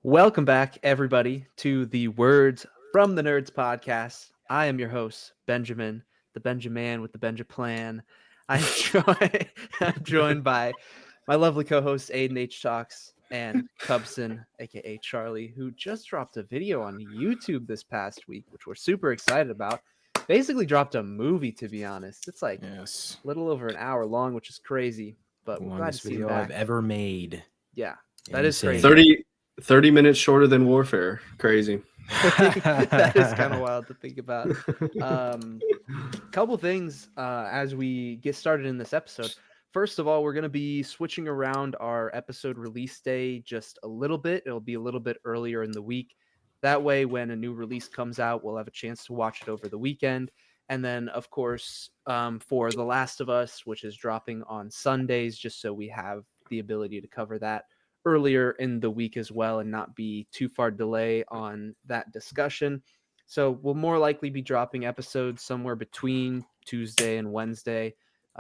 Welcome back, everybody, to the Words from the Nerds podcast. I am your host, Benjamin, the Benjamin with the Benja plan. I'm joined, I'm joined by my lovely co-host Aiden H Talks and Cubson, aka Charlie, who just dropped a video on YouTube this past week, which we're super excited about. Basically, dropped a movie, to be honest. It's like Yes. a little over an hour long, which is crazy, but we're glad to Longest see him video I've back. ever made. Yeah, that is Insane. crazy. 30 minutes shorter than Warfare. Crazy. That is kind of wild to think about. Couple things as we get started in this episode. First of all, we're going to be switching around our episode release day just a little bit. It'll be a little bit earlier in the week. That way, when a new release comes out, we'll have a chance to watch it over the weekend. And then, of course, for The Last of Us, which is dropping on Sundays, just so we have the ability to cover that earlier in the week as well and not be too far delay on that discussion. So we'll more likely be dropping episodes somewhere between Tuesday and Wednesday.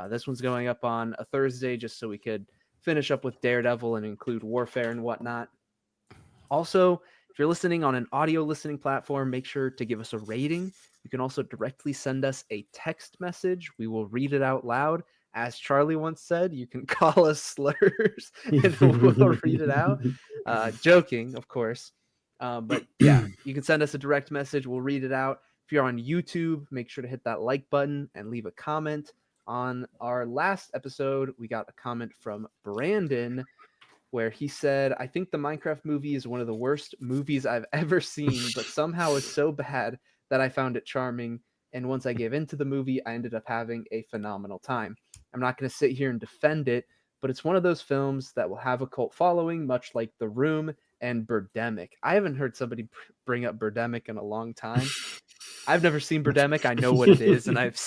This one's going up on a Thursday just so we could finish up with Daredevil and include Warfare and whatnot. Also, if you're listening on an audio listening platform, make sure to give us a rating. You can also directly send us a text message. We will read it out loud. As Charlie once said, you can call us slurs and we'll read it out. Joking, of course. But yeah, you can send us a direct message. We'll read it out. If you're on YouTube, make sure to hit that like button and leave a comment. On our last episode, we got a comment from Brandon where he said, I think the Minecraft movie is one of the worst movies I've ever seen, but somehow it's so bad that I found it charming. And once I gave into the movie, I ended up having a phenomenal time. I'm not going to sit here and defend it, but it's one of those films that will have a cult following, much like The Room and Birdemic. I haven't heard somebody bring up Birdemic in a long time. I've never seen Birdemic. I know what it is, and I've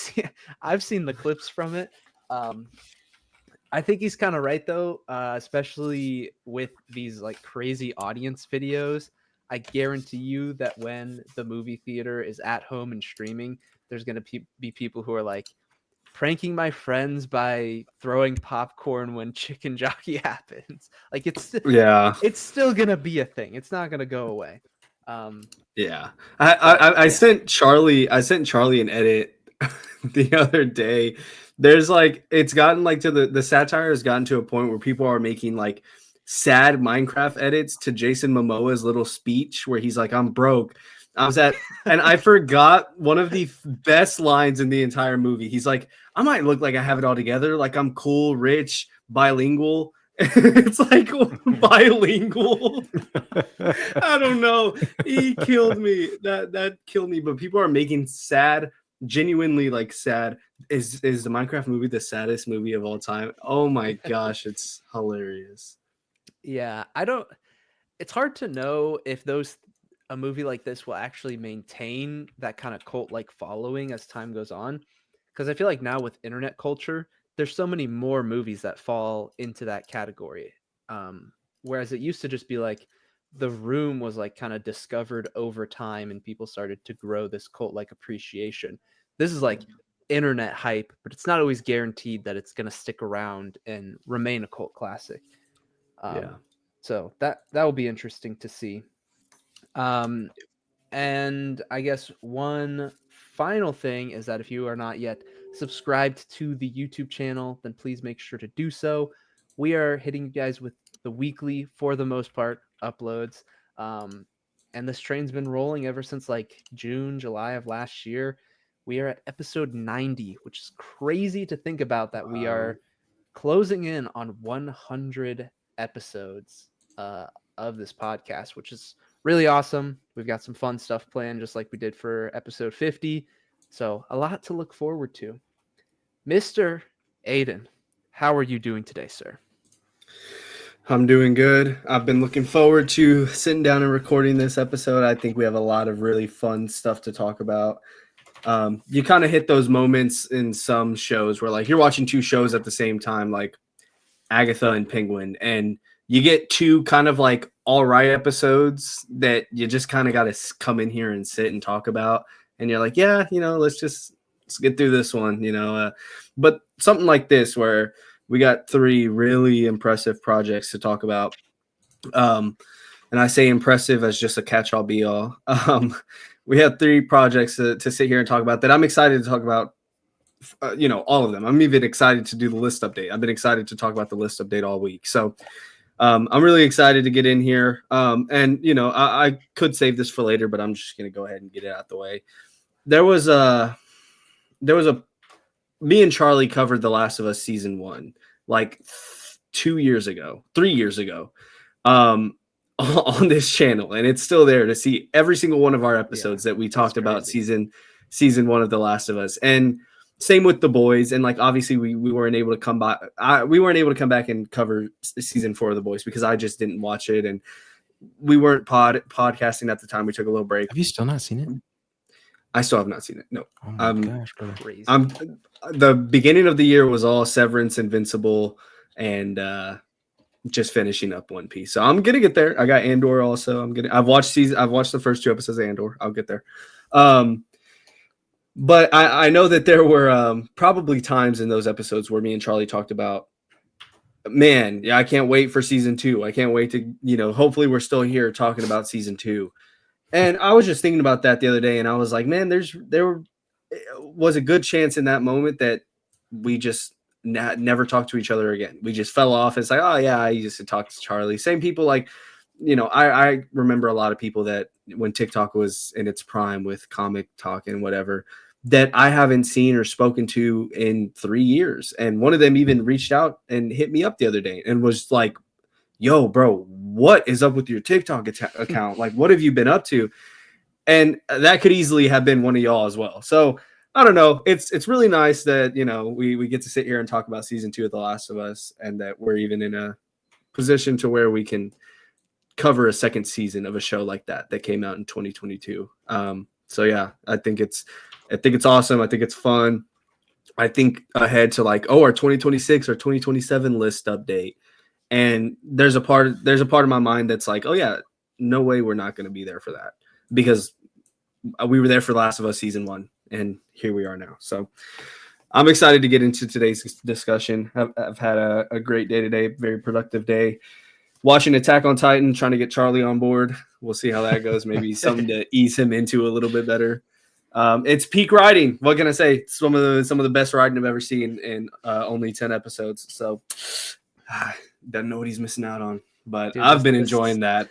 seen the clips from it. I think he's kind of right though, especially with these like crazy audience videos. I guarantee you that when the movie theater is at home and streaming, there's going to be people who are like pranking my friends by throwing popcorn when chicken jockey happens. Like it's still going to be a thing. It's not going to go away. Yeah. I sent Charlie an edit the other day. There's like it's gotten like to the satire has gotten to a point where people are making like sad Minecraft edits to Jason Momoa's little speech where he's like, I'm broke. And I forgot one of the best lines in the entire movie. He's like, I might look like I have it all together, like I'm cool, rich, bilingual. It's like bilingual. I don't know. He killed me. That killed me. But people are making sad, genuinely like sad. Is the Minecraft movie the saddest movie of all time? Oh my gosh, it's hilarious. Yeah, it's hard to know if a movie like this will actually maintain that kind of cult like following as time goes on. Because I feel like now with internet culture, there's so many more movies that fall into that category. Whereas it used to just be like The Room was like kind of discovered over time and people started to grow this cult like appreciation. This is like internet hype, but it's not always guaranteed that it's going to stick around and remain a cult classic. Yeah. So that will be interesting to see. And I guess one final thing is that if you are not yet subscribed to the YouTube channel, then please make sure to do so. We are hitting you guys with the weekly, for the most part, uploads. And this train's been rolling ever since like June, July of last year. We are at episode 90, which is crazy to think about that we are closing in on 100 episodes of this podcast, which is really awesome. We've got some fun stuff planned, just like we did for episode 50. So a lot to look forward to. Mr. Aiden, how are you doing today, sir? I'm doing good. I've been looking forward to sitting down and recording this episode. I think we have a lot of really fun stuff to talk about. You kind of hit those moments in some shows where like you're watching two shows at the same time, like Agatha and Penguin, and you get two kind of like all right episodes that you just kind of got to come in here and sit and talk about. And you're like, yeah, let's get through this one, but something like this where we got three really impressive projects to talk about. And and I say impressive as just a catch-all be-all. We have 3 projects to sit here and talk about that I'm excited to talk about. All of them. I'm even excited to do the list update. I've been excited to talk about the list update all week. So I'm really excited to get in here. And I could save this for later, but I'm just going to go ahead and get it out the way. There was a me and Charlie covered The Last of Us season 1 like 3 years ago on this channel, and it's still there to see every single one of our episodes that we talked about season 1 of The Last of Us. And same with The Boys, and like obviously we weren't able to come back. We weren't able to come back and cover season 4 of The Boys because I just didn't watch it, and we weren't podcasting at the time. We took a little break. Have you still not seen it? I still have not seen it. No. Oh my gosh, brother. Crazy. The beginning of the year was all Severance, Invincible, and just finishing up One Piece. So I'm gonna get there. I got Andor also. I've watched the first 2 episodes of Andor. I'll get there. But I know that there were probably times in those episodes where me and Charlie talked about, man, yeah, I can't wait for season 2. I can't wait to, hopefully we're still here talking about season 2. And I was just thinking about that the other day, and I was like, man, there was a good chance in that moment that we just never talked to each other again. We just fell off. It's like, oh yeah, I used to talk to Charlie. Same people, like, I remember a lot of people that when TikTok was in its prime with comic talk and whatever, that I haven't seen or spoken to in 3 years. And one of them even reached out and hit me up the other day and was like, yo, bro, what is up with your TikTok account? Like, what have you been up to? And that could easily have been one of y'all as well. So I don't know. It's really nice that, we get to sit here and talk about season 2 of The Last of Us, and that we're even in a position to where we can cover a second season of a show like that came out in 2022. So yeah, I think it's awesome. I think it's fun. I think ahead to like, our 2026 or 2027 list update. And there's a part of my mind that's like, oh yeah, no way we're not going to be there for that, because we were there for Last of Us season 1, and here we are now. So I'm excited to get into today's discussion. I've had a great day today, very productive day. Watching Attack on Titan, trying to get Charlie on board. We'll see how that goes. Maybe something to ease him into a little bit better. It's peak writing. What can I say? Some of the best writing I've ever seen in only 10 episodes. So doesn't know what he's missing out on. But dude, I've been enjoying that.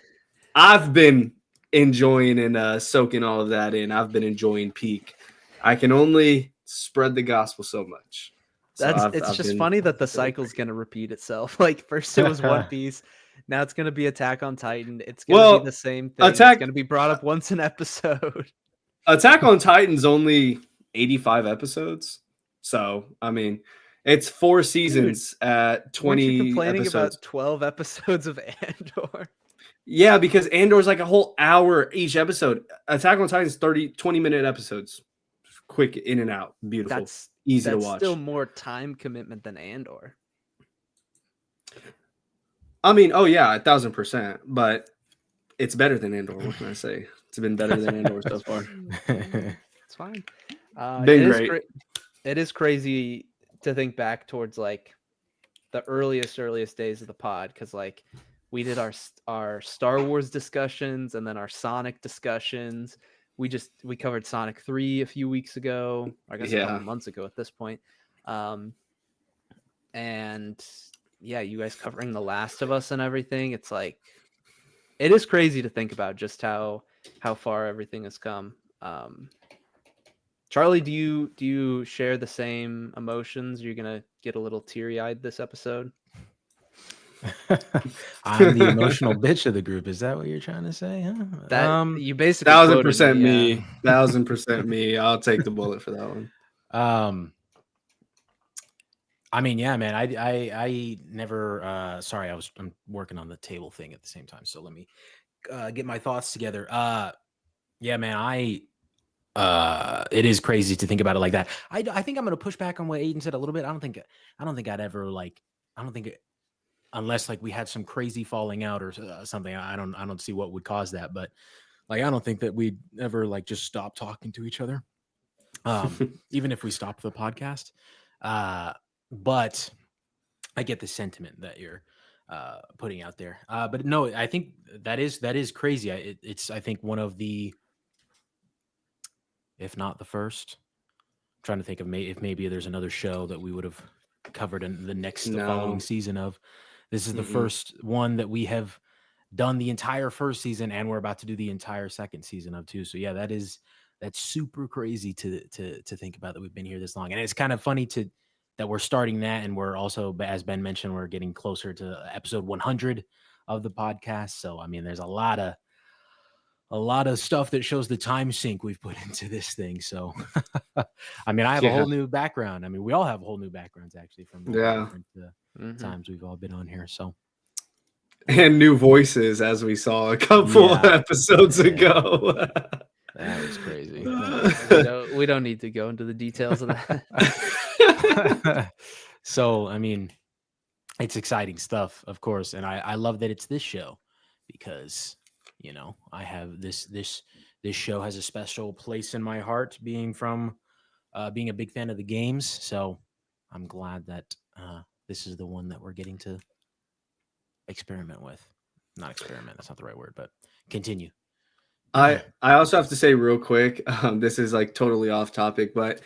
I've been enjoying and soaking all of that in. I've been enjoying peak. I can only spread the gospel so much. It's just funny that the cycle's going to repeat itself. Like first it was One Piece. Now it's going to be Attack on Titan. It's going to be the same thing. It's going to be brought up once an episode. Attack on Titan's only 85 episodes. So, I mean, it's 4 seasons at 20 you complaining episodes. About 12 episodes of Andor. Yeah, because Andor's like a whole hour each episode. Attack on Titan's 20-minute episodes. Quick in and out. Beautiful. Easy to watch. That's still more time commitment than Andor. I mean, oh yeah, 1,000%. But it's better than Andor. What can I say? It's been better than Andor so far. It's fine. Been great. It is crazy to think back towards like the earliest days of the pod, because like we did our Star Wars discussions and then our Sonic discussions. We covered Sonic 3 a few weeks ago. I guess a couple months ago at this point. And yeah, you guys covering The Last of Us and everything. It's like, it is crazy to think about just how far everything has come. Charlie, do you share the same emotions? You're gonna get a little teary-eyed this episode. I'm the emotional bitch of the group. Is that what you're trying to say? Huh? That you basically 1,000% me. 1,000% me. I'll take the bullet for that one. I mean, yeah, man. I never. Sorry, I'm working on the table thing at the same time. So let me get my thoughts together. Yeah, man. It is crazy to think about it like that. I think I'm gonna push back on what Aiden said a little bit. I don't think I'd ever unless like we had some crazy falling out or something. I don't see what would cause that. But like I don't think that we'd ever like just stop talking to each other. Even if we stopped the podcast. But I get the sentiment that you're putting out there. But no, I think that is crazy. It's I think one of the, if not the first. I'm trying to think of if maybe there's another show that we would have covered in the following No. season of. This is the Mm-mm. first one that we have done the entire first season, and we're about to do the entire second season of too. So yeah, that's super crazy to think about that we've been here this long, and it's kind of funny that we're starting that, and we're also, as Ben mentioned, we're getting closer to episode 100 of the podcast. So I mean, there's a lot of stuff that shows the time sink we've put into this thing. So I mean, I have a Yeah. whole new background. I mean, we all have whole new backgrounds actually from all the Yeah. different Mhm. times we've all been on here. So And new voices, as we saw a couple of Yeah. episodes Yeah. ago. that was crazy. We don't need to go into the details of that. So I mean, it's exciting stuff, of course, and I love that it's this show because I have this show has a special place in my heart, being a big fan of the games. So I'm glad that this is the one that we're getting to experiment with. Not experiment, that's not the right word, but continue. I also have to say real quick, this is like totally off topic, but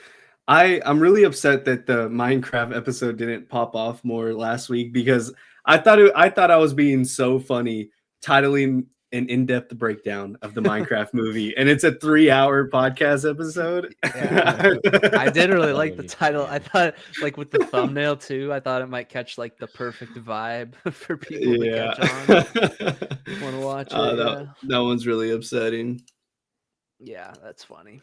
I'm really upset that the Minecraft episode didn't pop off more last week, because I thought I was being so funny titling an in-depth breakdown of the Minecraft movie, and it's a 3-hour podcast episode. Yeah. I did really like the Sorry. title. I thought, like, with the thumbnail too, I thought it might catch like the perfect vibe for people to Yeah. catch on. Want to watch it? That one's really upsetting. Yeah, that's funny.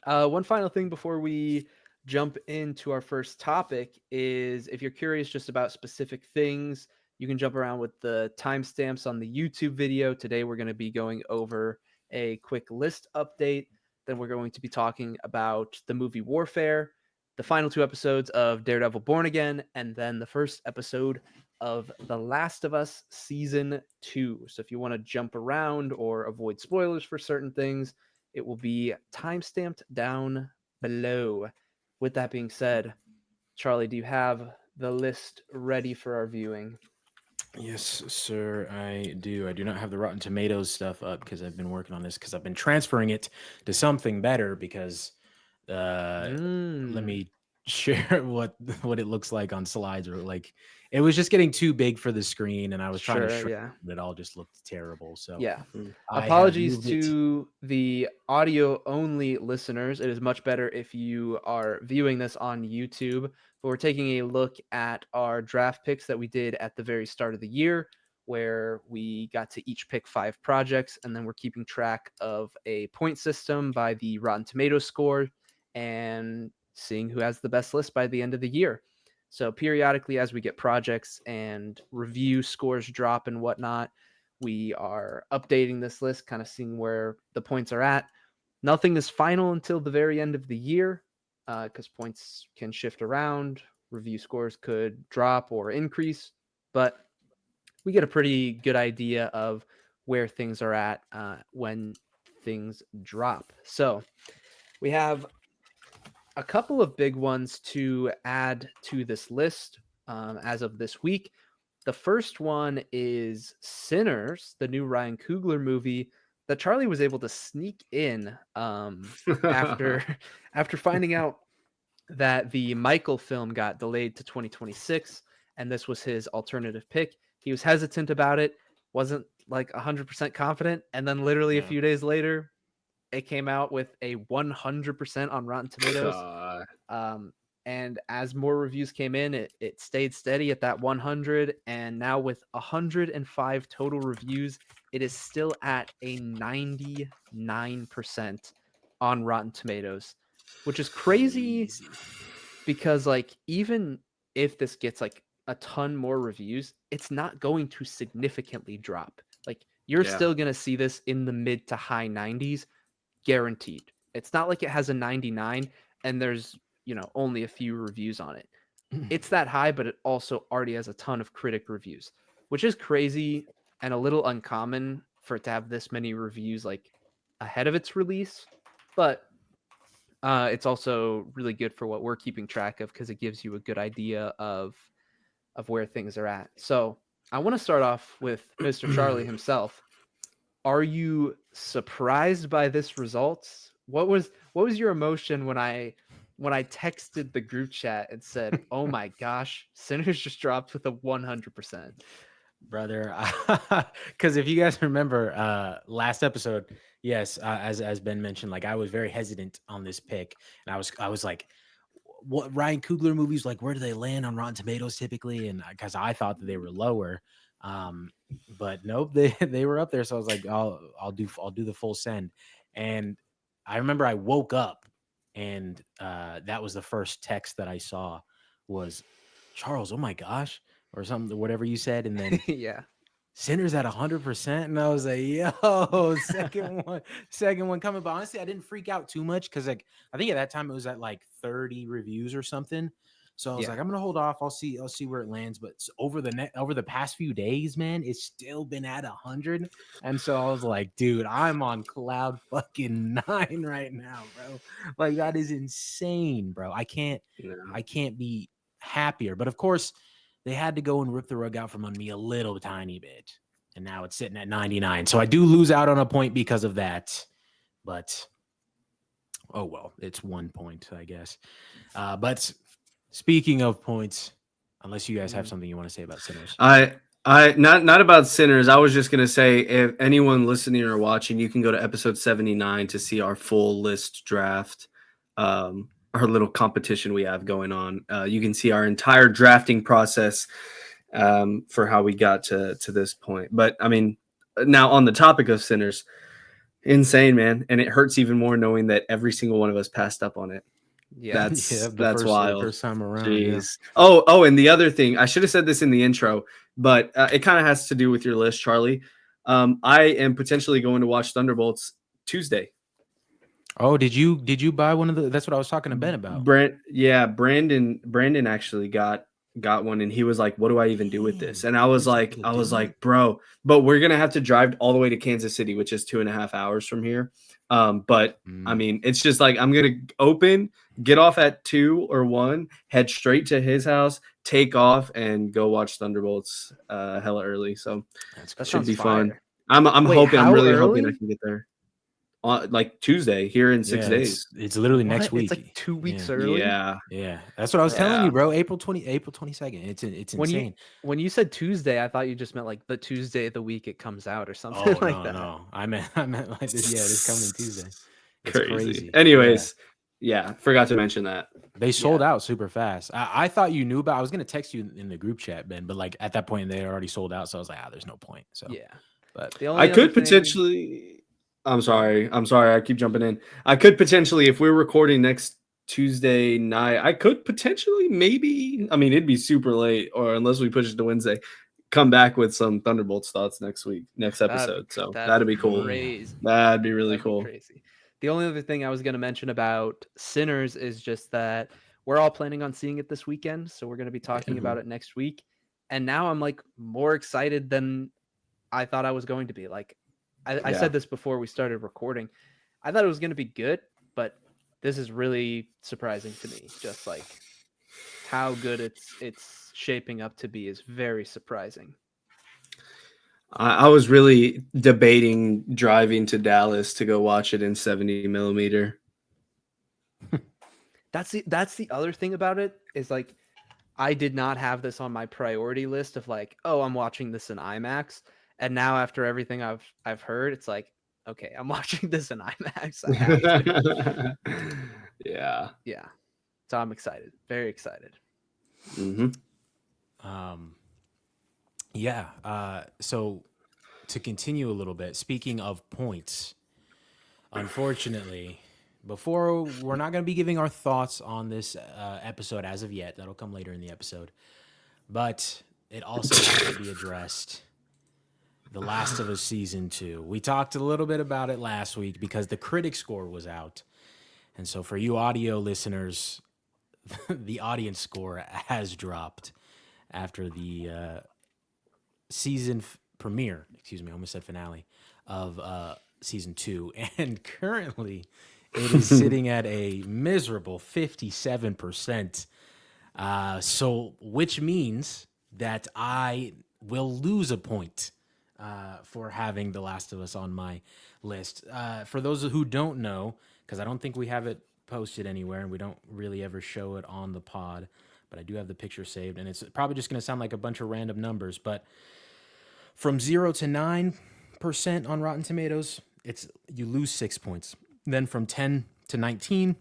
One final thing before we jump into our first topic is, if you're curious just about specific things, you can jump around with the timestamps on the YouTube video. Today, we're going to be going over a quick list update. Then we're going to be talking about the movie Warfare, the final 2 episodes of Daredevil Born Again, and then the first episode of The Last of Us Season 2. So if you want to jump around or avoid spoilers for certain things, it will be timestamped down below. With that being said, Charlie, do you have the list ready for our viewing? Yes, sir, I do. I do not have the Rotten Tomatoes stuff up because I've been working on this, because I've been transferring it to something better, because let me share what it looks like on slides, or like it was just getting too big for the screen, and I was trying to Sure, shrink yeah. it, it all just looked terrible. So Yeah. I have Apologies moved it. to the audio only listeners. It is much better if you are viewing this on YouTube. But we're taking a look at our draft picks that we did at the very start of the year, where we got to each pick 5 projects, and then we're keeping track of a point system by the Rotten Tomatoes score and seeing who has the best list by the end of the year. So periodically, as we get projects and review scores drop and whatnot, we are updating this list, kind of seeing where the points are at. Nothing is final until the very end of the year, because points can shift around. Review scores could drop or increase, but we get a pretty good idea of where things are at when things drop. So we have a couple of big ones to add to this list as of this week. The first one is Sinners, the new Ryan Coogler movie that Charlie was able to sneak in after finding out that the Michael film got delayed to 2026, and this was his alternative pick. He was hesitant about it, wasn't like 100% confident, and then literally a few days later, it came out with a 100% on Rotten Tomatoes. And as more reviews came in, it stayed steady at that 100. And now with 105 total reviews, it is still at a 99% on Rotten Tomatoes, which is crazy because, like, even if this gets like a ton more reviews, it's not going to significantly drop. Like, you're still going to see this in the mid to high 90s, guaranteed. It's not like it has a 99 and there's, only a few reviews on it. It's that high, but it also already has a ton of critic reviews, which is crazy and a little uncommon for it to have this many reviews like ahead of its release. But it's also really good for what we're keeping track of, because it gives you a good idea of where things are at. So I want to start off with Mr. Charlie himself. Are you surprised by this result? What was your emotion when I texted the group chat and said, "Oh my gosh, Sinners just dropped with a 100%." Brother, because if you guys remember last episode, yes, as Ben mentioned, like I was very hesitant on this pick, and I was like, what Ryan Coogler movies, like where do they land on Rotten Tomatoes typically? And because I thought that they were lower, um, but nope, they were up there. So I was like, I'll do the full send. And I remember I woke up, and that was the first text that I saw was Charles, oh my gosh, or something, whatever you said, and then Yeah. Sinners at 100%, and I was like, "Yo, second one coming." But honestly, I didn't freak out too much because, like, I think at that time it was at like 30 reviews or something. So I was like, Yeah. "I'm gonna hold off. I'll see where it lands." But over the past few days, man, it's still been at 100, and so I was like, "Dude, I'm on cloud fucking 9 right now, bro. Like that is insane, bro. I can't be happier." But of course, they had to go and rip the rug out from under me a little tiny bit. And now it's sitting at 99. So I do lose out on a point because of that. But, oh, well, it's 1 point, I guess. But speaking of points, unless you guys have something you want to say about Sinners. I not about Sinners. I was just gonna say, if anyone listening or watching, you can go to episode 79 to see our full list draft, our little competition we have going on. You can see our entire drafting process for how we got to this point. But I mean, now on the topic of Sinners, insane, man, and it hurts even more knowing that every single one of us passed up on it. Yeah. That's wild. The first time around. Jeez. Yeah. Oh, and the other thing, I should have said this in the intro, but it kind of has to do with your list, Charlie. I am potentially going to watch Thunderbolts Tuesday. Oh, did you buy one of the? That's what I was talking to Ben about. Brandon actually got one, and he was like, "What do I even do with this?" And I was like, "Bro, but we're gonna have to drive all the way to Kansas City, which is 2.5 hours from here." But I mean, it's just like I'm gonna get off at 2 or 1, head straight to his house, take off, and go watch Thunderbolts hella early. So That should be fire. fun. I'm Wait, hoping. I'm how really early? hoping I can get there. Like Tuesday here in 6 days. It's literally next week. It's like 2 weeks early. Yeah. That's what I was telling you, bro. April 22nd. It's insane. When you said Tuesday, I thought you just meant like the Tuesday of the week it comes out or something like that. No. I meant like this. Yeah, this coming Tuesday. It's crazy. Anyways, yeah, forgot to mention that. They sold out super fast. I thought you knew about. I was gonna text you in the group chat, Ben, but like at that point they already sold out. So I was like, there's no point. So yeah, but the only I could potentially. I'm sorry. I keep jumping in. I could potentially, if we're recording next Tuesday night, I could potentially maybe. I mean, it'd be super late, or unless we push it to Wednesday, come back with some Thunderbolts thoughts next episode. So that'd be cool. Crazy. That'd be really cool. Crazy. The only other thing I was going to mention about Sinners is just that we're all planning on seeing it this weekend, so we're going to be talking about it next week. And now I'm like more excited than I thought I was going to be. Like I said this before we started recording. I thought it was going to be good, but this is really surprising to me. Just like how good it's shaping up to be is very surprising. I was really debating driving to Dallas to go watch it in 70 millimeter. That's the other thing about it is like I did not have this on my priority list of like, oh, I'm watching this in IMAX. And now after everything I've heard, it's like, okay, I'm watching this in IMAX. I have to. Yeah. So I'm excited, very excited. Mm-hmm. So to continue a little bit, speaking of points, unfortunately, we're not going to be giving our thoughts on this episode as of yet. That'll come later in the episode. But it also has to be addressed. The Last of Us Season 2. We talked a little bit about it last week because the critic score was out. And so for you audio listeners, the audience score has dropped after the season premiere, I almost said finale, of Season 2. And currently it is sitting at a miserable 57%. So which means that I will lose a point for having The Last of Us on my list. For those who don't know, because I don't think we have it posted anywhere and we don't really ever show it on the pod, but I do have the picture saved, and it's probably just going to sound like a bunch of random numbers, but from 0 to 9% on Rotten Tomatoes, you lose 6 points. Then from 10 to 19,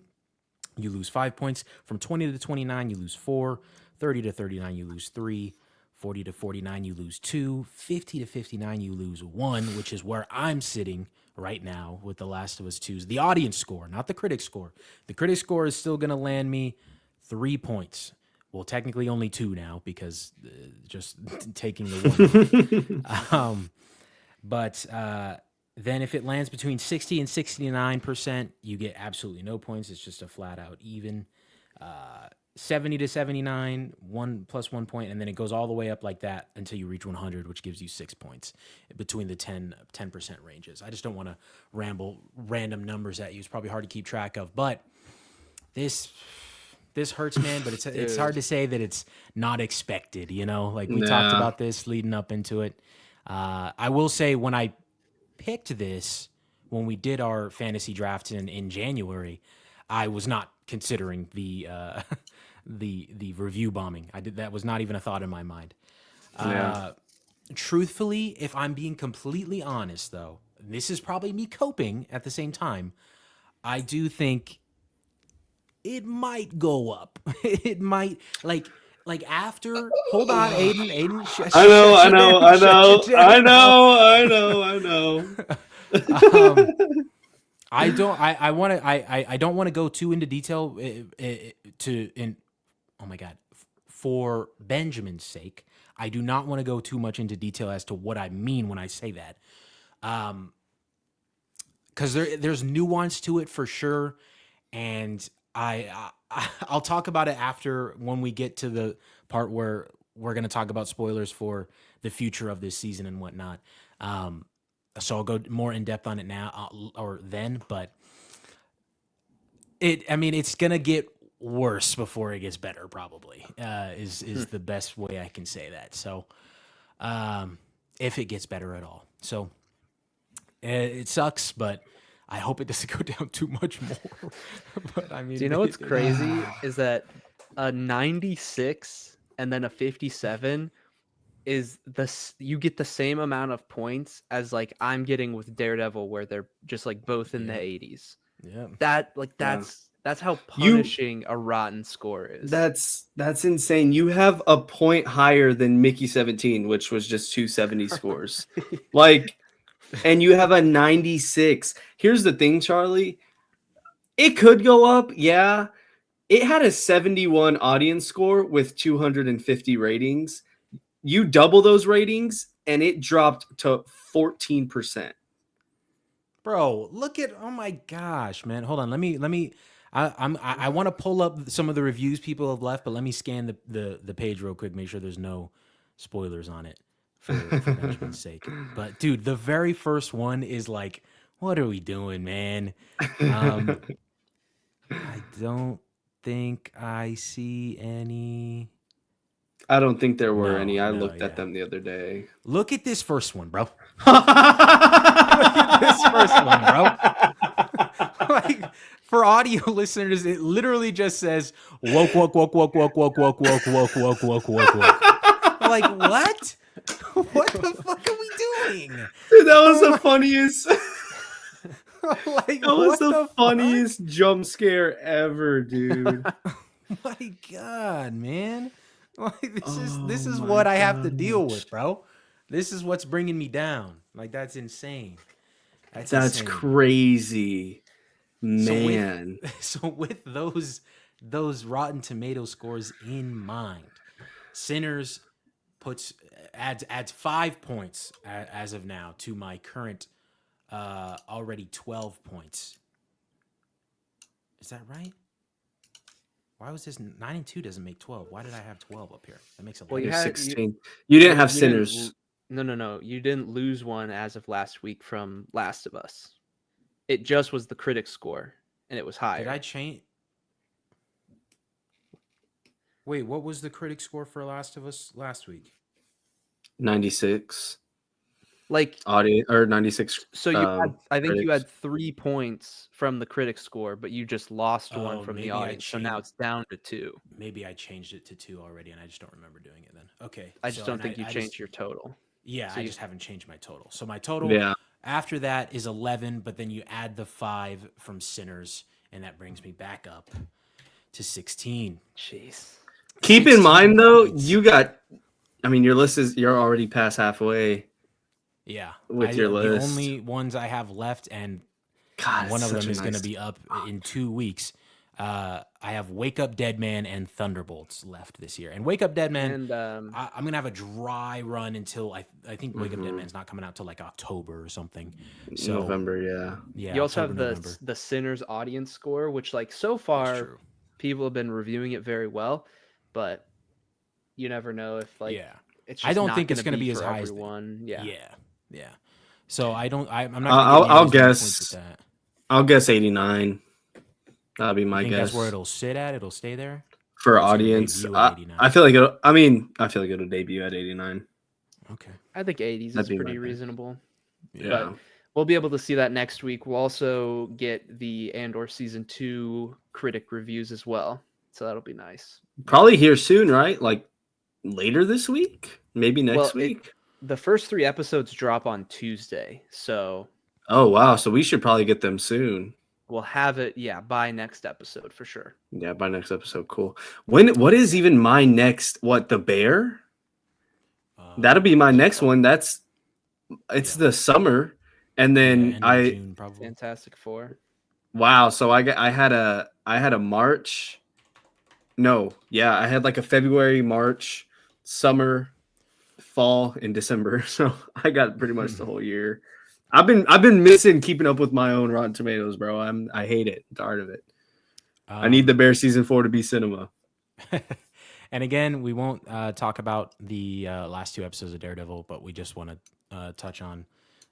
you lose 5 points. From 20 to 29, you lose 4. 30 to 39, you lose 3. 40 to 49, you lose 2. 50 to 59, you lose 1, which is where I'm sitting right now with The Last of Us 2's. The audience score, not the critic score. The critic score is still going to land me 3 points. Well, technically only 2 now because just taking the 1. But then if it lands between 60 and 69%, you get absolutely no points. It's just a flat out even. 70 to 79, 1 plus 1 point, and then it goes all the way up like that until you reach 100, which gives you 6 points between the 10% ranges. I just don't want to ramble random numbers at you. It's probably hard to keep track of, but this hurts, man. But it's hard to say that it's not expected. Like we talked about this leading up into it. I will say when I picked this, when we did our fantasy draft in January, I was not considering the review bombing. That was not even a thought in my mind. Truthfully, if I'm being completely honest, though, this is probably me coping at the same time. I do think it might go up. It might like after. Hold on, Aiden. I know. I don't want to go too into detail oh my God, for Benjamin's sake, I do not want to go too much into detail as to what I mean when I say that. Because there's nuance to it for sure. And I'll talk about it after when we get to the part where we're going to talk about spoilers for the future of this season and whatnot. So I'll go more in depth on it now or then, but it's going to get worse before it gets better, probably, is the best way I can say that. So if it gets better at all. So it sucks, but I hope it doesn't go down too much more. But do you know what's crazy is that a 96 and then a 57 is you get the same amount of points as like I'm getting with Daredevil, where they're just like both in the 80s. Yeah. That's how punishing a rotten score is. That's insane. You have a point higher than Mickey 17, which was just 270 scores. And you have a 96. Here's the thing, Charlie. It could go up, yeah. It had a 71 audience score with 250 ratings. You double those ratings, and it dropped to 14%. Bro, look at, oh my gosh, man. Hold on. Let me. I want to pull up some of the reviews people have left, but let me scan the page real quick. Make sure there's no spoilers on it for Benjamin's sake. But dude, the very first one is like, what are we doing, man? I don't think I see any. I don't think there were any. I looked at them the other day. Look at this first one, bro. Look at this first one, bro. Like, for audio listeners, it literally just says woke. Like, what? What the fuck are we doing? Dude, that was the funniest. That was the funniest jump scare ever, dude. Oh my God, man. Like, this is what I have to deal with, bro. This is what's bringing me down. Like, that's insane. That's insane. Crazy, man. So with those Rotten Tomato scores in mind, Sinners adds 5 points as of now to my current already 12 points. Is that right? Why was this 9 and 2 doesn't make 12? Why did I have 12 up here? That makes a lot. Well, you had 16. You didn't have Sinners. No. You didn't lose one as of last week from Last of Us. It just was the critic score, and it was higher. Did I change? Wait, what was the critic score for Last of Us last week? 96 Like, audience or 96 so you had, I think you critics. had 3 points from the critic score, but you just lost one Oh, from the maybe I audience. So now it's down to 2. maybe I changed it to 2 already, and I just don't remember doing it then. Okay, I just so don't and think you I just changed your total. yeah, So I you, just haven't changed my total. So my total Yeah. after that is 11, but then you add the 5 from Sinners, and that brings me back up to 16. jeez. Keep in 16 mind though, points. your list is you're already past halfway Yeah, with your the list. only ones I have left, and God, it's one of such them a is going to nice. be up in 2 weeks. I have Wake Up Dead Man and Thunderbolts left this year. And Wake Up Dead Man, And I'm gonna have a dry run until I think Wake Up Dead Mhm. Man's not coming out till like October or something. So November, yeah. yeah, you also October, have November. the Sinners audience score, which like so That's far true. people have been reviewing it very well, but you never know if like Yeah, it's I just don't not think going it's to gonna be be as for high as everyone. Yeah. yeah, yeah. So I don't. I'm not gonna get nearly I'll as many points with guess. that. I'll guess 89. That'll be You my think that's where guess it'll sit at? It'll stay there, for or it's gonna audience. debut at 89. I feel like it'll. I feel like it'll debut at 89. Okay. I think 80s That'd is be my pretty pick. reasonable. Yeah. Yeah. But we'll be able to see that next week. We'll also get the Andor season 2 critic reviews as well. So that'll be nice. Probably here soon, right? Like later this week, maybe next Well, week. the first 3 episodes drop on Tuesday. So Oh wow! So we should probably get them soon. we'll have it, by next episode for sure. Yeah, by next episode. Cool. What is even my next? What, the bear? That'll be my next one. It's Yeah. the summer, and Yeah, then end of June probably. Fantastic Four. wow. So I had a March. No, yeah, I had like a February, March, summer, fall, and December. So I got pretty much the whole year. I've been missing keeping up with my own Rotten Tomatoes, bro. I hate it. I'm tired of it. I need the Bear season 4 to be cinema. And again, we won't talk about the last 2 episodes of Daredevil, but we just want to touch on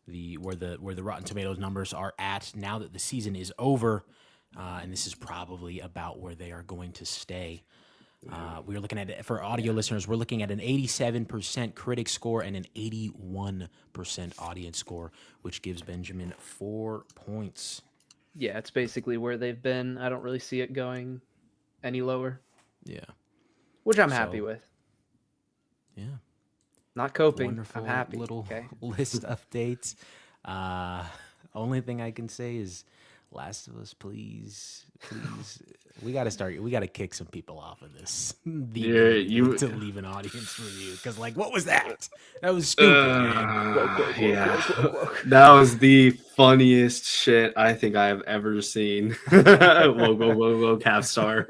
where the Rotten Tomatoes numbers are at now that the season is over, and this is probably about where they are going to stay. We're looking at it for audio listeners. We're looking at an 87% critic score and an 81% audience score, which gives Benjamin 4 points. Yeah, it's basically where they've been. I don't really see it going any lower. Yeah. Which I'm happy with. Yeah. Not coping. Wonderful I'm happy. little Okay. list updates. Only thing I can say is Last of Us, please. We got to kick some people off of this. To leave an audience review, because like, what was that? That was stupid, man. Yeah, that was the funniest shit I think I have ever seen. Whoa, Capstar.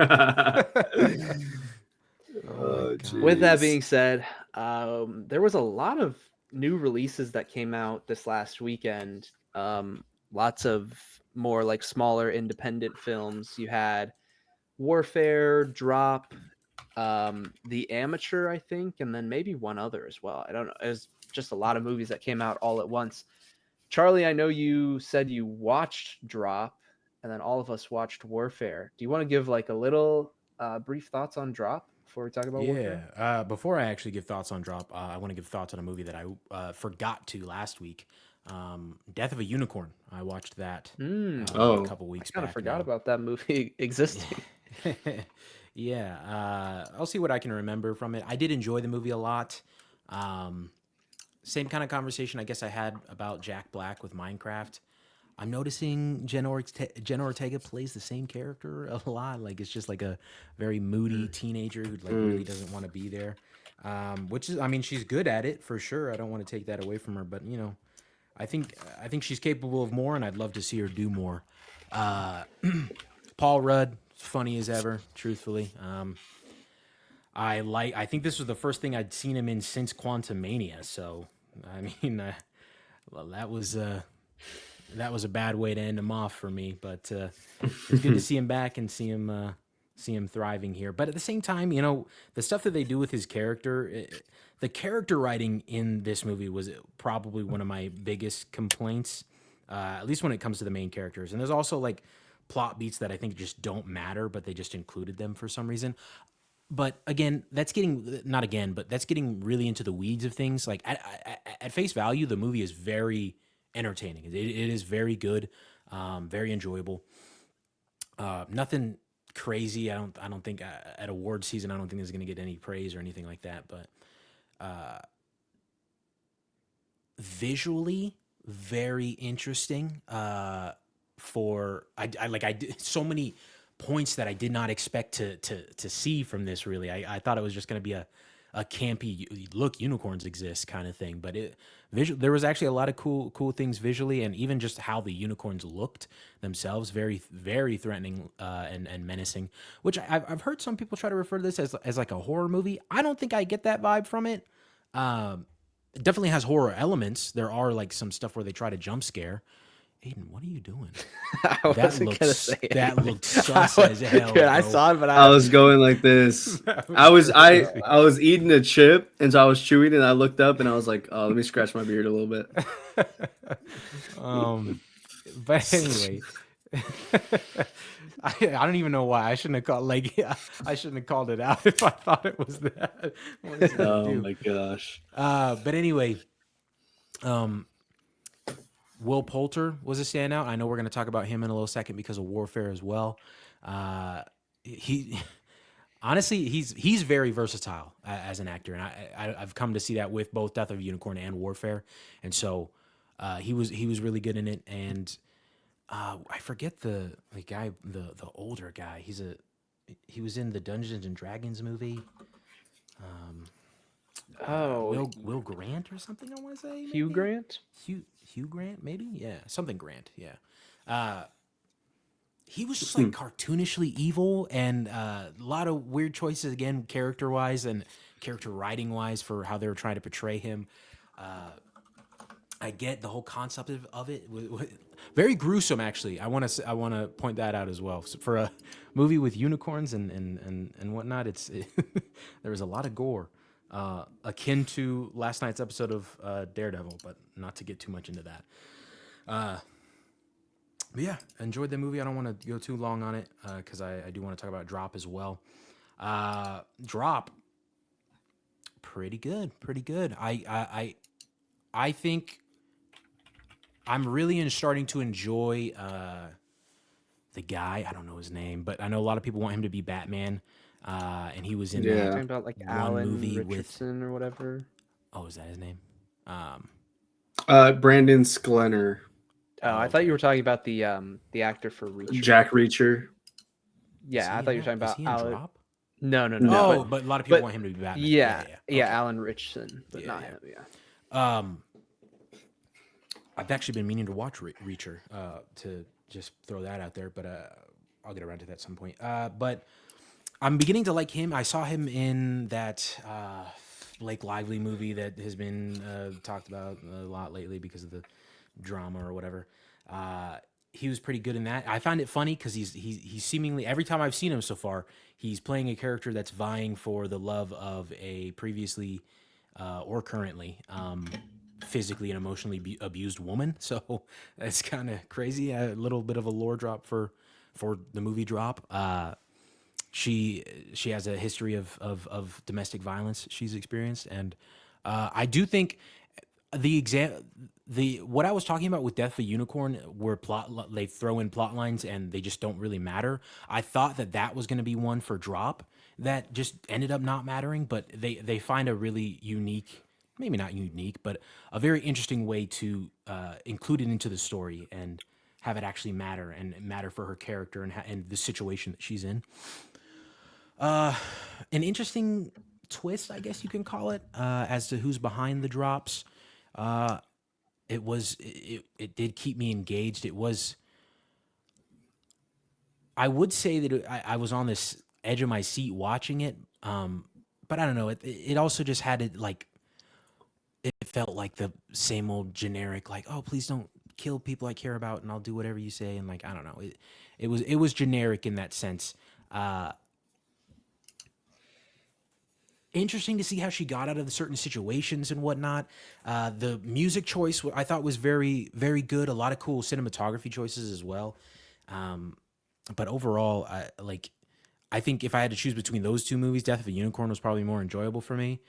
With that being said, there was a lot of new releases that came out this last weekend. Lots of more like smaller independent films. You had Warfare, Drop, The Amateur, I think, and then maybe one other as well. I don't know. It was just a lot of movies that came out all at once. Charlie, I know you said you watched Drop, and then all of us watched Warfare. Do you want to give like a little brief thoughts on Drop before we talk about Warfare? Yeah. Before I actually give thoughts on Drop, I want to give thoughts on a movie that I forgot to last week. Death of a Unicorn. I watched that a couple weeks back. I kind of forgot about that movie existing. Yeah. I'll see what I can remember from it. I did enjoy the movie a lot. Same kind of conversation I guess I had about Jack Black with Minecraft. I'm noticing Jenna Ortega plays the same character a lot. Like, it's just like a very moody teenager who like really doesn't want to be there. Which is, I mean, she's good at it for sure. I don't want to take that away from her, but you know, I think she's capable of more, and I'd love to see her do more. Paul Rudd, funny as ever, truthfully. I think this was the first thing I'd seen him in since Quantumania. So, I mean, well, that was a bad way to end him off for me. But it's good to see him back and see him thriving here. But at the same time, you know, the stuff that they do with his character, the character writing in this movie was probably one of my biggest complaints, at least when it comes to the main characters. And there's also like plot beats that I think just don't matter, but they just included them for some reason. but again, that's getting not again, but that's getting really into the weeds of things. Like at face value, the movie is very entertaining. It is very good, very enjoyable. Nothing crazy. I don't think at award season. I don't think it's going to get any praise or anything like that. But visually, very interesting. For I like I did so many points that I did not expect to see from this. Really, I thought it was just going to be a campy look, unicorns exist kind of thing. But there was actually a lot of cool things visually, and even just how the unicorns looked themselves, very threatening and menacing. Which I've heard some people try to refer to this as like a horror movie. I don't think I get that vibe from it. It definitely has horror elements. There are like some stuff where they try to jump scare. Aiden, what are you doing? I wasn't gonna say that anything. looked sus as hell. Dude, I bro. saw it, but I was going like this. That I was crazy. I was eating a chip, and so I was chewing, and I looked up, and I was like, "Oh, let me scratch my beard a little bit." But anyway, I don't even know why I shouldn't have called I shouldn't have called it out if I thought it was that. What is it gonna Oh do? my gosh. But anyway, Will Poulter was a standout. I know we're going to talk about him in a little second because of Warfare as well. He honestly, he's very versatile as an actor, and I've come to see that with both Death of a Unicorn and Warfare, and so he was really good in it. And I forget the guy, the older guy. He was in the Dungeons and Dragons movie. Oh, Will Grant or something. I want to say Hugh maybe? Grant. Hugh Grant, maybe? Yeah, something Grant. Yeah. He was just like cartoonishly evil, and a lot of weird choices again, character wise and character writing wise for how they were trying to portray him. I get the whole concept of it. Very gruesome, actually. I want to point that out as well. So for a movie with unicorns and whatnot, there was a lot of gore, akin to last night's episode of Daredevil, but not to get too much into that. But yeah, enjoyed the movie. I don't want to go too long on it because I do want to talk about Drop as well. Drop, pretty good. I think I'm really starting to enjoy the guy. I don't know his name, but I know a lot of people want him to be Batman, and he was in Yeah. Talking about like one Alan movie Richardson or whatever. Oh, is that his name? Brandon Sklenner, Oh, I thought you were talking about the actor for Reacher. Jack Reacher. Yeah, I thought you were talking Is about he in Alan. Drop? No. Oh, but a lot of people want him to be Batman. Yeah, Okay. Alan Richardson, but Yeah, not yeah. him. Yeah. I've actually been meaning to watch Reacher, to just throw that out there, but I'll get around to that at some point. But I'm beginning to like him. I saw him in that Blake Lively movie that has been talked about a lot lately because of the drama or whatever. He was pretty good in that. I find it funny because he's seemingly, every time I've seen him so far, he's playing a character that's vying for the love of a previously or currently physically and emotionally abused woman. So that's kind of crazy. A little bit of a lore drop for the movie Drop. She has a history of domestic violence she's experienced, and I do think what I was talking about with Death of a Unicorn, where they throw in plot lines and they just don't really matter. I thought that was going to be one for Drop that just ended up not mattering, but they find a really unique, maybe not unique, but a very interesting way to include it into the story and have it actually matter and matter for her character and the situation that she's in. An interesting twist, I guess you can call it, as to who's behind the drops. It did keep me engaged. I would say that I was on this edge of my seat watching it, but I don't know. It also just had it like, it felt like the same old generic, like, oh, please don't kill people I care about, and I'll do whatever you say, and like, I don't know. It was generic in that sense. Interesting to see how she got out of the certain situations and whatnot. The music choice I thought was very, very good. A lot of cool cinematography choices as well. But overall, I think if I had to choose between those two movies, Death of a Unicorn was probably more enjoyable for me.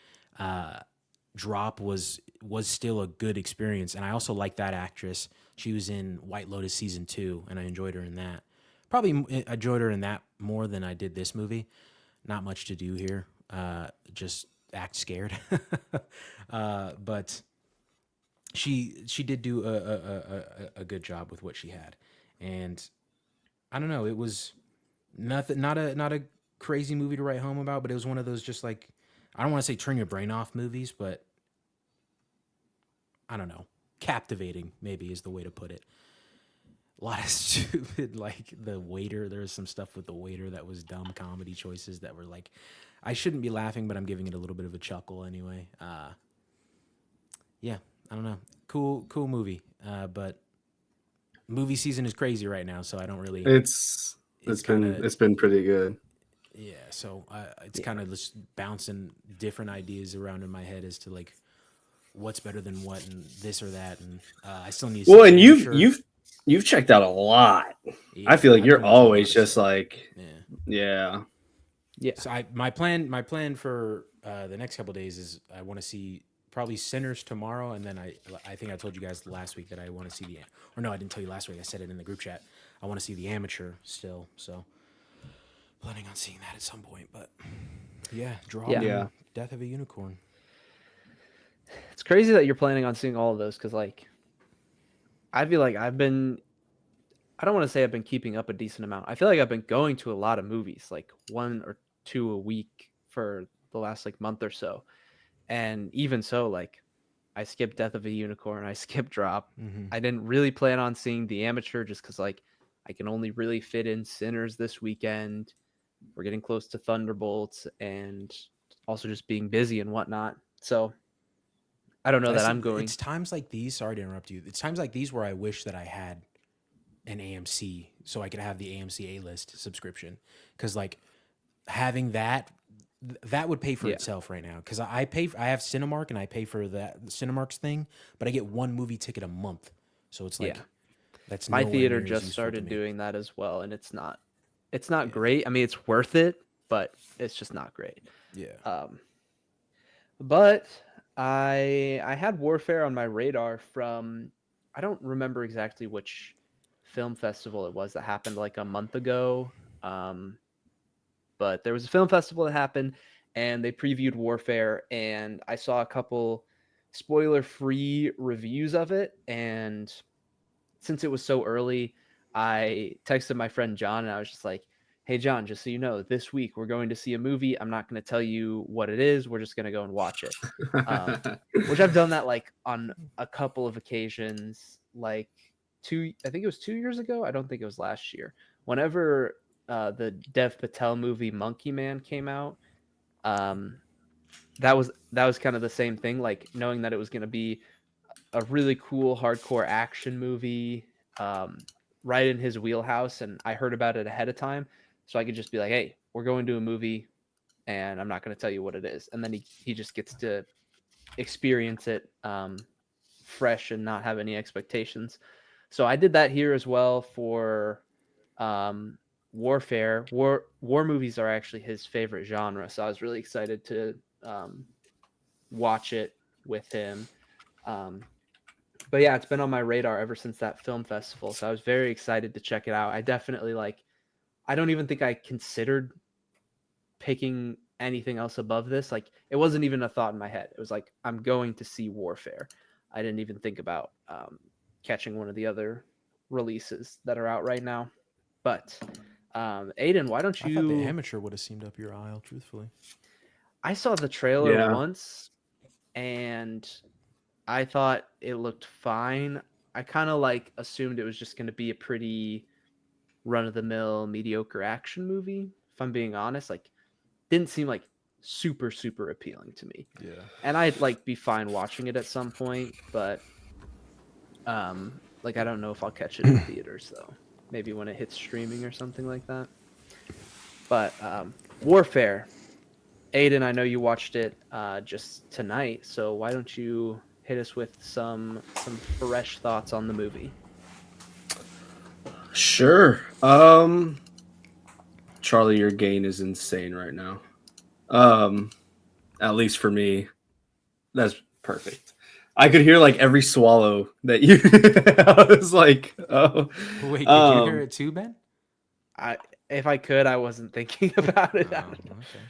Drop was still a good experience, and I also like that actress. She was in White Lotus season 2, and I enjoyed her in that. Probably enjoyed her in that more than I did this movie. Not much to do here. Just act scared. But she did do a good job with what she had, and I don't know. It was nothing, not a crazy movie to write home about, but it was one of those just like, I don't want to say turn your brain off movies, but I don't know, captivating maybe is the way to put it. A lot of stupid, like the waiter. There was some stuff with the waiter that was dumb comedy choices that were like, I shouldn't be laughing, but I'm giving it a little bit of a chuckle anyway. Yeah, I don't know. Cool movie. But movie season is crazy right now, so I don't really. It's kind of it's been pretty good. Yeah, so it's kind of just bouncing different ideas around in my head as to like what's better than what and this or that, and I still need. Well, and you've checked out a lot. Yeah, I feel like I've you're been watching a lot always of just stuff. like, Yeah. Yeah. So my plan for the next couple of days is I want to see probably Sinners tomorrow, and then I think I told you guys last week that I want to see or no, I didn't tell you last week. I said it in the group chat. I want to see The Amateur still, so planning on seeing that at some point. But yeah, Yeah. Death of a Unicorn. It's crazy that you're planning on seeing all of those because, like, I feel like I don't want to say I've been keeping up a decent amount. I feel like I've been going to a lot of movies, like 1 or 2 a week for the last like month or so. And even so, like, I skipped Death of a Unicorn, I skipped Drop. Mm-hmm. I didn't really plan on seeing The Amateur just because, like, I can only really fit in Sinners this weekend. We're getting close to Thunderbolts and also just being busy and whatnot. So I don't know that I'm going. It's times like these. Sorry to interrupt you. It's times like these where I wish that I had an AMC so I could have the AMC A-list subscription, because like having that would pay for itself right now, because I have Cinemark and I pay for that Cinemark's thing, but I get 1 movie ticket a month, so it's like that's my theater near as just useful started to me. doing that as well, and it's not great. I mean, it's worth it, but it's just not great. Yeah. But I had Warfare on my radar from, I don't remember exactly which film festival it was that happened like a month ago. But there was a film festival that happened and they previewed Warfare, and I saw a couple spoiler-free reviews of it, and since it was so early, I texted my friend John and I was just like, hey John, just so you know, this week we're going to see a movie. I'm not going to tell you what it is. We're just going to go and watch it. Which I've done that like on a couple of occasions, like I think it was 2 years ago. I don't think it was last year. Whenever the Dev Patel movie Monkey Man came out, that was kind of the same thing, like knowing that it was going to be a really cool hardcore action movie, right in his wheelhouse, and I heard about it ahead of time, so I could just be like, hey, we're going to a movie and I'm not going to tell you what it is, and then he just gets to experience it fresh and not have any expectations. So I did that here as well for Warfare. War movies are actually his favorite genre, so I was really excited to watch it with him. But yeah, it's been on my radar ever since that film festival, so I was very excited to check it out. I definitely I don't even think I considered picking anything else above this. Like, it wasn't even a thought in my head. It was like, I'm going to see Warfare. I didn't even think about catching one of the other releases that are out right now. But Aiden, why don't you? I thought The Amateur would have seemed up your aisle, truthfully. I saw the trailer once, and I thought it looked fine. I kind of like assumed it was just going to be a pretty run-of-the-mill mediocre action movie, if I'm being honest. Like, didn't seem like super appealing to me. Yeah. And I'd like be fine watching it at some point, but like I don't know if I'll catch it in theaters though. Maybe when it hits streaming or something like that. But Warfare, Aiden, I know you watched it just tonight, so why don't you hit us with some fresh thoughts on the movie? Sure. Charlie, your gain is insane right now. At least for me, that's perfect. I could hear like every swallow that you. I was like, oh, Wait, could you hear it too, Ben? If I could, I wasn't thinking about it. Oh, okay.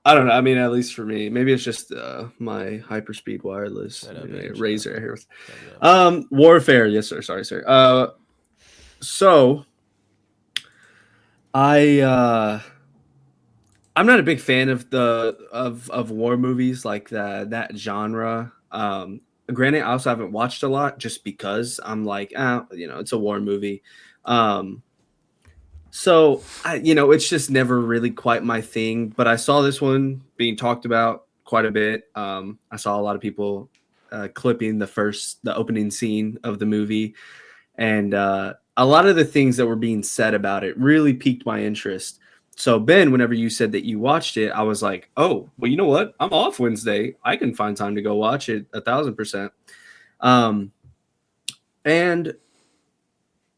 I don't know. I mean, at least for me, maybe it's just my hyperspeed wireless Shut up, Ben, shut razor up. here. Shut up. Warfare. Yes, sir. Sorry, sir. So I I'm not a big fan of the of war movies like that genre. Granted, I also haven't watched a lot just because I'm like, it's a war movie. So it's just never really quite my thing. But I saw this one being talked about quite a bit. I saw a lot of people clipping the opening scene of the movie, and a lot of the things that were being said about it really piqued my interest. So Ben, whenever you said that you watched it, I was like, oh, well, you know what? I'm off Wednesday. I can find time to go watch it 1,000%. And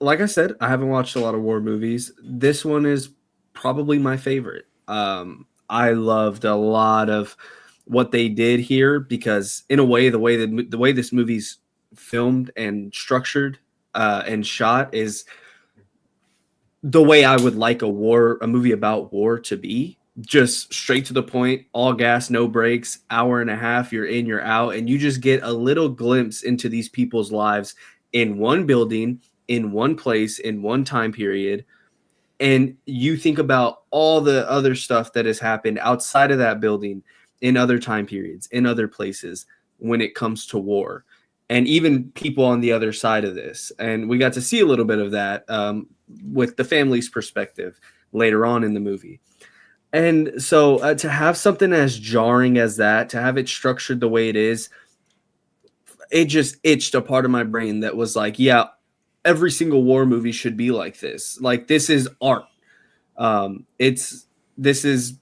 like I said, I haven't watched a lot of war movies. This one is probably my favorite. I loved a lot of what they did here because, in a way, the way this movie's filmed and structured and shot is the way I would like a movie about war to be. Just straight to the point, all gas, no brakes, hour and a half, you're in, you're out, and you just get a little glimpse into these people's lives in one building, in one place, in one time period. And you think about all the other stuff that has happened outside of that building, in other time periods, in other places, when it comes to war, and even people on the other side of this. And we got to see a little bit of that with the family's perspective later on in the movie. And so to have something as jarring as that, to have it structured the way it is, it just itched a part of my brain that was like, yeah, every single war movie should be like this. Like, this is art. This is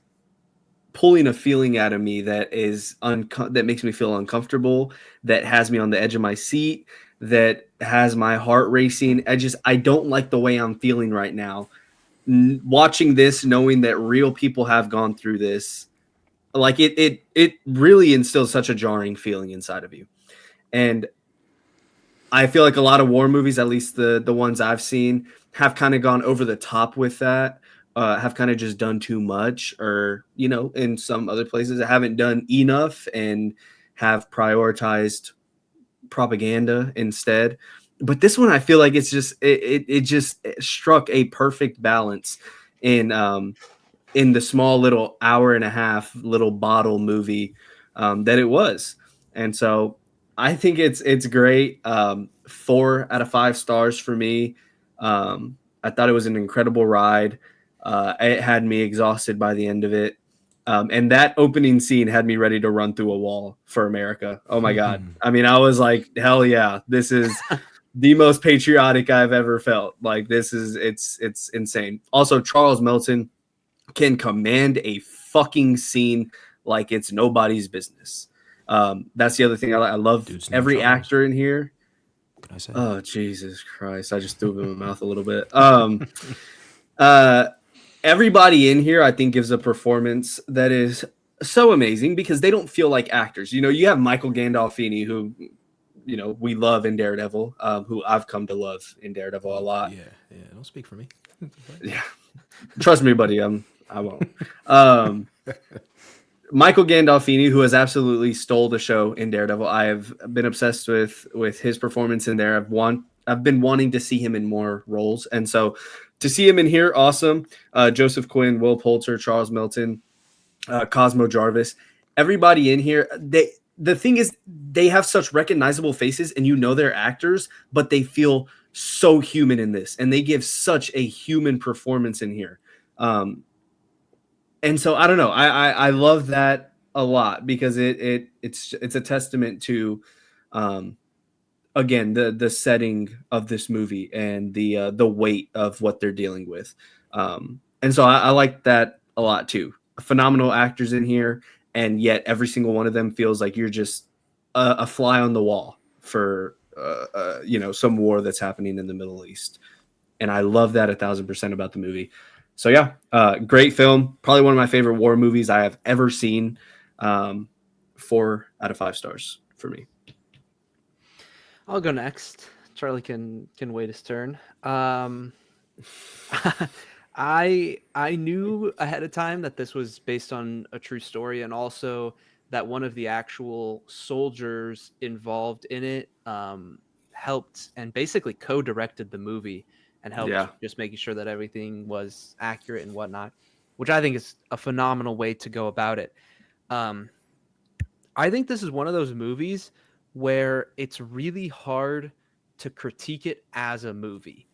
pulling a feeling out of me that is that makes me feel uncomfortable, that has me on the edge of my seat, that has my heart racing. I don't like the way I'm feeling right now. Watching this, knowing that real people have gone through this, like it really instills such a jarring feeling inside of you. And I feel like a lot of war movies, at least the ones I've seen, have kind of gone over the top with that, have kind of just done too much, or in some other places haven't done enough and have prioritized propaganda instead. But this one, I feel like it's just it just struck a perfect balance in the small little hour and a half little bottle movie that it was. And so I think it's great. 4 out of 5 stars for me. I thought it was an incredible ride. It had me exhausted by the end of it. And that opening scene had me ready to run through a wall for America. Oh my God. I mean, I was like, hell yeah, this is the most patriotic I've ever felt. Like, it's insane. Also, Charles Melton can command a fucking scene like it's nobody's business. That's the other thing I love. Dude's Every Charles. actor in here. Can I say? Oh, Jesus Christ. I just threw it in my mouth a little bit. Everybody in here, I think, gives a performance that is so amazing because they don't feel like actors. You have Michael Gandolfini, who, we love in Daredevil, who I've come to love in Daredevil a lot. Yeah. Don't speak for me. Yeah. Trust me, buddy. I won't. Michael Gandolfini, who has absolutely stole the show in Daredevil. I have been obsessed with his performance in there. I've been wanting to see him in more roles, and so to see him in here, awesome. Joseph Quinn, Will Poulter, Charles Melton, Cosmo Jarvis, everybody in here. The thing is, they have such recognizable faces, and they're actors, but they feel so human in this, and they give such a human performance in here. And so I don't know. I love that a lot because it's a testament to, again, the setting of this movie and the weight of what they're dealing with. And so I like that a lot too. Phenomenal actors in here, and yet every single one of them feels like you're just a fly on the wall for some war that's happening in the Middle East. And I love that 1,000% about the movie. So yeah, great film. Probably one of my favorite war movies I have ever seen. 4 out of 5 stars for me. I'll go next. Charlie can wait his turn. I knew ahead of time that this was based on a true story, and also that one of the actual soldiers involved in it helped and basically co-directed the movie and helped Yeah, just making sure that everything was accurate and whatnot, which I think is a phenomenal way to go about it. Um, I think this is one of those movies where it's really hard to critique it as a movie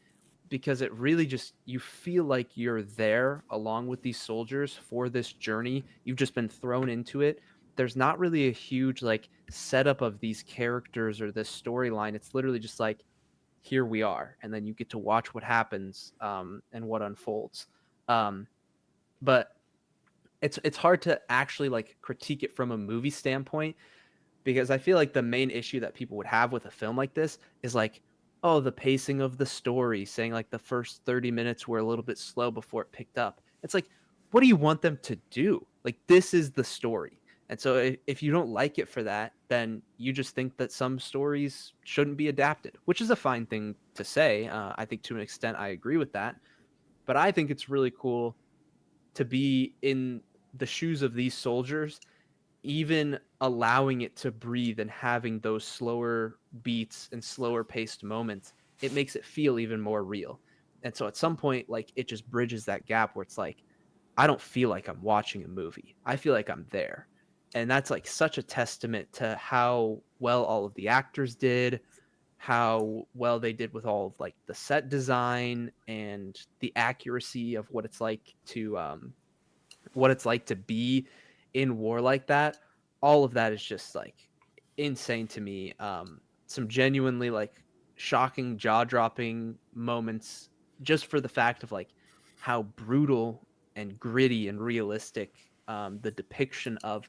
because it really just you feel like you're there along with these soldiers for this journey. You've just been thrown into it. There's not really a huge like setup of these characters or this storyline. It's literally just like here we are, and then you get to watch what happens and what unfolds. Um, but it's hard to actually like critique it from a movie standpoint because I feel like the main issue that people would have with a film like this is like, oh, the pacing of the story, saying like the first 30 minutes were a little bit slow before it picked up. It's like, what do you want them to do? Like, this is the story. And so if you don't like it for that, then you just think that some stories shouldn't be adapted, which is a fine thing to say. I think to an extent I agree with that. But I think it's really cool to be in the shoes of these soldiers, even allowing it to breathe and having those slower beats and slower paced moments, it makes it feel even more real. And so at some point, like it just bridges that gap where it's like, I don't feel like I'm watching a movie. I feel like I'm there. And that's like such a testament to how well all of the actors did, how well they did with all of like the set design and the accuracy of what it's like to be in war like that. All of that is just like insane to me. Some genuinely like shocking, jaw dropping moments just for the fact of like how brutal and gritty and realistic the depiction of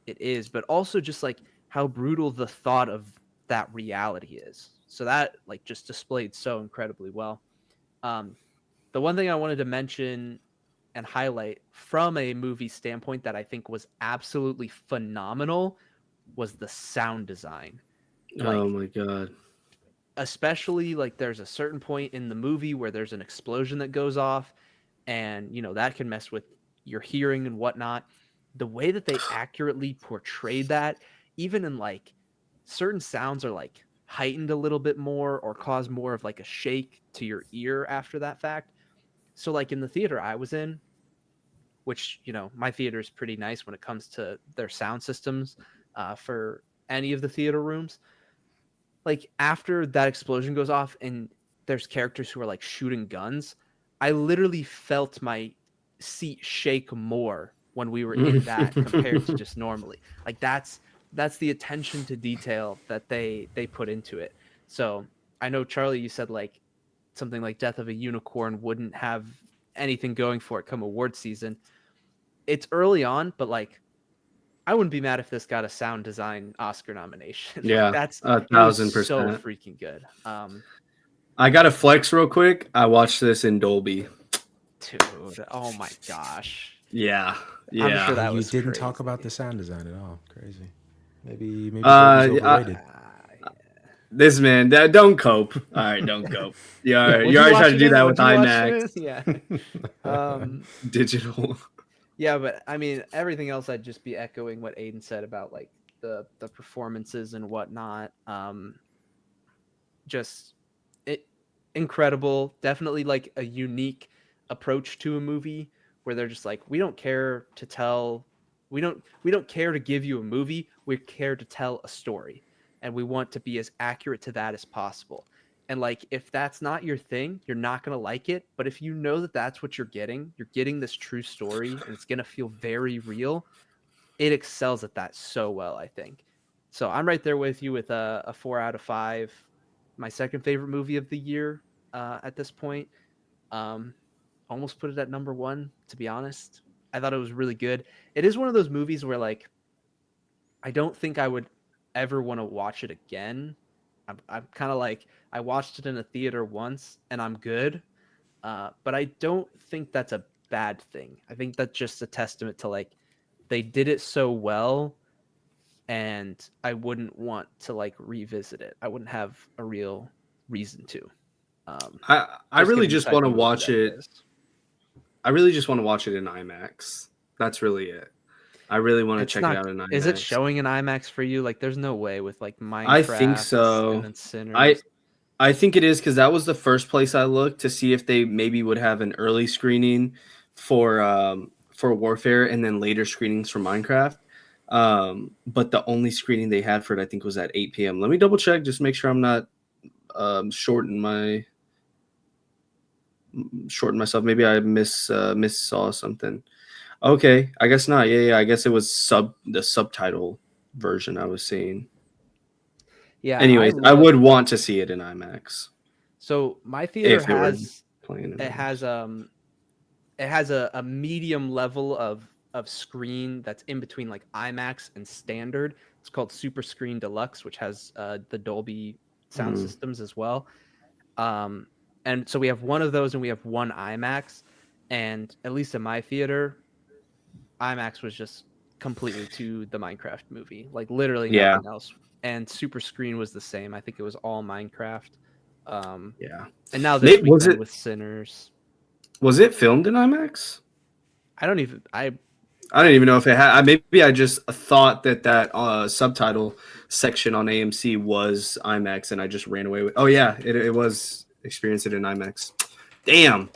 it is, but also just like how brutal the thought of that reality is. So that like just displayed so incredibly well. Um, the one thing I wanted to mention and highlight from a movie standpoint that I think was absolutely phenomenal was the sound design. oh Like, my god. especially like there's a certain point in the movie where there's an explosion that goes off, and that can mess with your hearing and whatnot. The way that they accurately portrayed that, even in like certain sounds are like heightened a little bit more or cause more of like a shake to your ear after that fact. So like in the theater I was in, which my theater is pretty nice when it comes to their sound systems for any of the theater rooms. Like after that explosion goes off and there's characters who are like shooting guns, I literally felt my seat shake more when we were in that compared to just normally. Like that's the attention to detail that they put into it. So I know, Charlie, you said like something like Death of a Unicorn wouldn't have anything going for it come award season. It's early on, but like I wouldn't be mad if this got a sound design Oscar nomination. Like Yeah, it was so 1,000%. freaking good. I got to flex real quick. I watched this in Dolby. Dude, oh my gosh. Yeah, I'm sure yeah. that You was didn't talk about crazy. the sound design at all. Crazy. Maybe Dolby's overrated. Yeah. This man, don't cope. All right, don't cope. Yeah, You what'd you already tried watch to do again? that with What'd you watch IMAX again? Yeah. Um digital. yeah, but I mean everything else I'd just be echoing what Aiden said about like the performances and whatnot. Just it incredible, definitely like a unique approach to a movie where they're just like we don't care to give you a movie, we care to tell a story, and we want to be as accurate to that as possible. And like if that's not your thing, you're not going to like it, but if you know that that's what you're getting this true story and it's going to feel very real, it excels at that so well, I think. So I'm right there with you with a 4 out of 5. My second favorite movie of the year at this point. Um, almost put it at number one, to be honest. I thought it was really good. It is one of those movies where like I don't think I would ever want to watch it again. I'm kind of like I watched it in a theater once and I'm good, but I don't think that's a bad thing. I think that's just a testament to like they did it so well, and I wouldn't want to like revisit it. I wouldn't have a real reason to. I really given the just type want to of movie watch that it. is. I really just want to watch it in IMAX. That's really it. I really want to It's check it not. out in IMAX. Is it showing in IMAX for you? Like, there's no way with like I think Minecraft and so. then I Sinners. I think it is because that was the first place I looked to see if they maybe would have an early screening for Warfare and then later screenings for Minecraft. But the only screening they had for it, I think, was at 8 p.m. Let me double check, just make sure I'm not shorting myself. Maybe I miss saw something. Okay, I guess not. Yeah. I guess it was the subtitle version I was seeing. Yeah, I Anyways, I love. would want to see it in IMAX So my theater if it were has playing in it IMAX. has a medium level of screen that's in between like IMAX and standard. It's called Super Screen Deluxe, which has the Dolby sound Mm. systems as well. And so we have one of those, and we have one IMAX. And at least in my theater, IMAX was just completely to the Minecraft movie, like literally Yeah, nothing else. And Super Screen was the same. I think it was all Minecraft. yeah. And now this Nate, was weekend it with Sinners, filmed in IMAX? I don't even. I don't even know if it had. Maybe I just thought that subtitle section on AMC was IMAX, and I just ran away with. Oh yeah, it was experienced it in IMAX. Damn,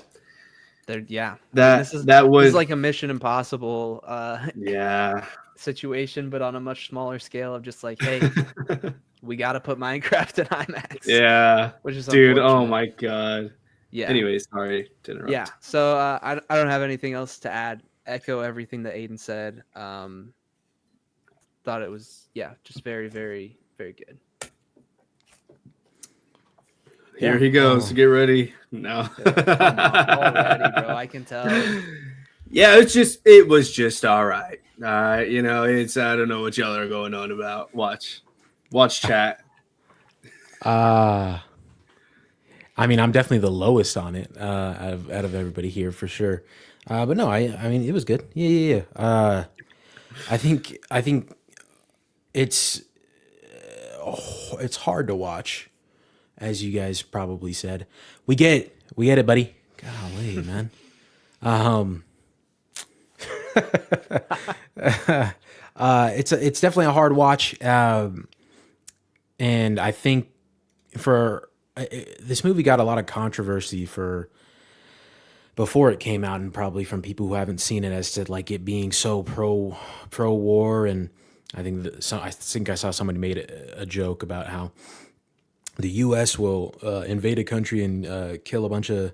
Yeah. I mean, that this is would. like a Mission Impossible Yeah. situation, but on a much smaller scale of just like, hey, we got to put Minecraft in IMAX, Yeah, which is dude. Oh unfortunate. my god. Yeah. Anyways, sorry to interrupt. Yeah. So I don't have anything else to add. Echo everything that Aiden said. Thought it was just very, very, very good. Here he goes. Get ready. No. Come on, already, bro. I can tell. Yeah, it was just all right. You know, it's I don't know what y'all are going on about. Watch chat. I mean, I'm definitely the lowest on it out of everybody here for sure. But no, I mean, it was good. Yeah. I think it's it's hard to watch, as you guys probably said. We get it, buddy. Golly, man. It's definitely a hard watch, and I think for this movie got a lot of controversy before it came out, and probably from people who haven't seen it, as to like it being so pro war. And I think I saw somebody made a joke about how the U.S. will invade a country and kill a bunch of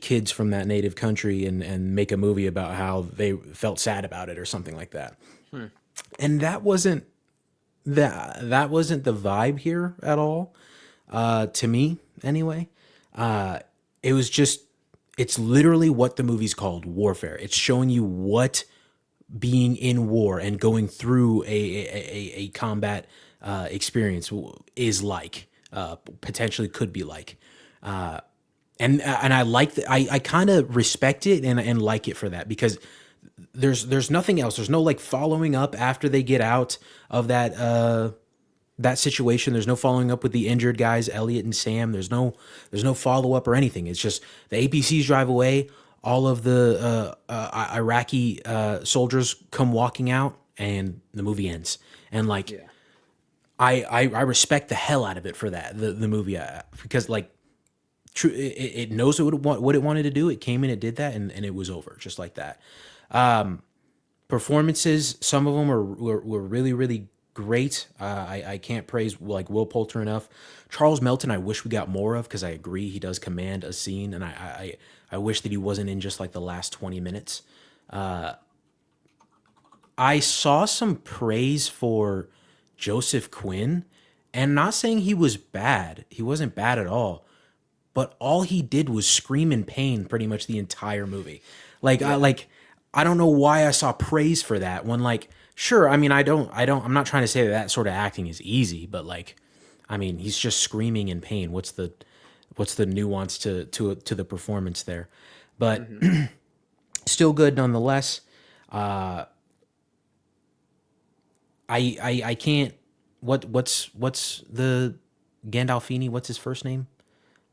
kids from that native country and make a movie about how they felt sad about it or something like that. And that wasn't the vibe here at all, to me anyway. It was just, it's literally what the movie's called, Warfare. It's showing you what being in war and going through a combat experience is like, potentially could be like. And I like I kind of respect it and like it for that, because there's nothing else. There's no like following up after they get out of that situation. There's no following up with the injured guys, Elliot and Sam. There's no follow up or anything. It's just the APCs drive away. All of the Iraqi soldiers come walking out, and the movie ends. And like, I respect the hell out of it for that. The movie, because like, it knows what it wanted to do. It came in, it did that, and it was over just like that. Performances, some of them were really, really great. I can't praise like Will Poulter enough. Charles Melton, I wish we got more of, because I agree he does command a scene, and I wish that he wasn't in just like the last 20 minutes. I saw some praise for Joseph Quinn, and not saying he was bad. He wasn't bad at all. But all he did was scream in pain pretty much the entire movie. Like, I don't know why I saw praise for that when, like, sure, I mean, I'm not trying to say that sort of acting is easy, but like, I mean, he's just screaming in pain. What's the nuance to the performance there? But still good nonetheless. Uh, I can't. What's the Gandolfini? What's his first name?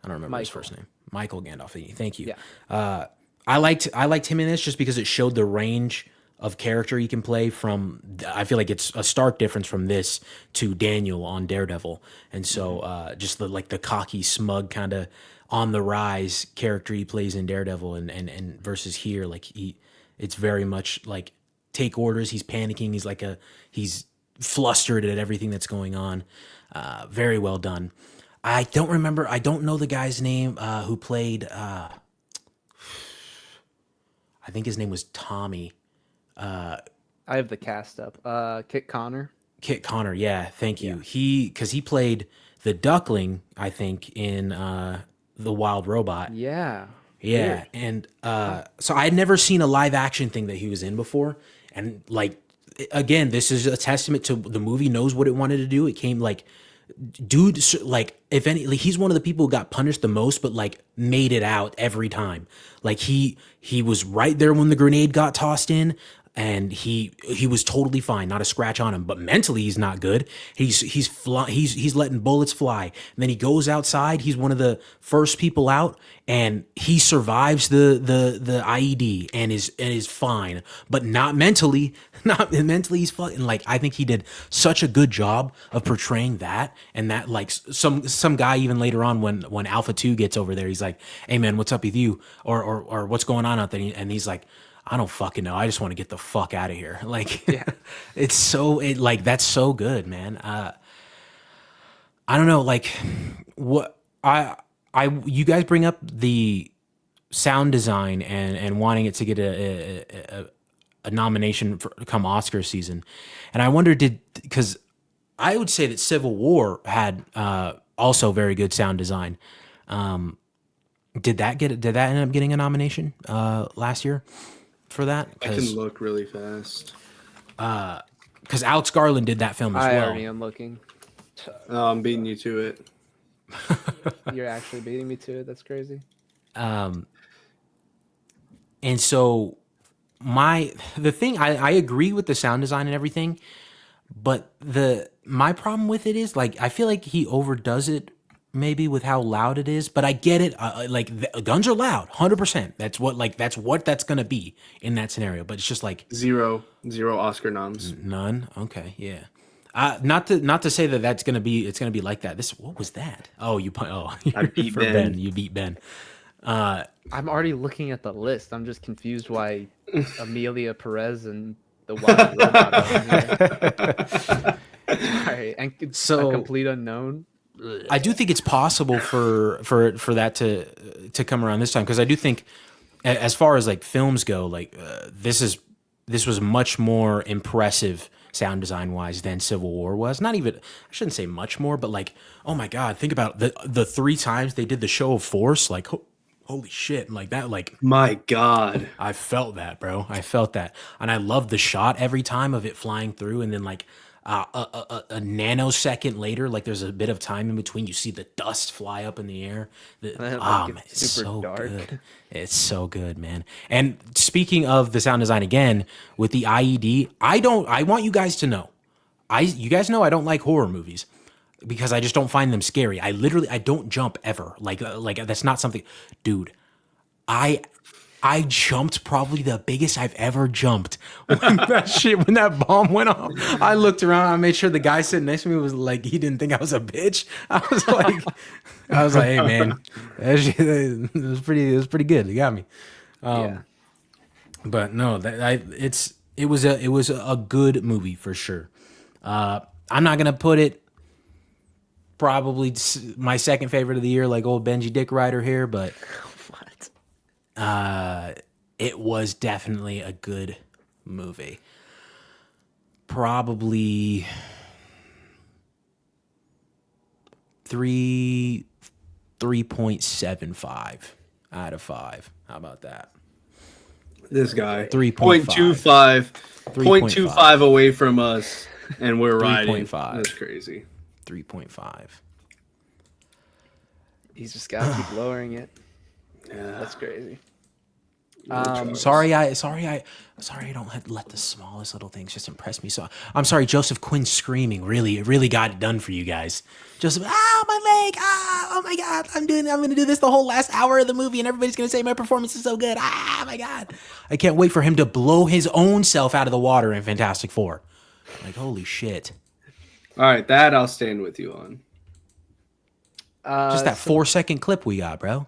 I don't remember his Michael. first name. Michael Gandolfini. Thank you. Yeah. I liked him in this just because it showed the range of character he can play from. I feel like it's a stark difference from this to Daniel on Daredevil, and so just the cocky, smug kind of on the rise character he plays in Daredevil, and versus here, like it's very much like take orders. He's panicking. He's flustered at everything that's going on. Very well done. I don't remember. I don't know the guy's name who played. I think his name was Tommy. I have the cast up. Kit Connor. Kit Connor. Yeah, thank you. Because he played the Duckling, I think, in The Wild Robot. Yeah. Yeah, Weird. and so I had never seen a live action thing that he was in before, and like again, this is a testament to the movie knows what it wanted to do. It came like, dude, like if any, like, he's one of the people who got punished the most, but like made it out every time. Like he was right there when the grenade got tossed in. And he was totally fine, not a scratch on him. But mentally, he's not good. He's letting bullets fly. And then he goes outside. He's one of the first people out, and he survives the IED and is fine. But not mentally. Not mentally. He's fucking like, I think he did such a good job of portraying that, and that like some guy even later on when Alpha 2 gets over there, he's like, "Hey man, what's up with you?" Or what's going on out there? And he's like, I don't fucking know. I just want to get the fuck out of here. Like, Yeah. that's so good, man. I don't know, like, what you guys bring up the sound design and wanting it to get a nomination for come Oscar season, and I wonder because I would say that Civil War had also very good sound design. Did that end up getting a nomination last year? For that, I can look really fast. Because Alex Garland did that film as I well. already am looking. Oh, I'm beating you to it. You're actually beating me to it. That's crazy. And so the thing I agree with the sound design and everything, but my problem with it is like I feel like he overdoes it maybe with how loud it is, but I get it. Like the guns are loud, 100%. That's what that's gonna be in that scenario. But it's just like Zero Oscar noms. none. Okay, yeah. Not to say that it's gonna be like that. What was that? Oh, I beat for Ben. You beat Ben. I'm already looking at the list. I'm just confused why Amelia Perez and the Wild Robot are on here. Sorry, and So- a complete unknown. I do think it's possible for that to come around this time, because I do think, as far as like films go, like this was much more impressive sound design wise than Civil War was. Not even, I shouldn't say much more, but like, oh my god, think about the 3 times they did the show of force, like holy shit, like that, like My God. I felt that, bro. I felt that, and I loved the shot every time of it flying through, and then like a nanosecond later, like there's a bit of time in between. You see the dust fly up in the air. Like, it's It's super so dark. good. It's so good, man. And speaking of the sound design again with the IED, I want you guys to know, you guys know I don't like horror movies, because I just don't find them scary. I don't jump ever. Like that's not something, dude. I jumped probably the biggest I've ever jumped when that bomb went off. I looked around. I made sure the guy sitting next to me was like, he didn't think I was a bitch. I was like, hey man, it was pretty good. You got me. Yeah. But no, it was a good movie for sure. I'm not gonna put it probably my second favorite of the year, like old Benji Dick Rider here, but What? it was definitely a good movie. Probably 3.75 out of 5. How about that? This guy. 3.5. 0.25. 3.5. 0.25 away from us, and we're riding. 3.5. That's crazy. 3.5. He's just got to keep lowering it. Yeah. That's crazy. Sorry, I don't let the smallest little things just impress me. So I'm sorry, Joseph Quinn screaming really got it done for you guys. Joseph, my leg, oh my God, I'm gonna do this the whole last hour of the movie, and everybody's gonna say my performance is so good. My God, I can't wait for him to blow his own self out of the water in Fantastic Four. Like, holy shit! All right, that I'll stand with you on. Just that 4-second clip we got, bro.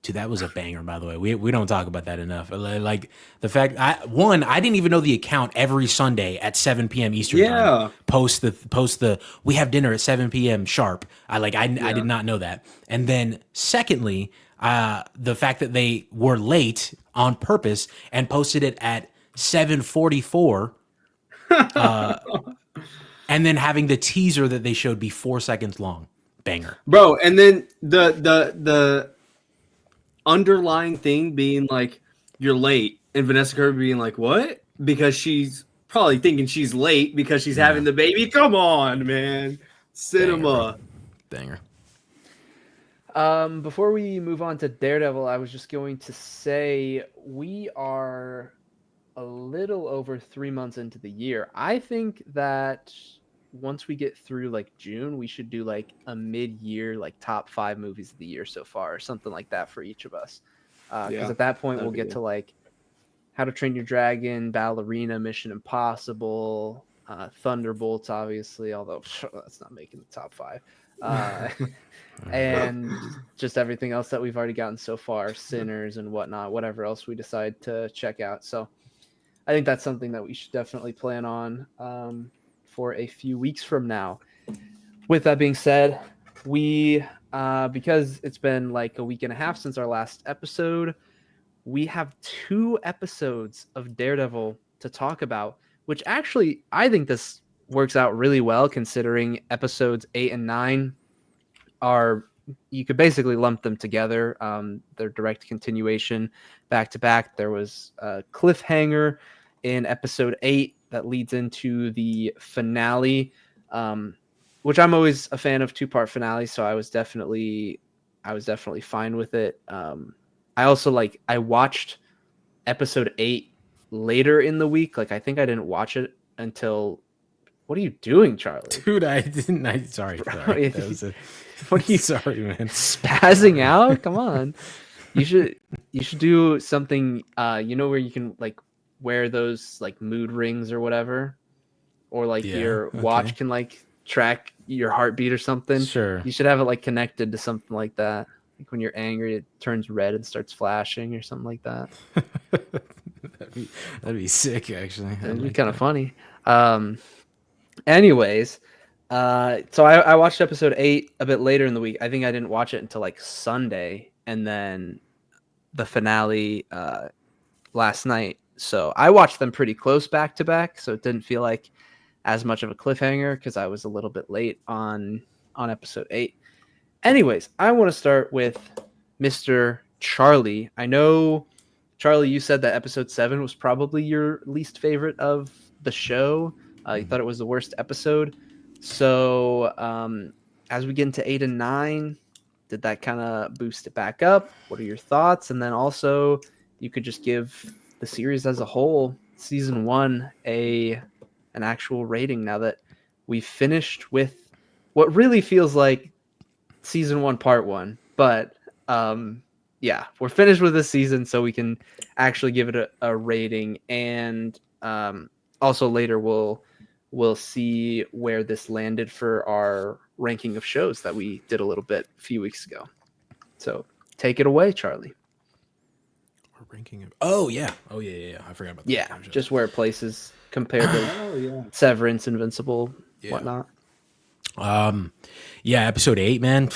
Dude, that was a banger, by the way. We don't talk about that enough. Like the fact, I didn't even know the account every Sunday at 7 p.m. Eastern time. Post the we have dinner at 7 p.m. sharp. I did not know that. And then secondly, the fact that they were late on purpose and posted it at 7:44. And then having the teaser that they showed be 4 seconds long. Banger. Bro, and then the underlying thing being like, you're late, and Vanessa Kirby being like, what? Because she's probably thinking she's late because she's having the baby. Come on, man. Cinema. Banger. Before we move on to Daredevil, I was just going to say we are a little over 3 months into the year. I think that once we get through like June, we should do like a mid-year, like top 5 movies of the year so far, or something like that for each of us. Because at that point, we'll get to like How to Train Your Dragon, Ballerina, Mission Impossible, Thunderbolts, obviously, although that's not making the top 5. And just everything else that we've already gotten so far, Sinners and whatnot, whatever else we decide to check out. So I think that's something that we should definitely plan on for a few weeks from now. With that being said, we because it's been like a week and a half since our last episode, we have 2 episodes of Daredevil to talk about, which actually I think this works out really well considering episodes 8 and 9 are, you could basically lump them together. They're direct continuation back to back. There was a cliffhanger in episode 8 that leads into the finale, which I'm always a fan of 2-part finales, so I was definitely fine with it. I also I watched episode 8 later in the week. Like I think I didn't watch it until. What are you doing, Charlie? Dude, I didn't. Sorry. What are you? Sorry, man. Spazzing out? Come on. You should do something. Where you can like wear those like mood rings or whatever, or like your watch can like track your heartbeat or something. Sure. You should have it like connected to something like that. Like when you're angry, it turns red and starts flashing or something like that. That'd be sick, actually. That'd be kind of funny. Anyways, so I watched episode 8 a bit later in the week. I think I didn't watch it until like Sunday, and then the finale last night. So I watched them pretty close back to back, so it didn't feel like as much of a cliffhanger because I was a little bit late on episode 8. Anyways, I want to start with Mr. Charlie. I know, Charlie, you said that episode 7 was probably your least favorite of the show. You thought it was the worst episode. So as we get into 8 and 9, did that kind of boost it back up? What are your thoughts? And then also, you could just give the series as a whole, season 1, an actual rating now that we've finished with what really feels like season 1, part 1. But we're finished with this season, so we can actually give it a rating. And also later we'll see where this landed for our ranking of shows that we did a few weeks ago. So take it away, Charlie. Our ranking of I forgot about that. Yeah, just where it places compared to Severance, Invincible, whatnot. Episode 8, man,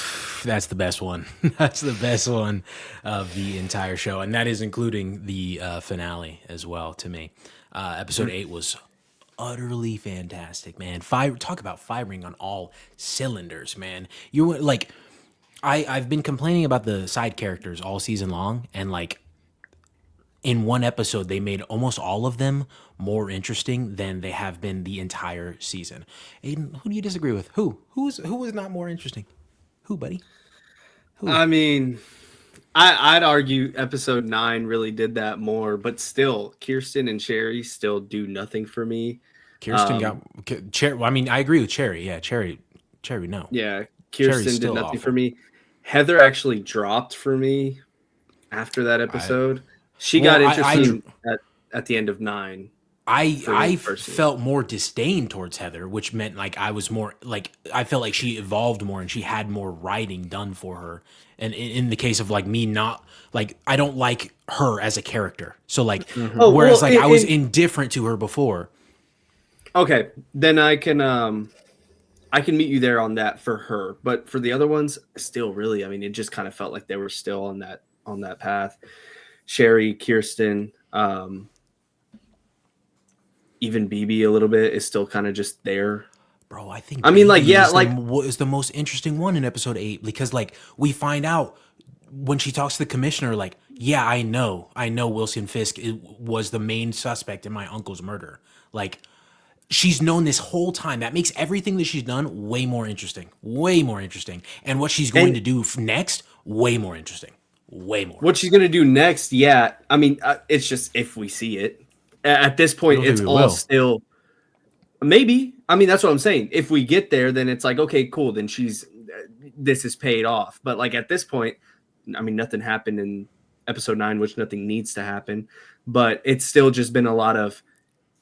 that's the best one. That's the best one of the entire show, and that is including the finale as well. To me, episode 8 was utterly fantastic, man. Talk about firing on all cylinders, man. You like, I've been complaining about the side characters all season long, and like in one episode they made almost all of them more interesting than they have been the entire season. Aiden, who do you disagree with? Who was not more interesting? Who, buddy? I mean, I'd argue episode 9 really did that more, but still, Kirsten and Sherry still do nothing for me. Kirsten got Cherry. I mean, I agree with Cherry. Yeah, Cherry. No. Yeah, Cherry's Kirsten did still nothing awful. for me. Heather actually dropped for me after that episode. She got interesting at the end of 9. I felt more disdain towards Heather, which meant like I was more like I felt like she evolved more and she had more writing done for her. And in the case of like me, not like I don't like her as a character. So like, whereas like I was indifferent to her before. Okay, then I can meet you there on that for her, but for the other ones, still really, I mean, it just kind of felt like they were still on that path. Sherry, Kirsten, even BB a little bit is still kind of just there. Bro, I think I mean, like, yeah, is the most interesting one in episode 8 because like we find out when she talks to the commissioner, like, yeah, I know Wilson Fisk was the main suspect in my uncle's murder. Like, she's known this whole time. That makes everything that she's done way more interesting. And what she's going to do next, way more interesting. Way more. What she's going to do next, yeah. I mean, it's just if we see it. At this point, it's all still... Maybe. I mean, that's what I'm saying. If we get there, then it's like, okay, cool. Then this is paid off. But like at this point, I mean, nothing happened in episode 9, which nothing needs to happen. But it's still just been a lot of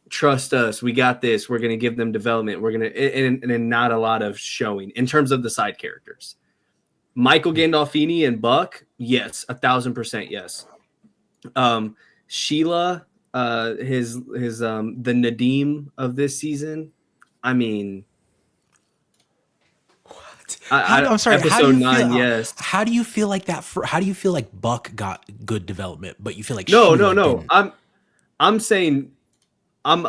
trust us. We got this. We're going to give them development. We're going to, and not a lot of showing in terms of the side characters. Michael Gandolfini and Buck, yes, 1,000% yes. Sheila, the Nadim of this season. I mean, I'm sorry. Episode 9, yes. How do you feel like that? How do you feel like Buck got good development, but you feel like no? Didn't? I'm saying I'm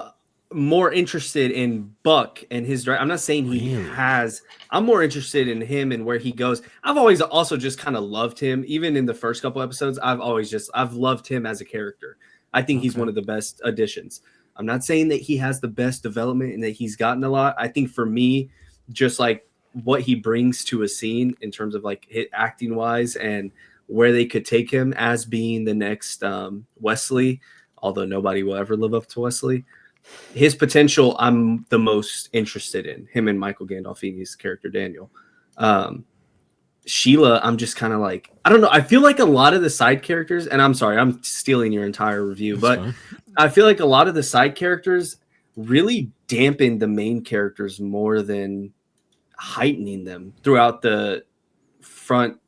more interested in Buck and his drive. I'm not saying he has. I'm more interested in him and where he goes. I've always also just kind of loved him, even in the first couple episodes. I've loved him as a character. I think he's one of the best additions. I'm not saying that he has the best development and that he's gotten a lot. I think for me, just like what he brings to a scene in terms of like acting wise and where they could take him as being the next Wesley, although nobody will ever live up to Wesley. His potential, I'm the most interested in, him and Michael Gandolfini's character, Daniel. Sheila, I'm just kind of like, I don't know. I feel like a lot of the side characters, and I'm sorry, I'm stealing your entire review, but I feel like a lot of the side characters really dampen the main characters more than heightening them throughout the front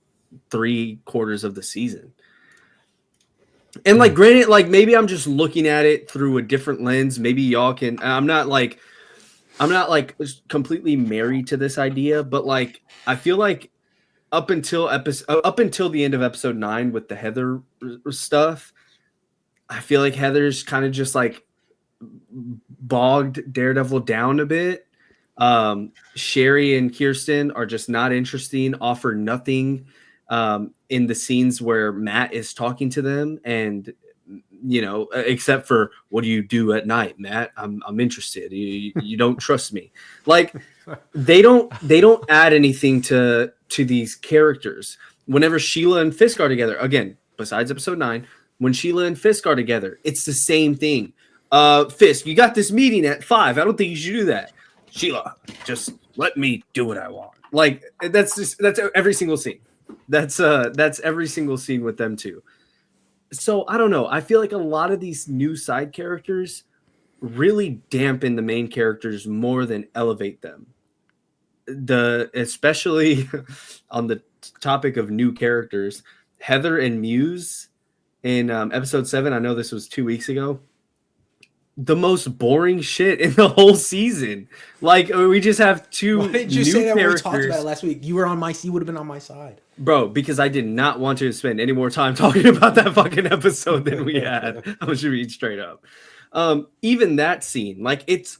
3/4 of the season. And like, granted, like maybe I'm just looking at it through a different lens. Maybe y'all can. I'm not like completely married to this idea, but like I feel like up until the end of episode 9 with the Heather stuff, I feel like Heather's kind of just like bogged Daredevil down a bit. Sherry and Kirsten are just not interesting, offer nothing in the scenes where Matt is talking to them, and except for what do you do at night, Matt? I'm interested. You don't trust me. Like they don't add anything to these characters. Whenever Sheila and Fisk are together, again, besides episode 9, when Sheila and Fisk are together, it's the same thing. Fisk, you got this meeting at 5. I don't think you should do that. Sheila, just let me do what I want. Like that's every single scene. That's every single scene with them too. So I don't know. I feel like a lot of these new side characters really dampen the main characters more than elevate them. Especially on the topic of new characters, Heather and Muse in episode 7. I know this was 2 weeks ago. The most boring shit in the whole season. Like we just have two. Why did you say that when we talked about it last week? You would have been on my side, bro. Because I did not want to spend any more time talking about that fucking episode than we had. I'm just being straight up. Even that scene, like it's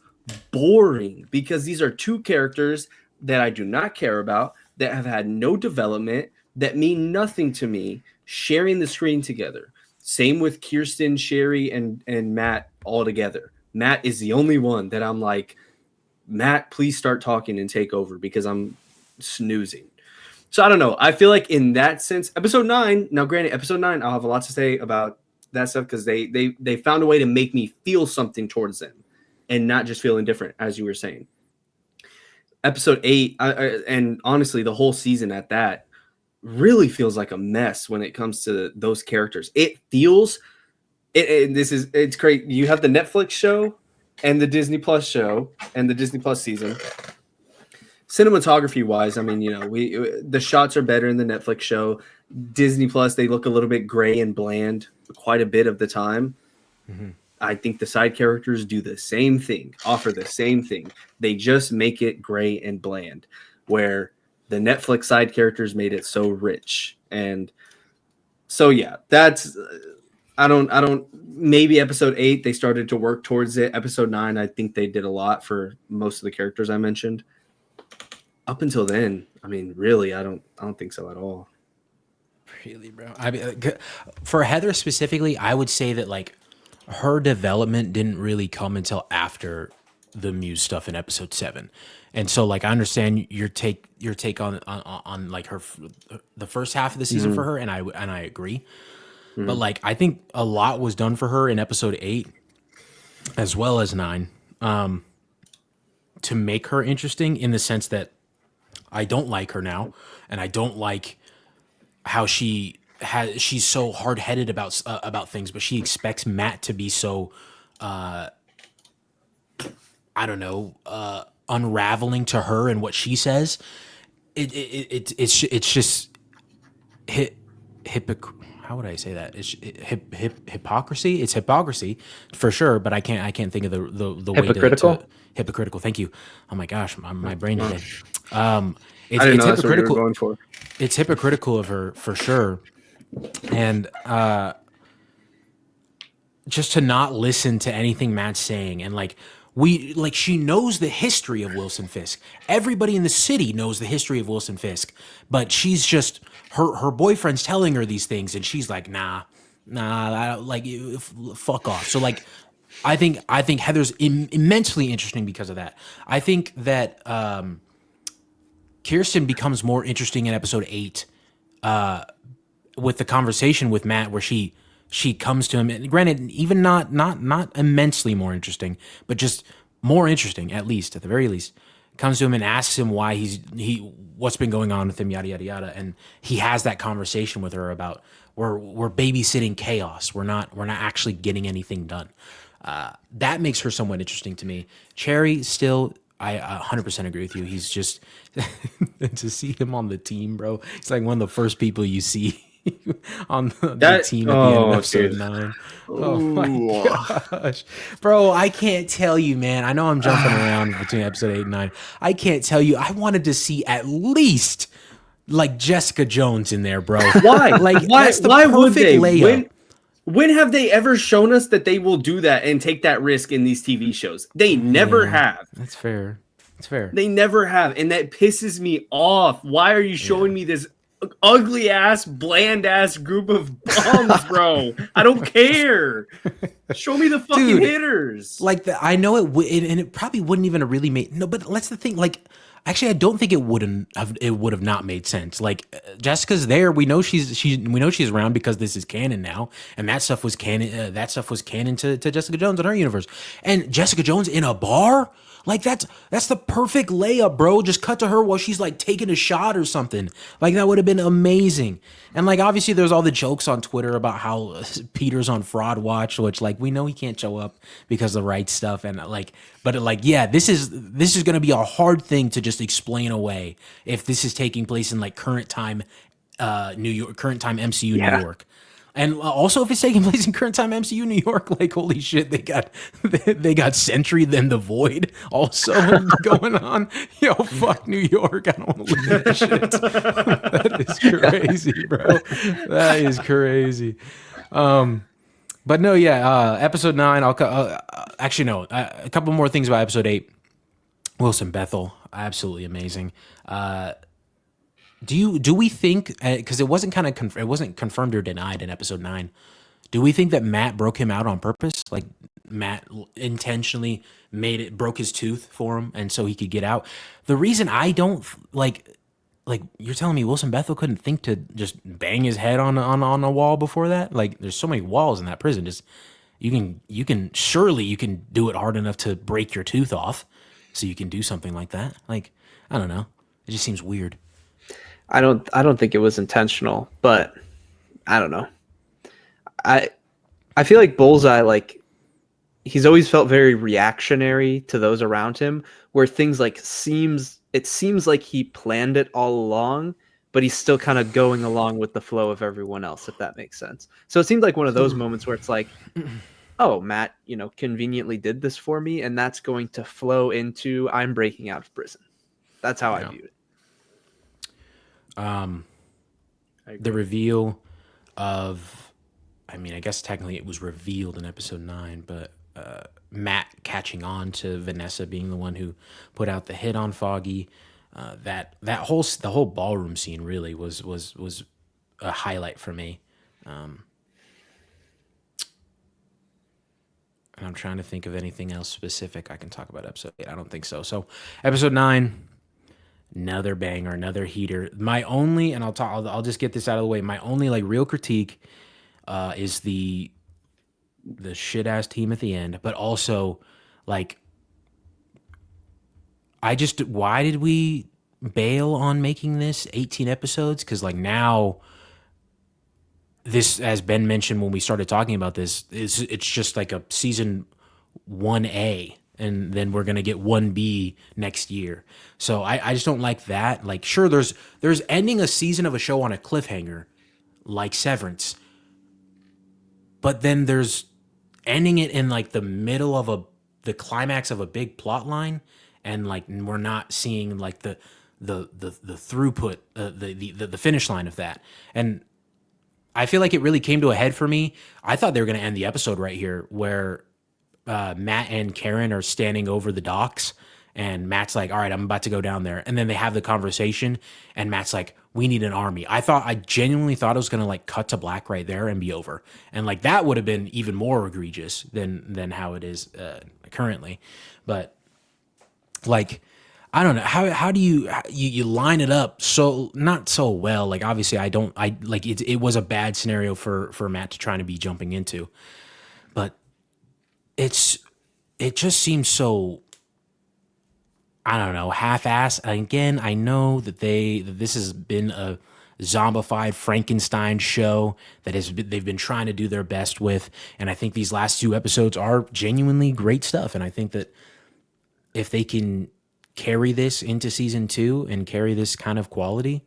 boring because these are two characters that I do not care about, that have had no development, that mean nothing to me, sharing the screen together. Same with Kirsten, Sherry, and Matt all together. Matt is the only one that I'm like, Matt, please start talking and take over because I'm snoozing. So I don't know. I feel like in that sense, episode 9. Now, granted, episode 9, I'll have a lot to say about that stuff because they found a way to make me feel something towards them, and not just feel indifferent, as you were saying. Episode 8, and honestly, the whole season at that really feels like a mess when it comes to those characters. It feels it's great. You have the Netflix show and the Disney Plus show and the Disney Plus season. Cinematography wise, I mean, the shots are better in the Netflix show. Disney Plus, they look a little bit gray and bland quite a bit of the time. Mm-hmm. I think the side characters do the same thing, offer the same thing. They just make it gray and bland, where the Netflix side characters made it so rich. And so, yeah, that's, I don't, maybe episode 8, they started to work towards it. Episode 9, I think they did a lot for most of the characters I mentioned. Up until then, I mean, really, I don't think so at all. Really, bro. I mean, for Heather specifically, I would say that like her development didn't really come until after the Muse stuff in episode 7. And so like I understand your take on like her the first half of the season for her, and I agree. But like I think a lot was done for her in episode 8 as well as 9 to make her interesting, in the sense that I don't like her now, and I don't like how she's so hard-headed about things, but she expects Matt to be so I don't know, unraveling to her and what she says. It's just how would I say that? It's hypocrisy. It's hypocrisy for sure, but I can't think of the way to hypocritical. Thank you. Oh my gosh, my brain today. It's hypocritical. Going for. It's hypocritical of her for sure, and just to not listen to anything Matt's saying, and she knows the history of Wilson Fisk. Everybody in the city knows the history of Wilson Fisk, but she's just her boyfriend's telling her these things, and she's like, nah, fuck off. So like, I think Heather's immensely interesting because of that. I think that Kirsten becomes more interesting in episode 8 with the conversation with Matt, where she comes to him, and granted, even not immensely more interesting, but just more interesting, at the very least, comes to him and asks him why what's been going on with him, yada yada yada, and he has that conversation with her about we're babysitting chaos. We're not actually getting anything done. That makes her somewhat interesting to me. Cherry, still, I 100% agree with you. He's just to see him on the team, bro. He's like one of the first people you see on the team at the end of episode 9. Oh my gosh, bro! I can't tell you, man. I know I'm jumping around between episode 8 and 9. I can't tell you. I wanted to see at least like Jessica Jones in there, bro. Why? Like why would they? Layup. When have they ever shown us that they will do that and take that risk in these TV shows? They never have. That's fair. That's fair. They never have, and that pisses me off. Why are you showing me this ugly ass, bland ass group of bums, bro? I don't care. Show me the fucking hitters. Like I know it would, and it probably wouldn't even have really made but that's the thing. Like, actually, I don't think it would have not made sense. Like Jessica's there. We know she's around because this is canon now, and that stuff was canon. That stuff was canon to Jessica Jones in her universe. And Jessica Jones in a bar. Like that's the perfect layup, bro. Just cut to her while she's like taking a shot or something. Like that would have been amazing. And like obviously there's all the jokes on Twitter about how Peter's on fraud watch, which like we know he can't show up because of the right stuff. And like, but like, yeah, this is going to be a hard thing to just explain away if this is taking place in like current time New York, current time MCU New York. And also, if it's taking place in current time MCU New York, like holy shit, they got Sentry then the Void also going on. Yo, fuck New York! I don't want to look at that shit. That is crazy, bro. That is crazy. But no, yeah. Episode 9. Actually no. A couple more things about episode 8. Wilson Bethel, absolutely amazing. Do we think, because it wasn't it wasn't confirmed or denied in episode 9, do we think that Matt broke him out on purpose? Like Matt intentionally broke his tooth for him and so he could get out? The reason I don't like, like you're telling me Wilson Bethel couldn't think to just bang his head on a wall before that? Like there's so many walls in that prison. Just surely you can do it hard enough to break your tooth off, so you can do something like that. Like I don't know. It just seems weird. I don't think it was intentional, but I don't know. I feel like Bullseye, like, he's always felt very reactionary to those around him, where things like it seems like he planned it all along, but he's still kind of going along with the flow of everyone else, if that makes sense. So it seemed like one of those moments where it's like, oh, Matt, conveniently did this for me, and that's going to flow into I'm breaking out of prison. That's how I view it. The reveal of, I mean, I guess technically it was revealed in episode 9, but Matt catching on to Vanessa being the one who put out the hit on Foggy, the whole ballroom scene really was a highlight for me. And I'm trying to think of anything else specific I can talk about episode 8. I don't think so. So episode 9, another banger, another heater. My only, and I'll just get this out of the way. My only like real critique is the shit ass team at the end, but also like why did we bail on making this 18 episodes? Because like now, this, as Ben mentioned when we started talking about this, it's just like a season 1A, and then we're gonna get 1B next year. So I just don't like that. Like, sure, there's ending a season of a show on a cliffhanger, like Severance, but then there's ending it in like the middle of the climax of a big plot line, and like we're not seeing like the throughput, the finish line of that. And I feel like it really came to a head for me. I thought they were going to end the episode right here, where Matt and Karen are standing over the docks, and Matt's like, all right, I'm about to go down there. And then they have the conversation, and Matt's like, we need an army. I genuinely thought it was going to like cut to black right there and be over. And like that would have been even more egregious than how it is currently. But like, I don't know, how do you line it up so not so well? Like obviously I like it was a bad scenario for Matt to try to be jumping into, but it just seems so, I don't know, half-ass. Again, I know that this has been a zombified Frankenstein show they've been trying to do their best with, and I think these last 2 episodes are genuinely great stuff, and I think that if they can carry this into season 2 and carry this kind of quality,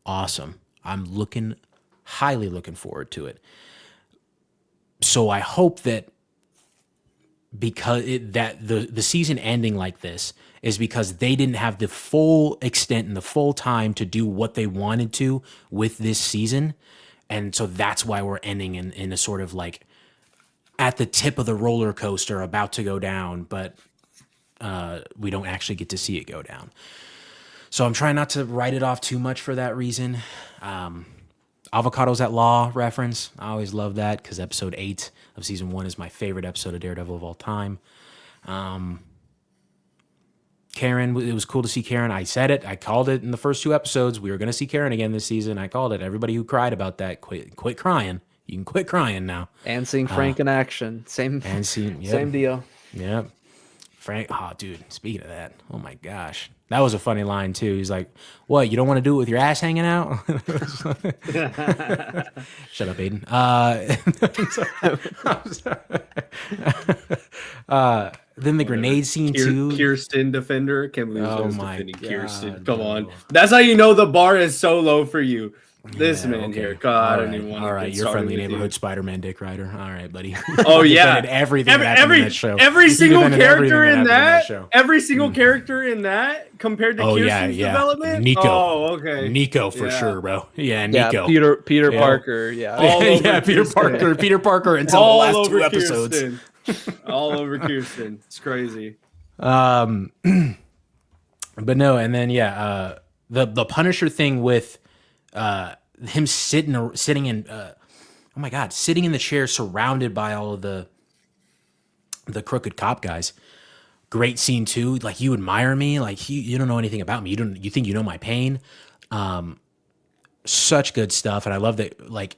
awesome. I'm highly looking forward to it. So I hope that because the season ending like this is because they didn't have the full extent and the full time to do what they wanted to with this season. And so that's why we're ending in a sort of like at the tip of the roller coaster about to go down, but we don't actually get to see it go down. So I'm trying not to write it off too much for that reason. Avocados at Law reference. I always love that because episode 8 of season 1 is my favorite episode of Daredevil of all time. Karen, it was cool to see Karen. I said it. I called it in the first 2 episodes. We were going to see Karen again this season. I called it. Everybody who cried about that, quit crying. You can quit crying now. And seeing Frank in action. Same deal. Yep. Frank, oh, dude, speaking of that, oh my gosh. That was a funny line, too. He's like, what, you don't want to do it with your ass hanging out? Shut up, Aiden. Then the grenade scene, too. Kirsten Defender. Can't believe I was defending God, Kirsten. Come no. on. That's how you know the bar is so low for you. This man okay. here. God, I don't right. even want All to right, get your started friendly with neighborhood you. Spider-Man dick rider. All right, buddy. Oh, yeah. Everything that happened in that show. Every You single defended everything character in happened that, show. every single character in that compared to Kirsten's development. Nico. Oh, okay. Nico for sure, bro. Yeah, Nico. Yeah, Peter Yeah. Parker. Yeah. All over yeah, Peter Parker until All the last over 2 episodes. Kirsten. All over Kirsten. It's crazy. But no, and then the Punisher thing with him sitting in sitting in the chair surrounded by all of the crooked cop guys. Great scene too. Like, you admire me, like you don't know anything about me. You think you know my pain. Such good stuff, and I love that. Like,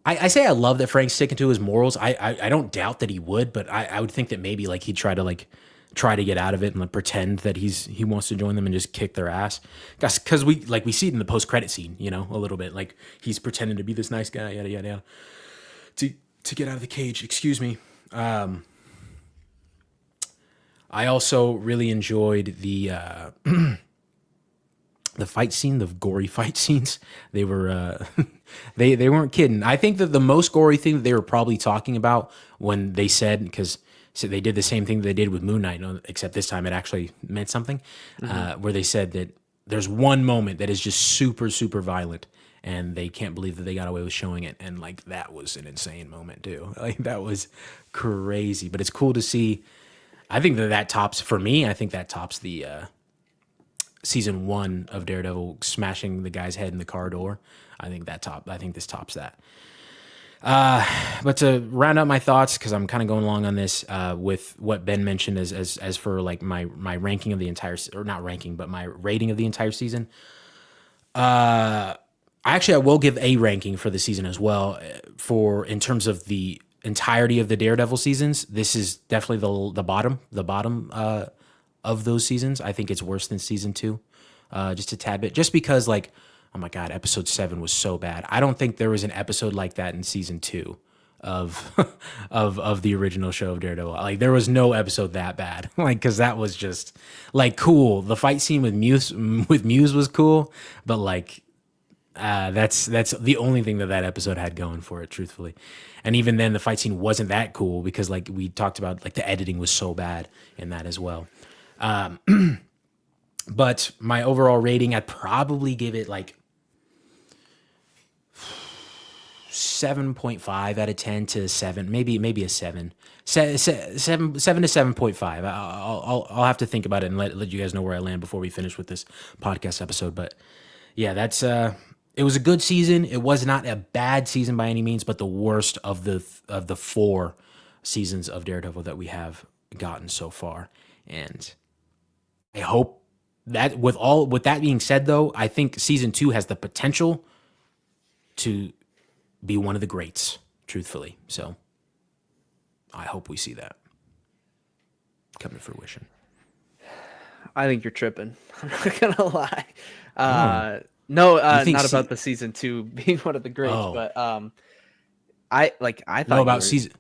I say I love that Frank's sticking to his morals. I don't doubt that he would, but I would think that maybe like he'd try to get out of it and like pretend that he wants to join them and just kick their ass. Because we see it in the post credit scene, you know, a little bit like he's pretending to be this nice guy, yada yada yada, to get out of the cage. Excuse me. I also really enjoyed the the fight scene, the gory fight scenes. They were they weren't kidding. I think that the most gory thing that they were probably talking about when they said, because they did the same thing that they did with Moon Knight, except this time it actually meant something, where they said that there's one moment that is just super, super violent, and they can't believe that they got away with showing it. And like that was an insane moment too. Like that was crazy. But it's cool to see. I think that tops, for me, I think that tops the season 1 of Daredevil smashing the guy's head in the car door. I think this tops that. But to round out my thoughts, because I'm kind of going along on this with what Ben mentioned as for like my ranking of the entire, or not ranking, but my rating of the entire season. I will give a ranking for the season as well. For in terms of the entirety of the Daredevil seasons, this is definitely the bottom of those seasons. I think it's worse than season 2, just a tad bit, just because like, oh my God, episode 7 was so bad. I don't think there was an episode like that in season 2 of of the original show of Daredevil. Like there was no episode that bad. Like, cause that was just like cool. The fight scene with Muse was cool, but like that's the only thing that episode had going for it, truthfully. And even then the fight scene wasn't that cool because like we talked about, like the editing was so bad in that as well. But my overall rating, I'd probably give it like 7.5 out of 10 to 7, maybe a 7. 7 to 7.5. I'll have to think about it and let you guys know where I land before we finish with this podcast episode. But yeah, that's it was a good season. It was not a bad season by any means, but the worst of the 4 seasons of Daredevil that we have gotten so far. And I hope that with that being said, though, I think season 2 has the potential to be one of the greats, truthfully. So I hope we see that come to fruition. I think you're tripping. I'm not gonna lie. Not about the season 2 being one of the greats, but I thought about season.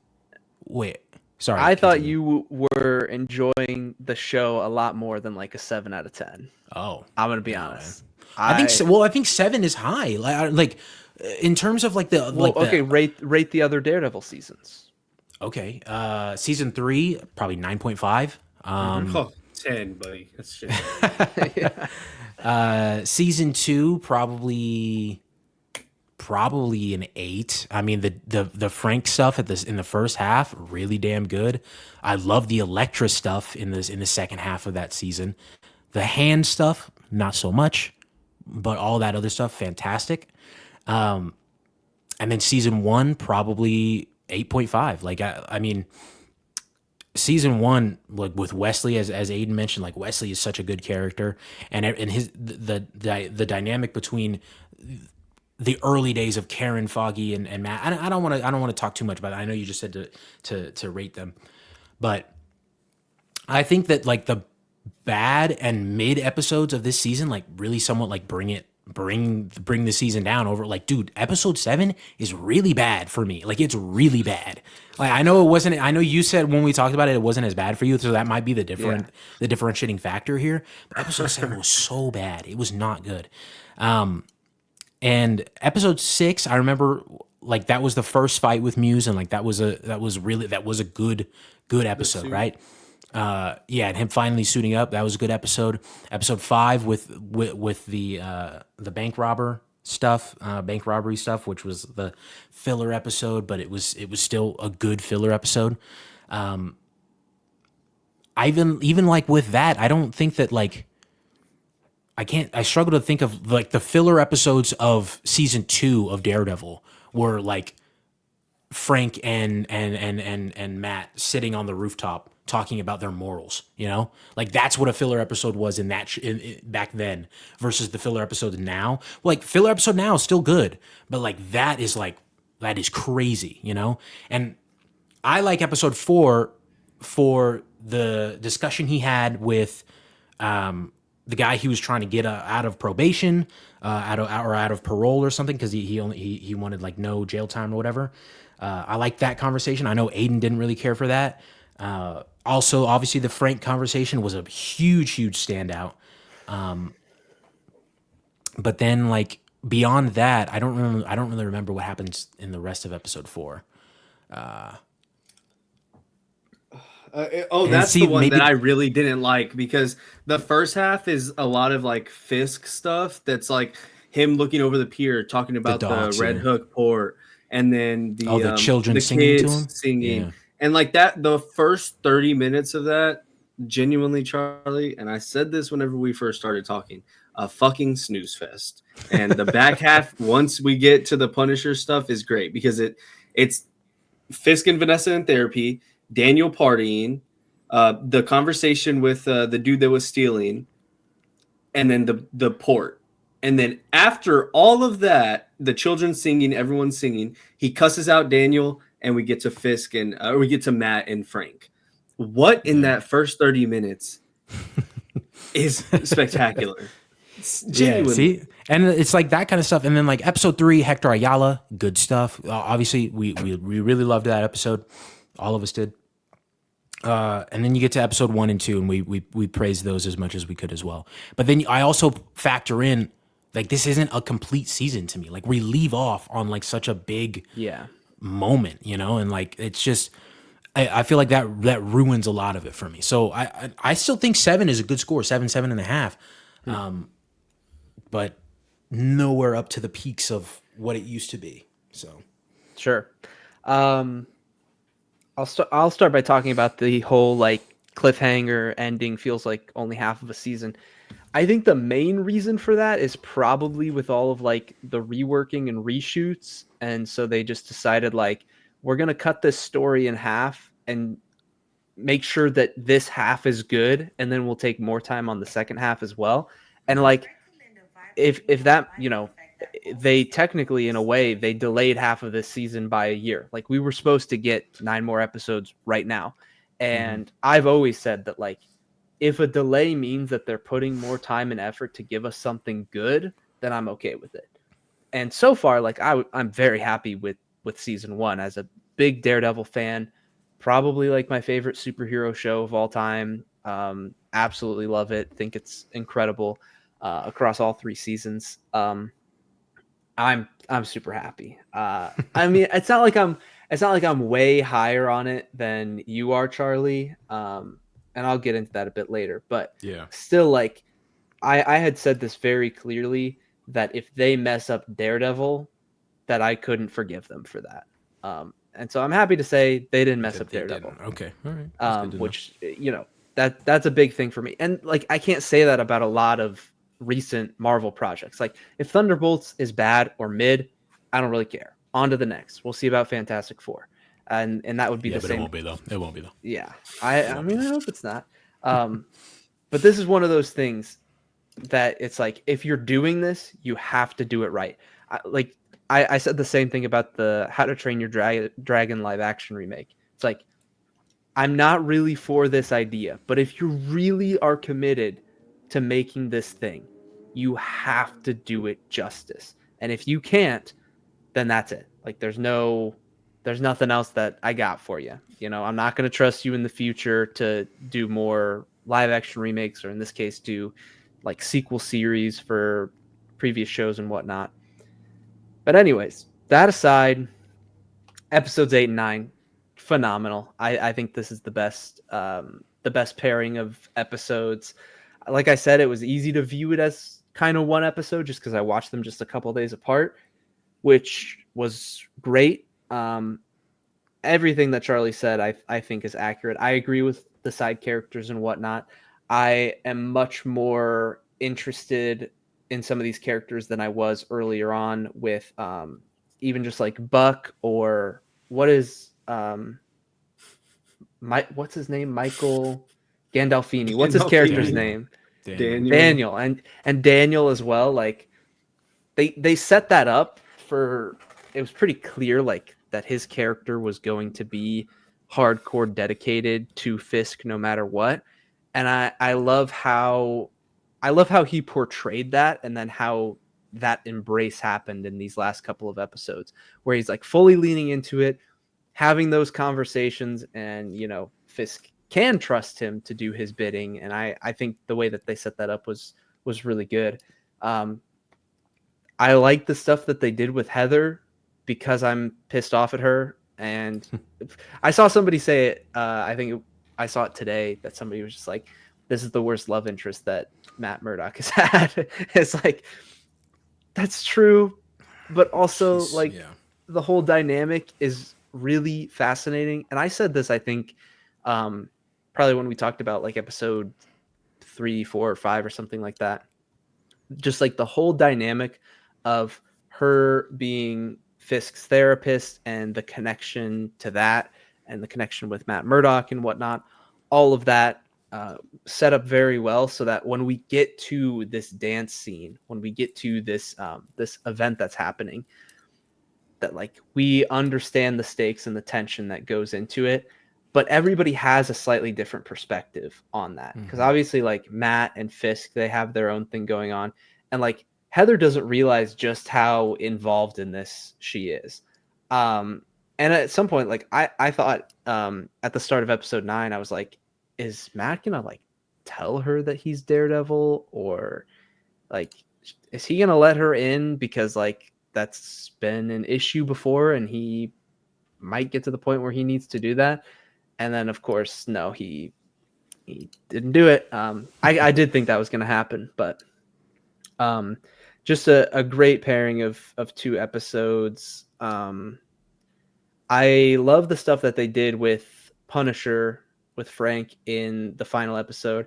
Wait, sorry. I thought you were enjoying the show a lot more than like a 7 out of 10. Oh, I'm gonna be honest. I think 7 is high. Like in terms of like the rate the other Daredevil seasons. Okay, season 3 probably 9.5. 10, buddy. That's shit. Season 2 probably an 8. I mean the Frank stuff in the first half really damn good. I love the Elektra stuff in the second half of that season. The hand stuff not so much, but all that other stuff fantastic. And then season 1 probably 8.5. Like I mean, season 1, like with Wesley, as Aiden mentioned, like Wesley is such a good character, and his the dynamic between the early days of Karen, Foggy, and Matt. I don't want to talk too much about it. I know you just said to rate them, but I think that like the bad and mid episodes of this season like really somewhat like bring the season down over. Like, dude, episode 7 is really bad for me. Like, it's really bad. Like, I know you said when we talked about it, it wasn't as bad for you, so that might be the differentiating factor here. But episode 7 was so bad. It was not good. And episode 6, I remember like that was the first fight with Muse, and like that was a good episode, right? And him finally suiting up, that was a good episode. Episode 5 with the bank robbery stuff, which was the filler episode, but it was still a good filler episode. I even like with that, I don't think that like I struggle to think of like the filler episodes of season 2 of Daredevil were like Frank and Matt sitting on the rooftop talking about their morals, like that's what a filler episode was in that back then versus the filler episode now. Like filler episode now is still good, but that is crazy, and I like episode 4 for the discussion he had with the guy he was trying to get out of probation, out of parole or something, because he wanted like no jail time or whatever. I like that conversation. I know Aiden didn't really care for that. Also, obviously, the Frank conversation was a huge standout. But then, like beyond that, I don't really remember what happens in the rest of episode 4. That's the one that I really didn't like, because the first half is a lot of like Fisk stuff. That's like him looking over the pier, talking about the Red Hook port, and then the children the singing kids to him, singing, and like that. The first 30 minutes of that, genuinely, Charlie, and I said this whenever we first started talking, a fucking snooze fest. And the back half, once we get to the Punisher stuff, is great because it's Fisk and Vanessa in therapy, Daniel partying, the conversation with the dude that was stealing, and then the port. And then after all of that, the children singing, everyone singing, he cusses out Daniel, and we get to Fisk and we get to Matt and Frank. What in that first 30 minutes is spectacular. Genuinely. Yeah, see, and it's like that kind of stuff. And then like episode 3, Hector Ayala, good stuff. Obviously, we really loved that episode. All of us did. And then you get to episode 1 and 2, and we praised those as much as we could as well. But then I also factor in, like, this isn't a complete season to me. Like, we leave off on like such a big moment, and like it's just. I feel like that ruins a lot of it for me. So I still think 7 is a good score, 7.5. But nowhere up to the peaks of what it used to be. So, sure. I'll start by talking about the whole like cliffhanger ending feels like only half of a season. I think the main reason for that is probably with all of like the reworking and reshoots, and so they just decided like we're gonna cut this story in half and make sure that this half is good, and then we'll take more time on the second half as well. And like if that, they technically, in a way, they delayed half of this season by a year. Like we were supposed to get 9 more episodes right now. And I've always said that like, if a delay means that they're putting more time and effort to give us something good, then I'm okay with it. And so far, like I'm very happy with season 1 as a big Daredevil fan, probably like my favorite superhero show of all time. Absolutely love it. Think it's incredible. Across all 3 seasons. I'm super happy. I mean, it's not like I'm way higher on it than you are, Charlie. And I'll get into that a bit later. But still, like I had said this very clearly, that if they mess up Daredevil, that I couldn't forgive them for that. And so I'm happy to say they didn't mess up Daredevil. Okay, all right. Which that's a big thing for me. And like I can't say that about a lot of recent Marvel projects. Like if Thunderbolts is bad or mid, I don't really care. On to the next. We'll see about Fantastic Four, and that would be the same. It won't be though. It won't be though. Yeah, I mean I hope it's not. But this is one of those things that it's like if you're doing this, you have to do it right. I said the same thing about the How to Train Your Dragon live action remake. It's like I'm not really for this idea, but if you really are committed to making this thing, you have to do it justice. And if you can't, then that's it. Like there's nothing else that I got for you. I'm not going to trust you in the future to do more live action remakes, or in this case, do like sequel series for previous shows and whatnot. But anyways, that aside, episodes 8 and 9, phenomenal. I think this is the best pairing of episodes. Like I said, it was easy to view it as kind of one episode just because I watched them just a couple days apart, which was great. Everything that Charlie said, I think is accurate. I agree with the side characters and whatnot. I am much more interested in some of these characters than I was earlier on with even just like Buck, or what is what's his name? Michael Gandolfini. What's his character's name? Daniel. And Daniel as well. Like they set that up for, it was pretty clear like that his character was going to be hardcore dedicated to Fisk no matter what. And I love how he portrayed that, and then how that embrace happened in these last couple of episodes where he's like fully leaning into it, having those conversations, and Fisk can trust him to do his bidding. And I think the way that they set that up was really good. I like the stuff that they did with Heather because I'm pissed off at her. And I saw somebody say it. I think I saw it today, that somebody was just like, this is the worst love interest that Matt Murdock has had. It's like, that's true. But also the whole dynamic is really fascinating. And I said this, I think, probably when we talked about like episode 3, 4, or 5 or something like that. Just like the whole dynamic of her being Fisk's therapist and the connection to that, and the connection with Matt Murdock and whatnot, all of that set up very well, so that when we get to this dance scene, when we get to this this event that's happening, that like we understand the stakes and the tension that goes into it, but everybody has a slightly different perspective on that. Because obviously like Matt and Fisk, they have their own thing going on, and like Heather doesn't realize just how involved in this she is. And at some point, like I thought at the start of episode 9, I was like, is Matt gonna like tell her that he's Daredevil, or like is he gonna let her in, because like that's been an issue before and he might get to the point where he needs to do that. And then of course, no, he didn't do it. I did think that was gonna happen, but just a great pairing of 2 episodes. I love the stuff that they did with Punisher, with Frank in the final episode.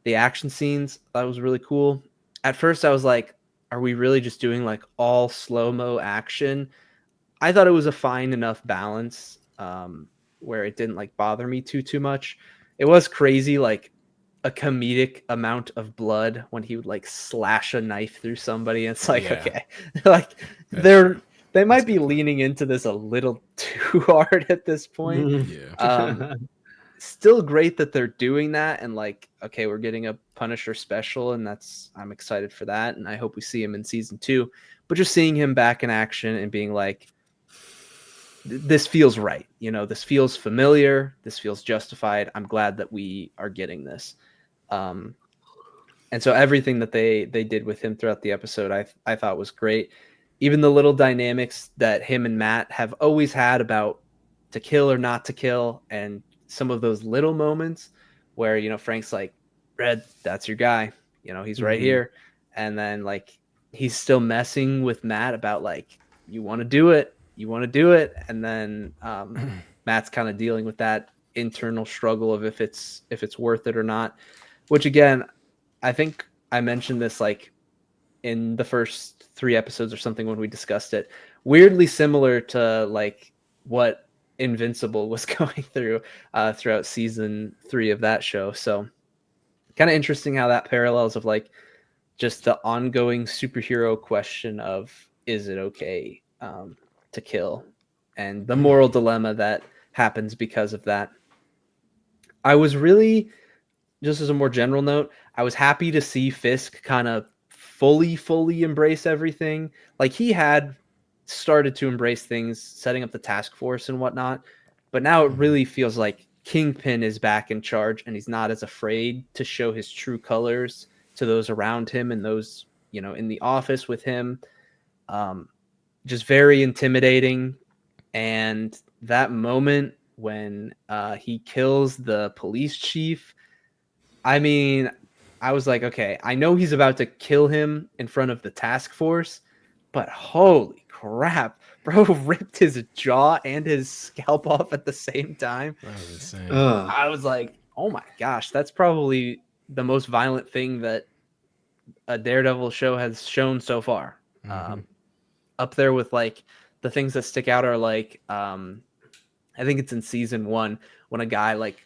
The action scenes, that was really cool. At first I was like, are we really just doing like all slow-mo action? I thought it was a fine enough balance where it didn't like bother me too much. It was crazy, like a comedic amount of blood when he would like slash a knife through somebody. And it's like, okay, like they might be leaning into this a little too hard at this point. Still great that they're doing that, and like, okay, we're getting a Punisher special, and I'm excited for that, and I hope we see him in season 2. But just seeing him back in action and being like, this feels right, this feels familiar, this feels justified. I'm glad that we are getting this. And so everything that they did with him throughout the episode, I thought was great. Even the little dynamics that him and Matt have always had about to kill or not to kill, and some of those little moments where Frank's like, Red, that's your guy, he's right here, and then like he's still messing with Matt about like, you want to do it, and then Matt's kind of dealing with that internal struggle of if it's worth it or not, which again, I think I mentioned this like in the first 3 episodes or something when we discussed it, weirdly similar to like what Invincible was going through throughout season 3 of that show. So kind of interesting how that parallels of like just the ongoing superhero question of, is it okay to kill, and the moral dilemma that happens because of that. I was really, just as a more general note, I was happy to see Fisk kind of fully embrace everything. Like he had started to embrace things, setting up the task force and whatnot, but now it really feels like Kingpin is back in charge, and he's not as afraid to show his true colors to those around him and those in the office with him. Just very intimidating. And that moment when he kills the police chief, I mean, I was like, okay, I know he's about to kill him in front of the task force, but holy crap, bro ripped his jaw and his scalp off at the same time. That was insane. I was like, oh my gosh, that's probably the most violent thing that a Daredevil show has shown so far. Up there with like the things that stick out are like I think it's in season 1 when a guy like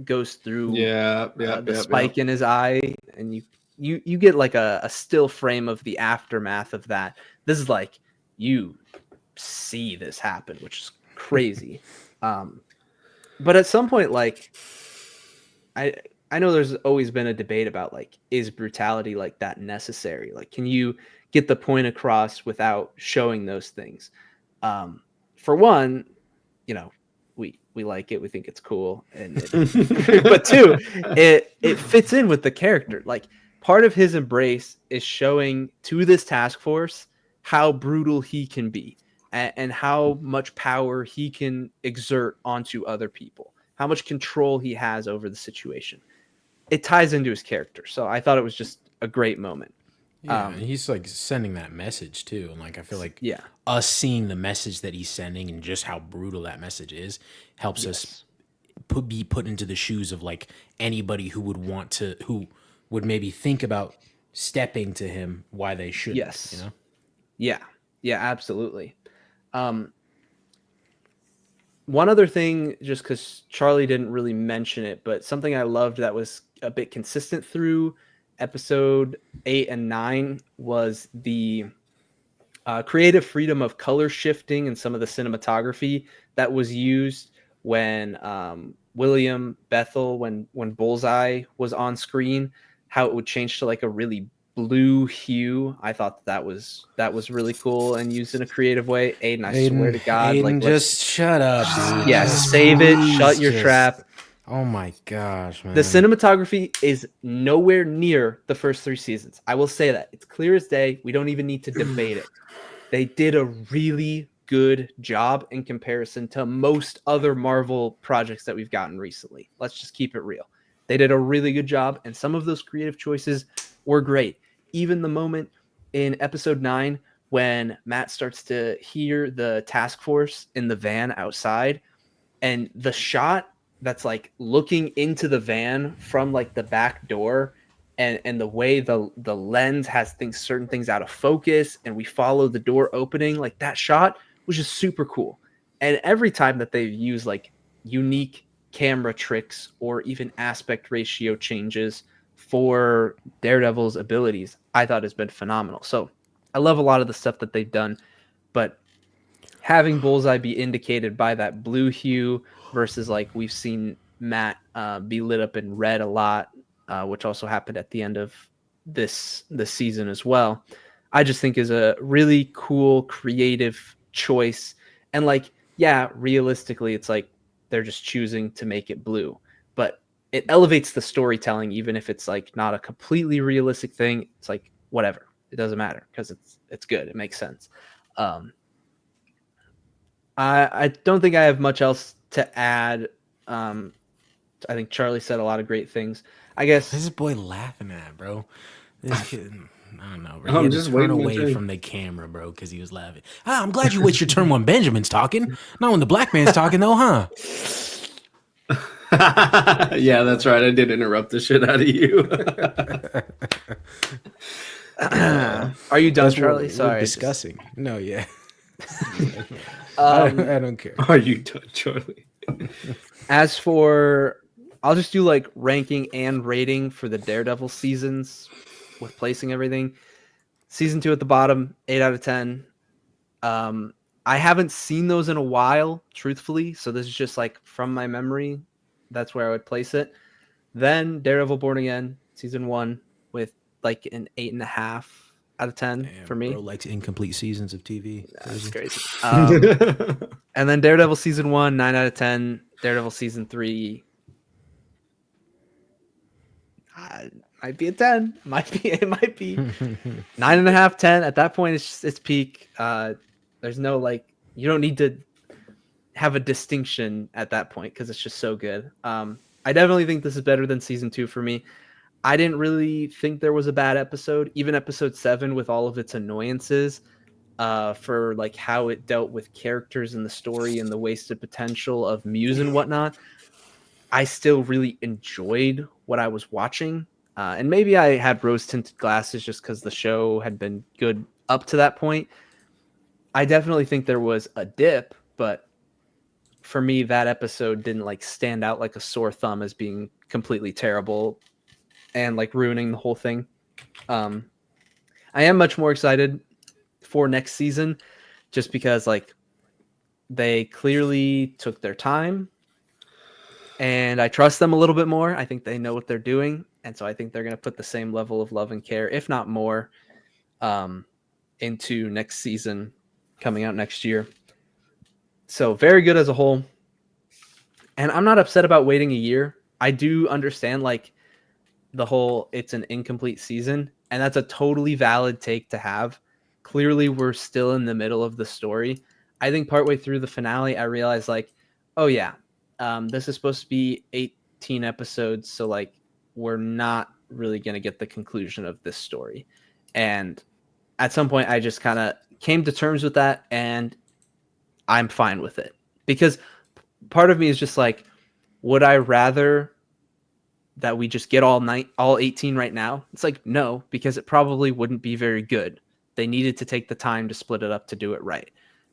goes through the spike yeah. in his eye, and you get like a still frame of the aftermath of that. This is like you see this happen, which is crazy. But at some point, like I know there's always been a debate about like, is brutality like that necessary? Like, can you get the point across without showing those things? For one, you know, we like it, we think it's cool, and but two, it fits in with the character. Like, part of his embrace is showing to this task force how brutal he can be, and how much power he can exert onto other people, how much control he has over the situation. It ties into his character. So I thought it was just a great moment. Yeah, and he's like sending that message too. And like I feel like Yeah. us seeing the message that he's sending and just how brutal that message is helps us be put into the shoes of like anybody who would maybe think about stepping to him, why they shouldn't. Yes. You know? Yeah, absolutely. One other thing, just because Charlie didn't really mention it, but something I loved that was a bit consistent through episode 8 and 9 was the creative freedom of color shifting and some of the cinematography that was used when William Bethel, when Bullseye was on screen, how it would change to like a really blue hue. I thought that was really cool and used in a creative way. Aiden, I swear to God, Aiden, like, just shut up, dude. yeah, Just save it, please, shut your trap. Oh my gosh, man. The cinematography is nowhere near the first 3 seasons. I will say that. It's clear as day. We don't even need to debate it. They did a really good job in comparison to most other Marvel projects that we've gotten recently. Let's just keep it real. They did a really good job, and some of those creative choices were great. Even the moment in episode 9 when Matt starts to hear the task force in the van outside, and the shot that's like looking into the van from like the back door, and the way the lens has certain things out of focus, and we follow the door opening, like that shot was just super cool. And every time that they've used like unique camera tricks or even aspect ratio changes for Daredevil's abilities, I thought has been phenomenal. So I love a lot of the stuff that they've done, but having Bullseye be indicated by that blue hue versus like we've seen Matt be lit up in red a lot, which also happened at the end of this season as well, I just think is a really cool creative choice. And like, yeah, realistically, it's like they're just choosing to make it blue, but it elevates the storytelling, even if it's like not a completely realistic thing. It's like, whatever, it doesn't matter because it's good. It makes sense. I don't think I have much else to add. I think Charlie said a lot of great things. I guess this boy laughing at, bro. This kid, I don't know. Bro. I'm He had just to turn waiting my away turn. from the camera, bro, because he was laughing. I'm glad you wait your turn when Benjamin's talking, not when the black man's talking, though, huh? Yeah, that's right. I did interrupt the shit out of you. Are you done, That's Charlie? what Sorry, we're I just- discussing. No, yeah. I don't care. Are you done, Charlie? As for, I'll just do like ranking and rating for the Daredevil seasons with placing everything. Season 2 at the bottom, 8 out of 10. I haven't seen those in a while, truthfully. So this is just like from my memory. That's where I would place it. Then Daredevil Born Again, season 1, with like an 8.5 out of 10 Damn, for me. Bro likes incomplete seasons of TV. That's crazy. And then Daredevil season 1, 9 out of 10. Daredevil season 3, might be a 10. It might be 9.5, 10. At that point, it's peak. There's no like, you don't need to have a distinction at that point because it's just so good. I definitely think this is better than season 2 for me. I didn't really think there was a bad episode, even episode 7 with all of its annoyances, for like how it dealt with characters in the story and the wasted potential of Muse and whatnot. I still really enjoyed what I was watching. And maybe I had rose-tinted glasses just because the show had been good up to that point. I definitely think there was a dip, but for me, that episode didn't like stand out like a sore thumb as being completely terrible and like ruining the whole thing. I am much more excited for next season just because like they clearly took their time and I trust them a little bit more. I think they know what they're doing. And so I think they're going to put the same level of love and care, if not more, into next season coming out next year. So very good as a whole. And I'm not upset about waiting a year. I do understand like the whole it's an incomplete season, and that's a totally valid take to have. Clearly, we're still in the middle of the story. I think partway through the finale, I realized like, oh yeah, this is supposed to be 18 episodes, so like we're not really gonna get the conclusion of this story. And at some point, I just kind of came to terms with that, and I'm fine with it because part of me is just like, would I rather that we just get all 18 right now? It's like, no, because it probably wouldn't be very good. They needed to take the time to split it up to do it right.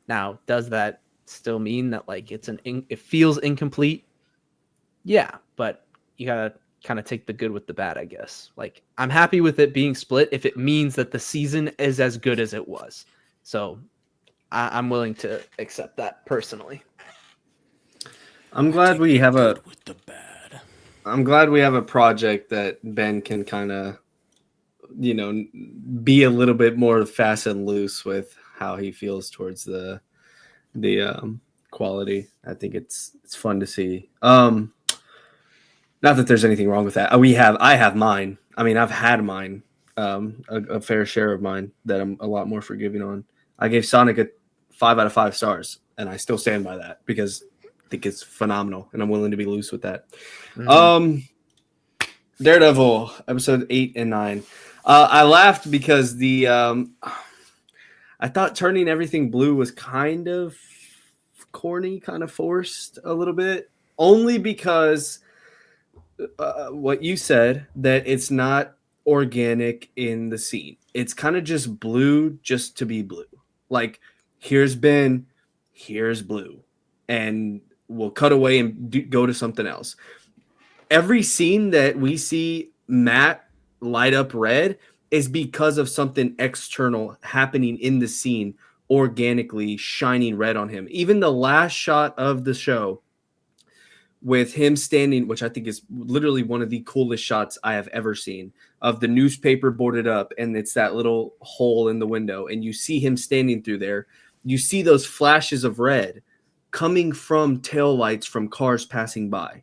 Now, does that still mean that like it feels incomplete? Yeah, but you gotta kind of take the good with the bad, I guess. Like, I'm happy with it being split if it means that the season is as good as it was. So I'm willing to accept that personally. I'm glad we have a with the bad. I'm glad we have a project that Ben can kind of, be a little bit more fast and loose with how he feels towards the quality. I think it's fun to see. Not that there's anything wrong with that. I have mine. I mean, I've had mine, a fair share of mine that I'm a lot more forgiving on. I gave Sonic a 5 out of 5 stars, and I still stand by that because I think it's phenomenal, and I'm willing to be loose with that. Mm-hmm. Daredevil, episode 8 and 9. I laughed because I thought turning everything blue was kind of corny, kind of forced a little bit, only because what you said, that it's not organic in the scene. It's kind of just blue just to be blue. Like, here's Ben, here's blue, and we'll cut away and go to something else. Every scene that we see Matt light up red is because of something external happening in the scene, organically shining red on him. Even the last shot of the show with him standing, which I think is literally one of the coolest shots I have ever seen, of the newspaper boarded up, and it's that little hole in the window, and you see him standing through there. You see those flashes of red coming from taillights from cars passing by.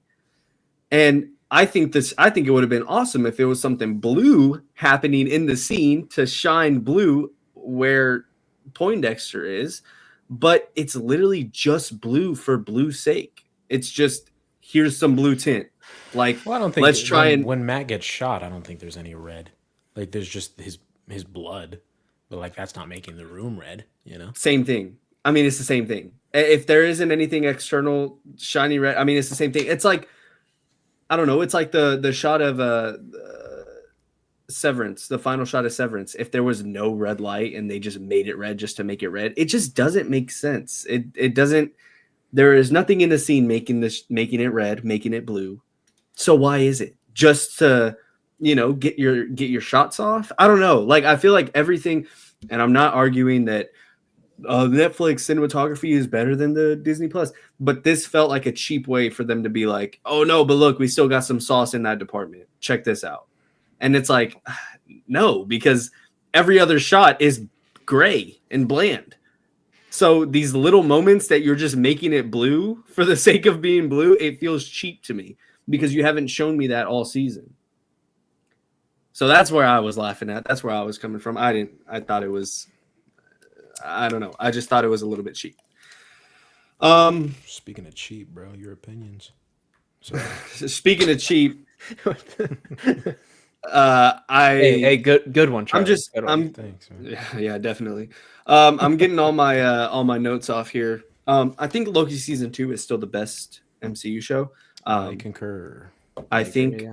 And I think it would have been awesome if it was something blue happening in the scene to shine blue where Poindexter is, but it's literally just blue for blue's sake. It's just, here's some blue tint. Like, well, I don't think let's try when Matt gets shot, I don't think there's any red. Like, there's just his blood, but like that's not making the room red, Same thing. I mean, it's the same thing. If there isn't anything external shiny red, I mean, it's the same thing. It's like, I don't know. It's like the shot of Severance, the final shot of Severance. If there was no red light and they just made it red just to make it red, it just doesn't make sense. It doesn't. There is nothing in the scene making it red, making it blue. So why is it? Just to get your shots off? I don't know. Like, I feel like everything, and I'm not arguing that Netflix cinematography is better than the Disney Plus, but this felt like a cheap way for them to be like, oh no, but look, we still got some sauce in that department. Check this out. And it's like, no, because every other shot is gray and bland. So these little moments that you're just making it blue for the sake of being blue, it feels cheap to me because you haven't shown me that all season. So that's where I was laughing at. That's where I was coming from. I thought it was, I don't know. I just thought it was a little bit cheap. Speaking of cheap, bro, your opinions. So speaking of cheap, hey, good one, Charlie. Thanks, man. Yeah, definitely. I'm getting all my notes off here. I think Loki season 2 is still the best MCU show. I concur. I think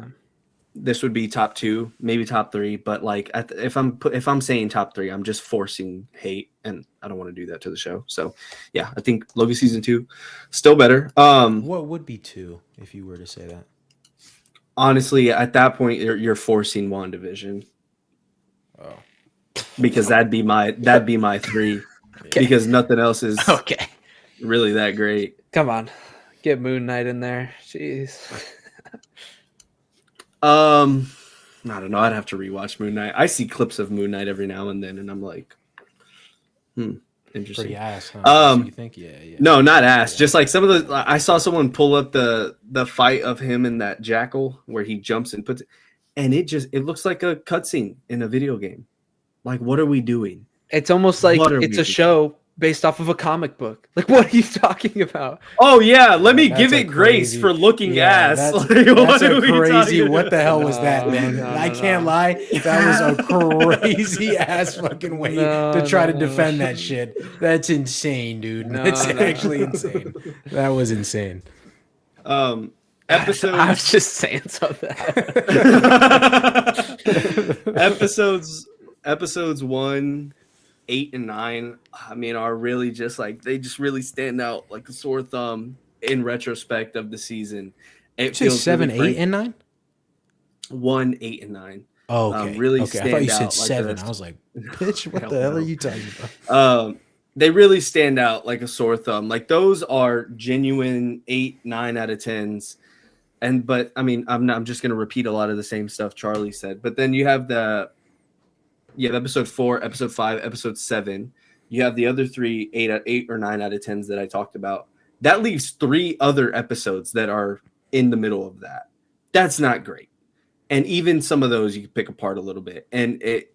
this would be top 2, maybe top 3. But like, if I'm saying top 3, I'm just forcing hate, and I don't want to do that to the show. So, yeah, I think Loki season 2 still better. What would be 2 if you were to say that? Honestly, at that point, you're forcing WandaVision. Oh, because that'd be my 3. Okay. Because nothing else is okay. really that great. Come on, get Moon Knight in there. Jeez. I don't know. I'd have to rewatch Moon Knight. I see clips of Moon Knight every now and then, and I'm like, interesting. Pretty ass, huh? So you think? Yeah. No, not ass. Just like some of the. I saw someone pull up the fight of him and that jackal where he jumps and puts it, and it looks like a cutscene in a video game. Like, what are we doing? It's almost like it's a show based off of a comic book. Like, what are you talking about? Oh yeah, let me give it grace for looking ass. That's what a crazy. What the hell was that, man? No, I can't lie. That was a crazy ass fucking way to try to defend that shit. That's insane, dude. That's actually insane. That was insane. Episodes. I was just saying something. Episodes 1, 8, and 9. I mean, are really just like they just really stand out like a sore thumb in retrospect of the season. It feels 7, really 8, and 9. 1, 8, and 9. Oh, okay. Really okay. stand I thought you out said like 7. I was like, bitch, what the hell are you talking about? They really stand out like a sore thumb. Like those are genuine 8, 9 out of 10s. But I mean, I'm just gonna repeat a lot of the same stuff Charlie said. But then you have episode 4, episode 5, episode 7. You have the other 3 8 or 9 out of 10s that I talked about. That leaves 3 other episodes that are in the middle of that. That's not great. And even some of those you can pick apart a little bit. And it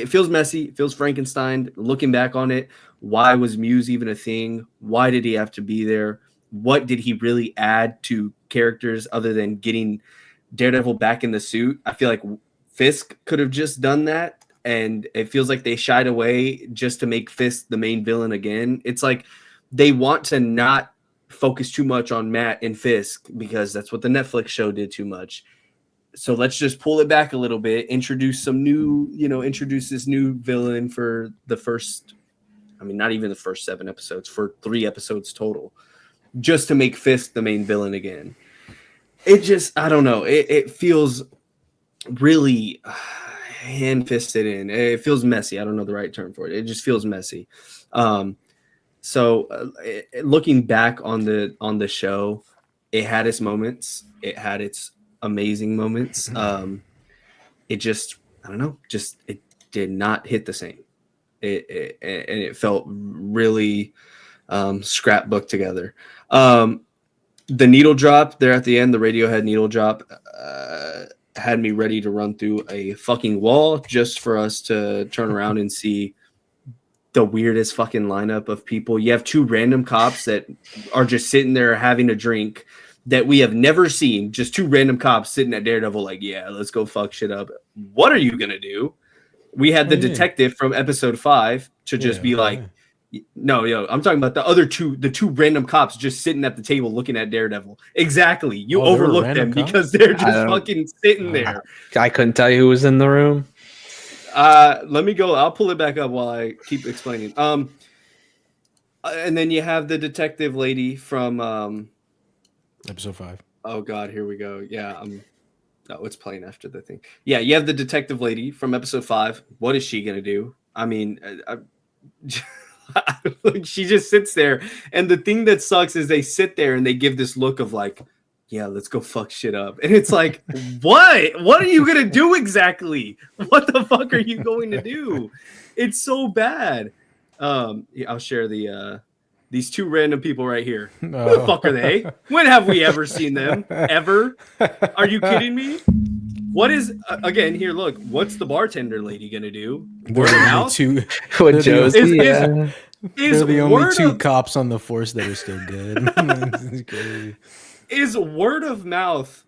feels messy. It feels Frankenstein. Looking back on it, why was Muse even a thing? Why did he have to be there? What did he really add to characters other than getting Daredevil back in the suit? I feel like Fisk could have just done that. And it feels like they shied away just to make Fisk the main villain again. It's like they want to not focus too much on Matt and Fisk because that's what the Netflix show did too much. So let's just pull it back a little bit, introduce this new villain for the first, not even the first 7 episodes, for 3 episodes total, just to make Fisk the main villain again. It just, I don't know. It feels really hand-fisted in. It feels messy. I don't know the right term for it. It just feels messy. So looking back on the show, it had its moments. It had its amazing moments. It just, I don't know, it did not hit the same. It felt really scrapbook together. The needle drop there at the end, the Radiohead needle drop, had me ready to run through a fucking wall just for us to turn around and see the weirdest fucking lineup of people. You have 2 random cops that are just sitting there having a drink that we have never seen. Just 2 random cops sitting at Daredevil like, yeah, let's go fuck shit up. What are you going to do? We had the detective from episode 5 to just be like, no, I'm talking about the 2 random cops just sitting at the table looking at Daredevil. Exactly. You overlook them because they're just fucking sitting there. I couldn't tell you who was in the room. Let me go. I'll pull it back up while I keep explaining. And then you have the detective lady from episode 5. Oh God, here we go. Yeah, it's playing after the thing. Yeah, you have the detective lady from episode 5. What is she gonna do? I mean, she just sits there, and the thing that sucks is they sit there and they give this look of like, yeah, let's go fuck shit up. And it's like, what are you gonna do exactly? What the fuck are you going to do? It's so bad. I'll share these 2 random people right here. Who the fuck are they? When have we ever seen them? Ever? Are you kidding me? What is again here? Look, what's the bartender lady gonna do? Word of mouth. What Josie? They're the only 2 cops on the force that are still good. Is word of mouth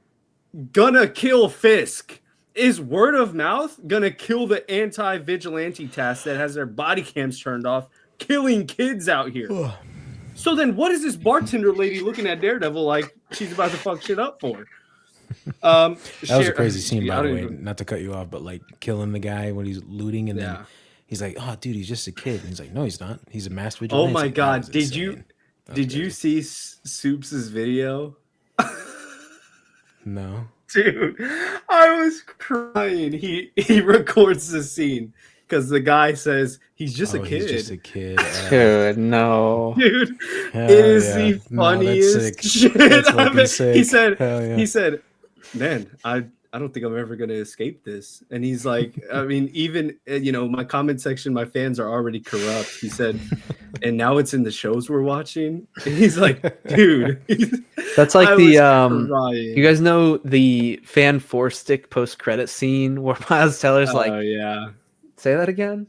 gonna kill Fisk? Is word of mouth gonna kill the anti-vigilante task that has their body cams turned off, killing kids out here? So then what is this bartender lady looking at Daredevil like she's about to fuck shit up for? That was a share- crazy scene, I by the don't way. even- Not to cut you off, but like killing the guy when he's looting, and then Yeah. he's like, "Oh, dude, he's just a kid." And he's like, "No, he's not. He's a masked Oh vigilante." my That god! was Did you insane. That was see crazy. Soups's video? No. Dude, I was crying. He records the scene because the guy says he's just a Oh, kid. he's just a kid. Dude, no. Dude, Hell it is yeah. the No, that's funniest sick. shit That's I've fucking ever- sick. He said, Hell yeah. he said, man, I don't think I'm ever gonna escape this. And he's like, I mean, even my comment section, my fans are already corrupt. He said, and now it's in the shows we're watching. And he's like, dude, That's like I the was crying. you guys know the fan four stick post credit scene where Miles Teller's like, Oh yeah. say that again?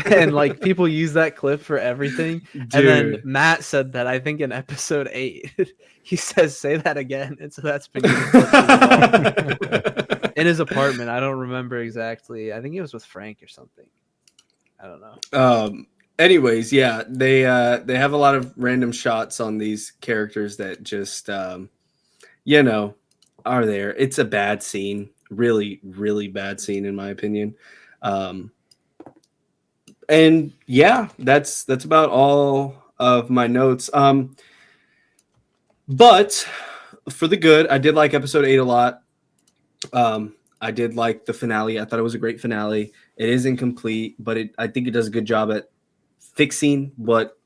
And like people use that clip for everything. Dude. And then Matt said that I think in episode 8 he says say that again. And so that's been getting clipped as well. In his apartment. I don't remember exactly. I think it was with Frank or something. I don't know. Anyways, yeah, they have a lot of random shots on these characters that just are there. It's a bad scene. Really, really bad scene in my opinion. And yeah, that's about all of my notes. But for the good, I did like episode 8 a lot. I did like the finale. I thought it was a great finale. It is incomplete, but I think it does a good job at fixing what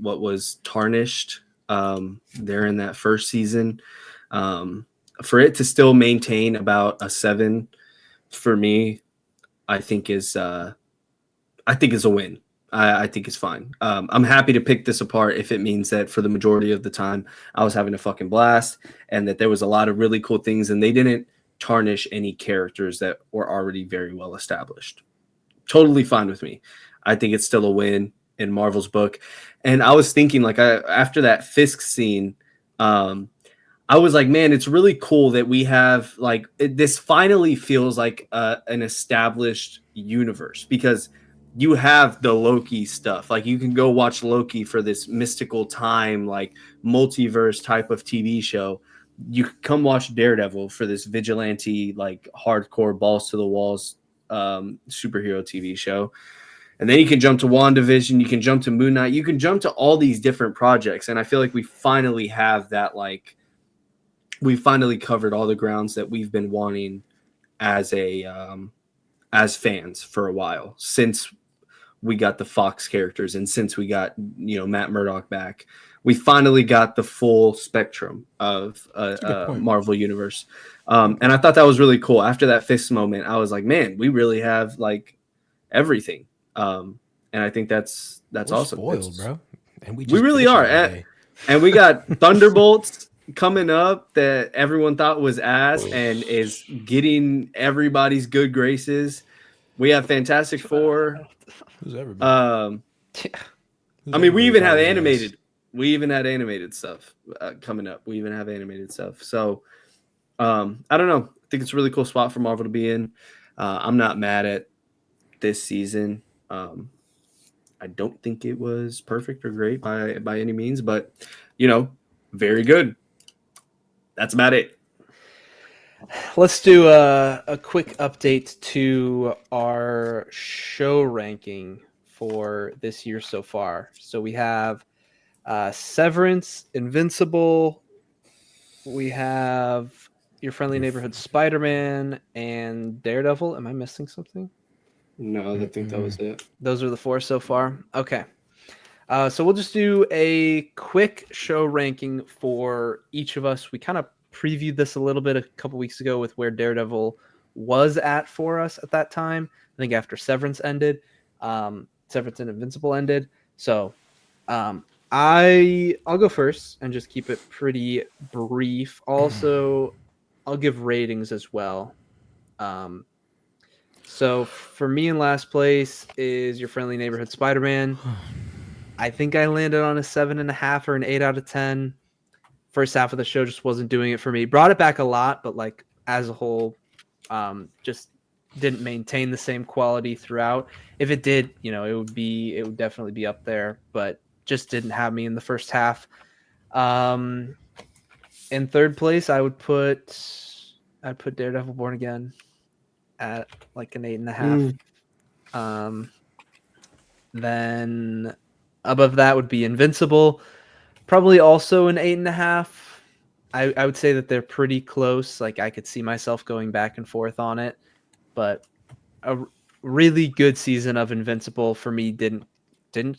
was tarnished there in that first season. For it to still maintain about a 7 for me, I think is a win. I think it's fine. I'm happy to pick this apart if it means that for the majority of the time I was having a fucking blast and that there was a lot of really cool things and they didn't tarnish any characters that were already very well established. Totally fine with me. I think it's still a win in Marvel's book. And I was thinking like after that Fisk scene, I was like, man, it's really cool that we have like this finally feels like an established universe because you have the Loki stuff. Like you can go watch Loki for this mystical time, like multiverse type of TV show. You can come watch Daredevil for this vigilante, like hardcore balls to the walls superhero TV show. And then you can jump to WandaVision, you can jump to Moon Knight, you can jump to all these different projects. And I feel like we finally have that, like, we finally covered all the grounds that we've been wanting as as fans for a while since we got the Fox characters and since we got Matt Murdock back. We finally got the full spectrum of Marvel universe. And I thought that was really cool. After that Fisk moment, I was like, man, we really have like everything. And I think that's We're awesome. Spoiled, bro. And we really are. And we got Thunderbolts coming up that everyone thought was ass and is getting everybody's good graces. We have Fantastic Four. Who's everybody? I mean, we even have animated. We even had animated stuff coming up. We even have animated stuff. So I don't know. I think it's a really cool spot for Marvel to be in. I'm not mad at this season. I don't think it was perfect or great by any means, but very good. That's about it. Let's do a quick update to our show ranking for this year so far. So we have Severance, Invincible. We have Your Friendly Neighborhood Spider-Man and Daredevil. Am I missing something? No, I think that was it. Those are the 4 so far. Okay. So we'll just do a quick show ranking for each of us. We kind of previewed this a little bit a couple weeks ago with where Daredevil was at for us at that time. I think after Severance ended, Severance and Invincible ended. So I'll go first and just keep it pretty brief. Also, I'll give ratings as well. So for me in last place is Your Friendly Neighborhood Spider-Man. I think I landed on a 7.5 or an 8 out of 10. First half of the show just wasn't doing it for me. Brought it back a lot, but like as a whole, just didn't maintain the same quality throughout. If it did, it would definitely be up there, but just didn't have me in the first half. In third place, I'd put Daredevil Born Again at like an 8.5. Then above that would be Invincible, probably also an 8.5. I would say that they're pretty close. Like I could see myself going back and forth on it, but a really good season of Invincible for me didn't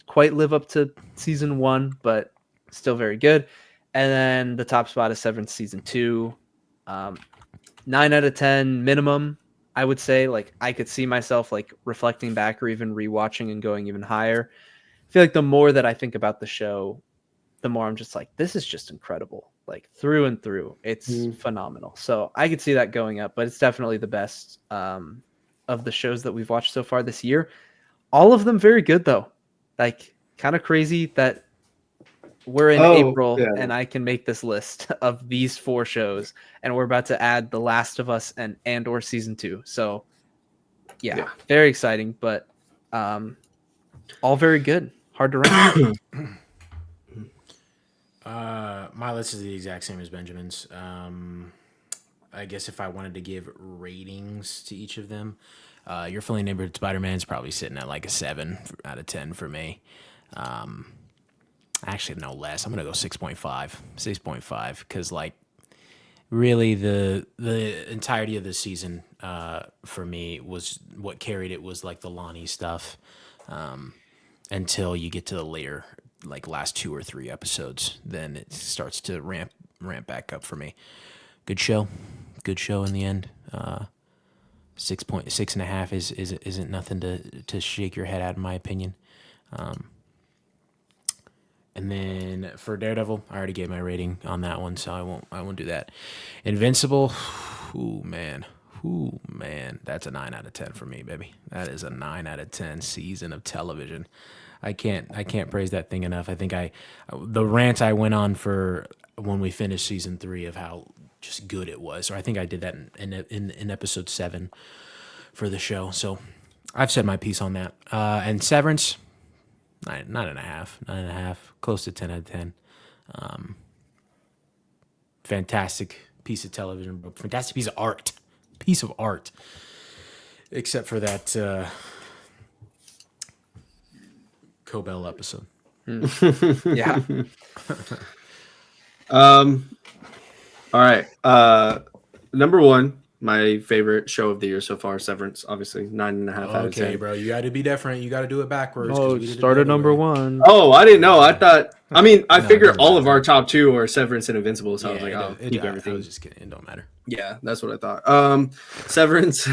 quite live up to season 1, but still very good. And then the top spot is Severance season 2. 9 out of 10 minimum, I would say. Like I could see myself like reflecting back or even rewatching and going even higher. I feel like the more that I think about the show, the more I'm just like, this is just incredible. Like through and through, it's phenomenal. So I could see that going up, but it's definitely the best of the shows that we've watched so far this year. All of them very good though. Like kind of crazy that we're in April and I can make this list of these 4 shows, and we're about to add The Last of Us and or season 2. So yeah, very exciting, but all very good. Hard to rank. My list is the exact same as Benjamin's. I guess if I wanted to give ratings to each of them, Your Friendly Neighborhood Spider-Man's probably sitting at like a 7 out of 10 for me. Actually, no less. I'm gonna go 6.5. 6.5 because like really the entirety of the season for me was what carried it was like the Lonnie stuff until you get to the later like last 2 or 3 episodes, then it starts to ramp back up for me. Good show in the end. 6.5 isn't nothing to shake your head at in my opinion. And then for Daredevil, I already gave my rating on that one, so I won't do that. Invincible, ooh man, that's a 9 out of 10 for me, baby. That is a 9 out of 10 season of television. I can't praise that thing enough. I think the rant I went on for when we finished season 3 of how just good it was, or I think I did that in episode 7 for the show. So I've said my piece on that. And Severance, 9.5, close to 10 out of 10. Fantastic piece of television, bro. Fantastic piece of art. Except for that Cobell episode. Yeah. All right. Number 1, my favorite show of the year so far, Severance. Obviously, 9.5 out of 10. Okay, bro. You got to be different. You got to do it backwards. Oh, start at number 1. Oh, I didn't know. I thought. I mean, I No, figure it doesn't all of matter. our top 2 are Severance and Invincible. So I was like, I'll keep I everything. was just kidding. It don't matter. Yeah, that's what I thought. Severance,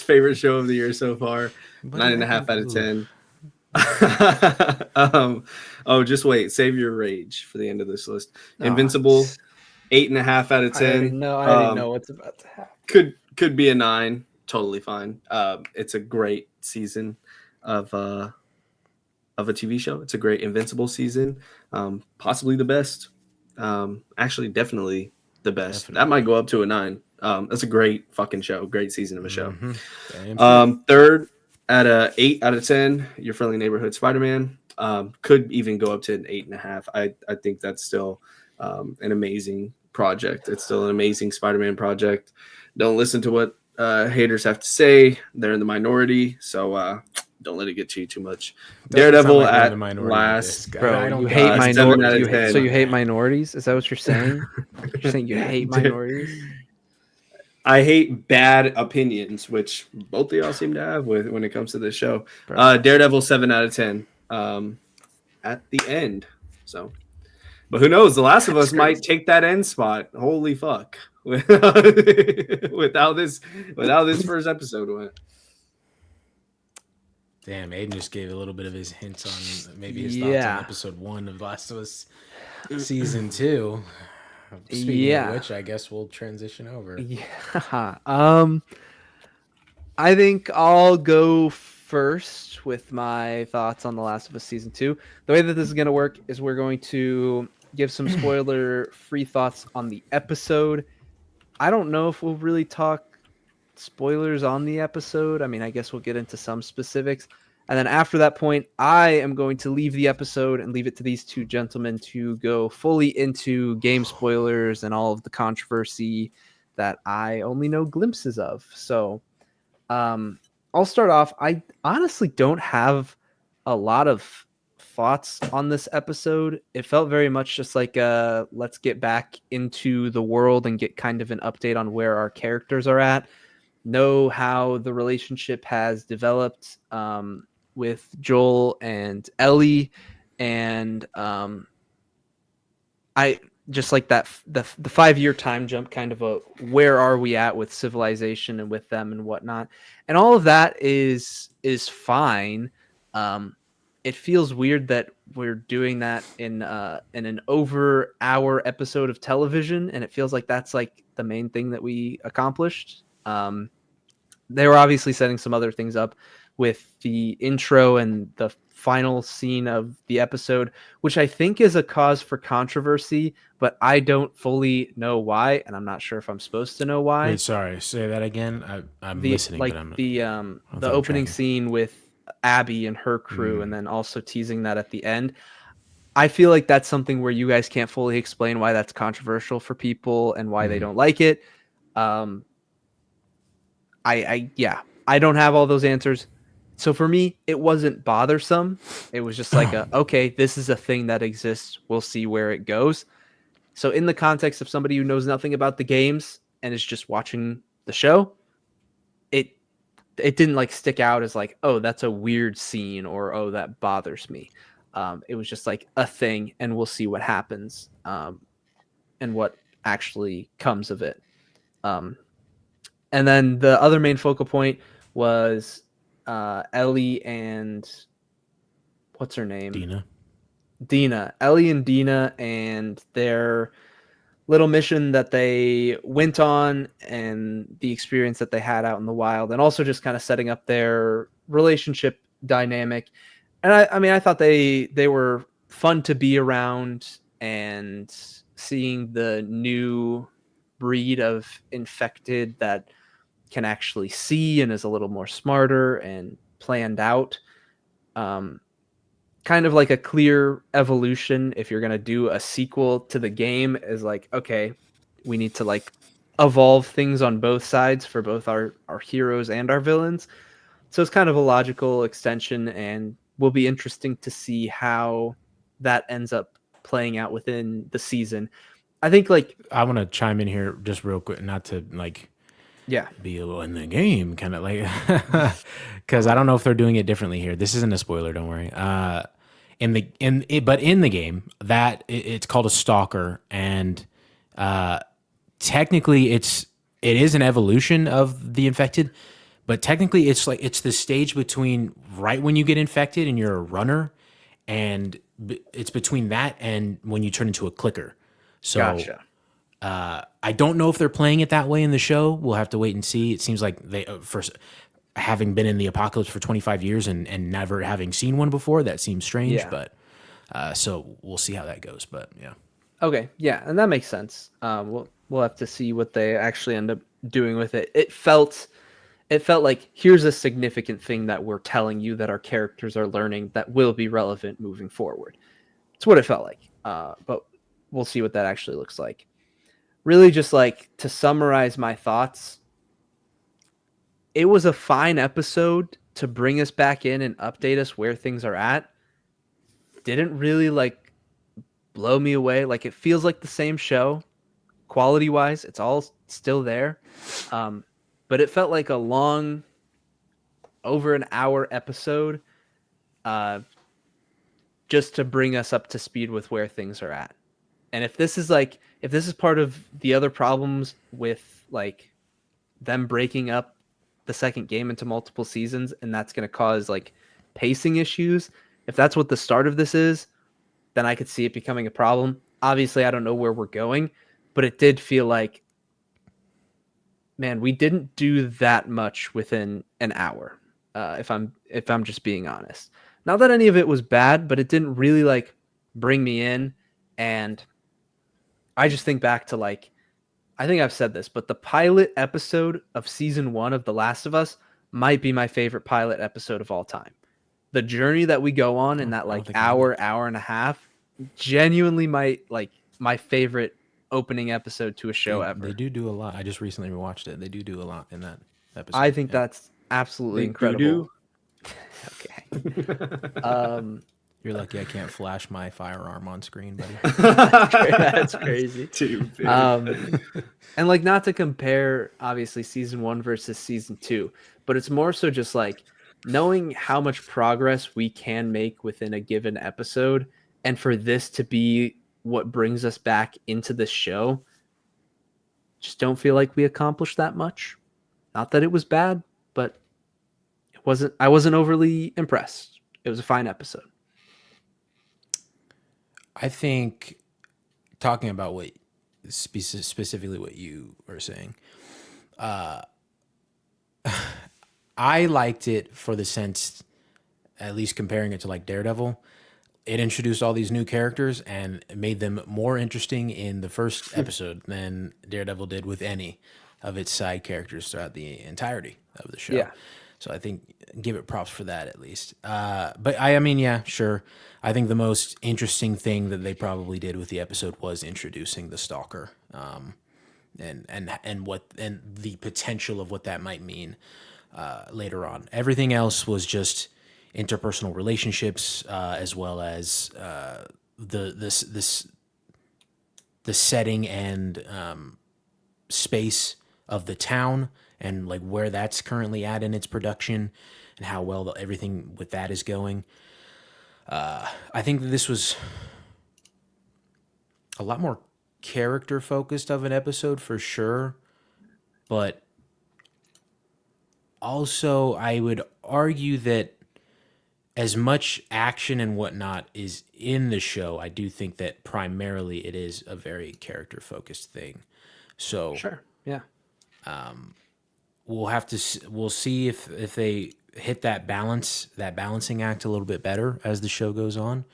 favorite show of the year so far, 9.5 out of 10. Oh, just wait. Save your rage for the end of this list. Invincible, 8.5 out of 10. I already know what's about to happen. Could be a 9. Totally fine. It's a great season of a TV show. It's a great Invincible season. Possibly the best. Actually, definitely the best. Definitely. That might go up to a 9. That's a great fucking show. Great season of a show. Mm-hmm. Third at a 8 out of 10, Your Friendly Neighborhood Spider-Man. Could even go up to an 8.5. I think that's still an amazing project. It's still an amazing Spider-Man project. Don't listen to what haters have to say. They're in the minority, so don't let it get to you too much. Daredevil at last. Bro, you hate minorities. So you hate minorities. minorities? Is that what you're saying? You're saying you hate minorities? I hate bad opinions, which both of y'all seem to have when it comes to this show. Daredevil 7 out of 10 at the end. So, but who knows? The Last of Us might take that end spot. Holy fuck! without this first episode went. Damn, Aiden just gave a little bit of his hints on maybe his thoughts on episode 1 of Last of Us season 2. Speaking of which, I guess we'll transition over. Yeah. I think I'll go first with my thoughts on The Last of Us season 2. The way that this is going to work is we're going to give some spoiler-free thoughts on the episode. I don't know if we'll really talk spoilers on the episode. I mean, I guess we'll get into some specifics. And then after that point, I am going to leave the episode and leave it to these two gentlemen to go fully into game spoilers and all of the controversy that I only know glimpses of. So I'll start off. I honestly don't have a lot of thoughts on this episode. It felt very much just like let's get back into the world and get kind of an update on where our characters are at, know how the relationship has developed with Joel and Ellie, and I just like that the 5-year time jump, kind of a where are we at with civilization and with them and whatnot, and all of that is fine. It feels weird that we're doing that in an over hour episode of television, and it feels like that's like the main thing that we accomplished. They were obviously setting some other things up with the intro and the final scene of the episode, which I think is a cause for controversy, but I don't fully know why, and I'm not sure if I'm supposed to know why. Wait, sorry, say that again. I'm listening, like but I'm the opening scene with Abby and her crew, and then also teasing that at the end. I feel like that's something where you guys can't fully explain why that's controversial for people and why they don't like it. I don't have all those answers. So for me, it wasn't bothersome. It was just like okay, this is a thing that exists. We'll see where it goes. So in the context of somebody who knows nothing about the games and is just watching the show, it didn't like stick out as like, oh, that's a weird scene, or oh, that bothers me. It was just like a thing, and we'll see what happens and what actually comes of it. And then the other main focal point was Ellie and what's her name? Dina. Ellie and Dina and their little mission that they went on and the experience that they had out in the wild, and also just kind of setting up their relationship dynamic. And I mean, I thought they were fun to be around, and seeing the new breed of infected that can actually see and is a little more smarter and planned out. Kind of like a clear evolution. If you're going to do a sequel to the game, is like, okay, we need to like evolve things on both sides for both our heroes and our villains. So it's kind of a logical extension, and will be interesting to see how that ends up playing out within the season. I think like I want to chime in here just real quick, not to like be a little in the game kind of like, because I don't know if they're doing it differently here. This isn't a spoiler, don't worry. But in the game that it's called a stalker, and technically it is an evolution of the infected, but technically it's like it's the stage between right when you get infected and you're a runner, and it's between that and when you turn into a clicker. So gotcha. I don't know if they're playing it that way in the show. We'll have to wait and see. It seems like they, first having been in the apocalypse for 25 years and never having seen one before, that seems strange. But so we'll see how that goes. But yeah. Okay, yeah, and that makes sense. We'll have to see what they actually end up doing with it. It felt like here's a significant thing that we're telling you that our characters are learning that will be relevant moving forward. It's what it felt like. But we'll see what that actually looks like. Really, just like to summarize my thoughts, it was a fine episode to bring us back in and update us where things are at. Didn't really like blow me away. Like, it feels like the same show quality wise. It's all still there. But it felt like a long, over an hour episode just to bring us up to speed with where things are at. And if this is part of the other problems with like them breaking up the second game into multiple seasons, and that's going to cause like pacing issues, if that's what the start of this is, then I could see it becoming a problem. Obviously, I don't know where we're going, but it did feel like, man, we didn't do that much within an hour. If I'm just being honest, not that any of it was bad, but it didn't really like bring me in. And I just think back to like, I think I've said this, but the pilot episode of season 1 of The Last of Us might be my favorite pilot episode of all time. the journey that we go on in Oh, that I don't like think I have it. hour and a half, genuinely my favorite opening episode to a show ever. They do a lot. I just recently rewatched it. They do a lot in that episode. I think Yeah. that's absolutely They incredible. Okay. You're lucky I can't flash my firearm on screen, buddy. That's crazy. Stupid. And like, not to compare obviously season 1 versus season 2, but it's more so just like knowing how much progress we can make within a given episode, and for this to be what brings us back into the show, just don't feel like we accomplished that much. Not that it was bad, but I wasn't overly impressed. It was a fine episode. I think talking about what specifically what you were saying, I liked it for the sense, at least comparing it to like Daredevil, it introduced all these new characters and made them more interesting in the first episode than Daredevil did with any of its side characters throughout the entirety of the show. Yeah. So I think give it props for that at least. But I mean, yeah, sure. I think the most interesting thing that they probably did with the episode was introducing the Stalker, and the potential of what that might mean later on. Everything else was just interpersonal relationships, as well as the setting and space of the town, and like where that's currently at in its production and how well everything with that is going. I think that this was a lot more character focused of an episode for sure, but also I would argue that as much action and whatnot is in the show, I do think that primarily it is a very character focused thing. So Sure. Yeah. we'll see if they hit that balancing act a little bit better as the show goes on.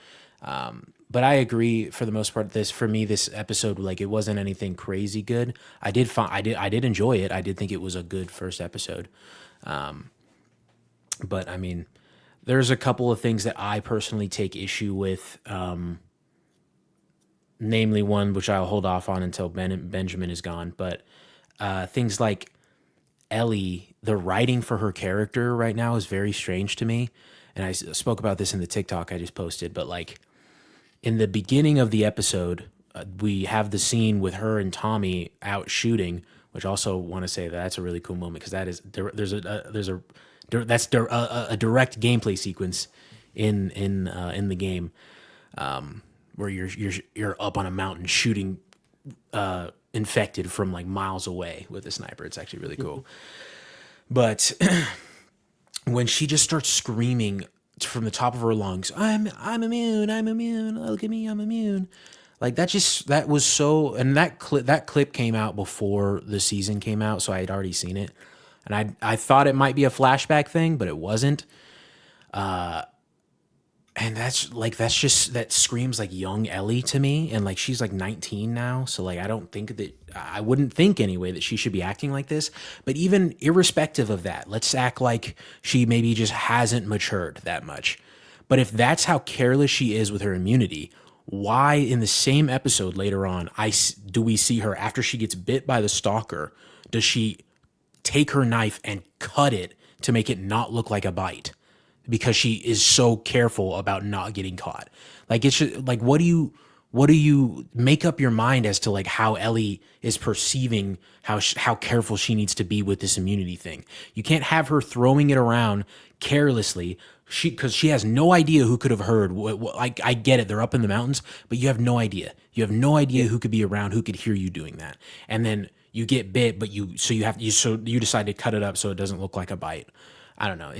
But I agree for the most part. This episode, like, it wasn't anything crazy good. I did enjoy it. I did think it was a good first episode. But I mean, there's a couple of things that I personally take issue with. Namely one, which I'll hold off on until Benjamin is gone. But things like Ellie, the writing for her character right now is very strange to me. And I spoke about this in the TikTok I just posted. But like in the beginning of the episode, we have the scene with her and Tommy out shooting, which also want to say that's a really cool moment because that is there's a direct gameplay sequence in the game, where you're up on a mountain shooting infected from like miles away with a sniper. It's actually really cool. But when she just starts screaming from the top of her lungs, I'm immune, look at me, I'm immune. Like that was so, and that clip came out before the season came out, so I had already seen it. And I thought it might be a flashback thing, but it wasn't. And that screams like young Ellie to me. And like, she's like 19 now. So like, I wouldn't think anyway that she should be acting like this, but even irrespective of that, let's act like she maybe just hasn't matured that much. But if that's how careless she is with her immunity, why in the same episode later on, do we see her after she gets bit by the stalker? Does she take her knife and cut it to make it not look like a bite? Because she is so careful about not getting caught. Like, it's just, like, what do you make up your mind as to like how Ellie is perceiving how careful she needs to be with this immunity thing? You can't have her throwing it around carelessly. Because she has no idea who could have heard. Like, I get it, they're up in the mountains, but you have no idea. You have no idea who could be around, who could hear you doing that. And then you get bit, but you decide to cut it up so it doesn't look like a bite. I don't know.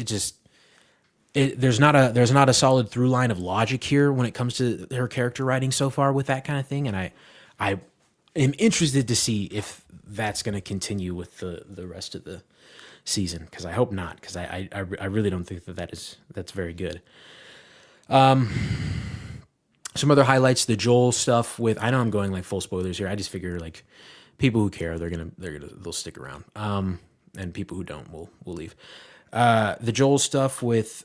There's not a solid through line of logic here when it comes to her character writing so far with that kind of thing, and I am interested to see if that's going to continue with the rest of the season, because I hope not, because I really don't think that's very good. Some other highlights: the Joel stuff with. I know I'm going like full spoilers here. I just figure like people who care they'll stick around, and people who don't will leave. The Joel stuff with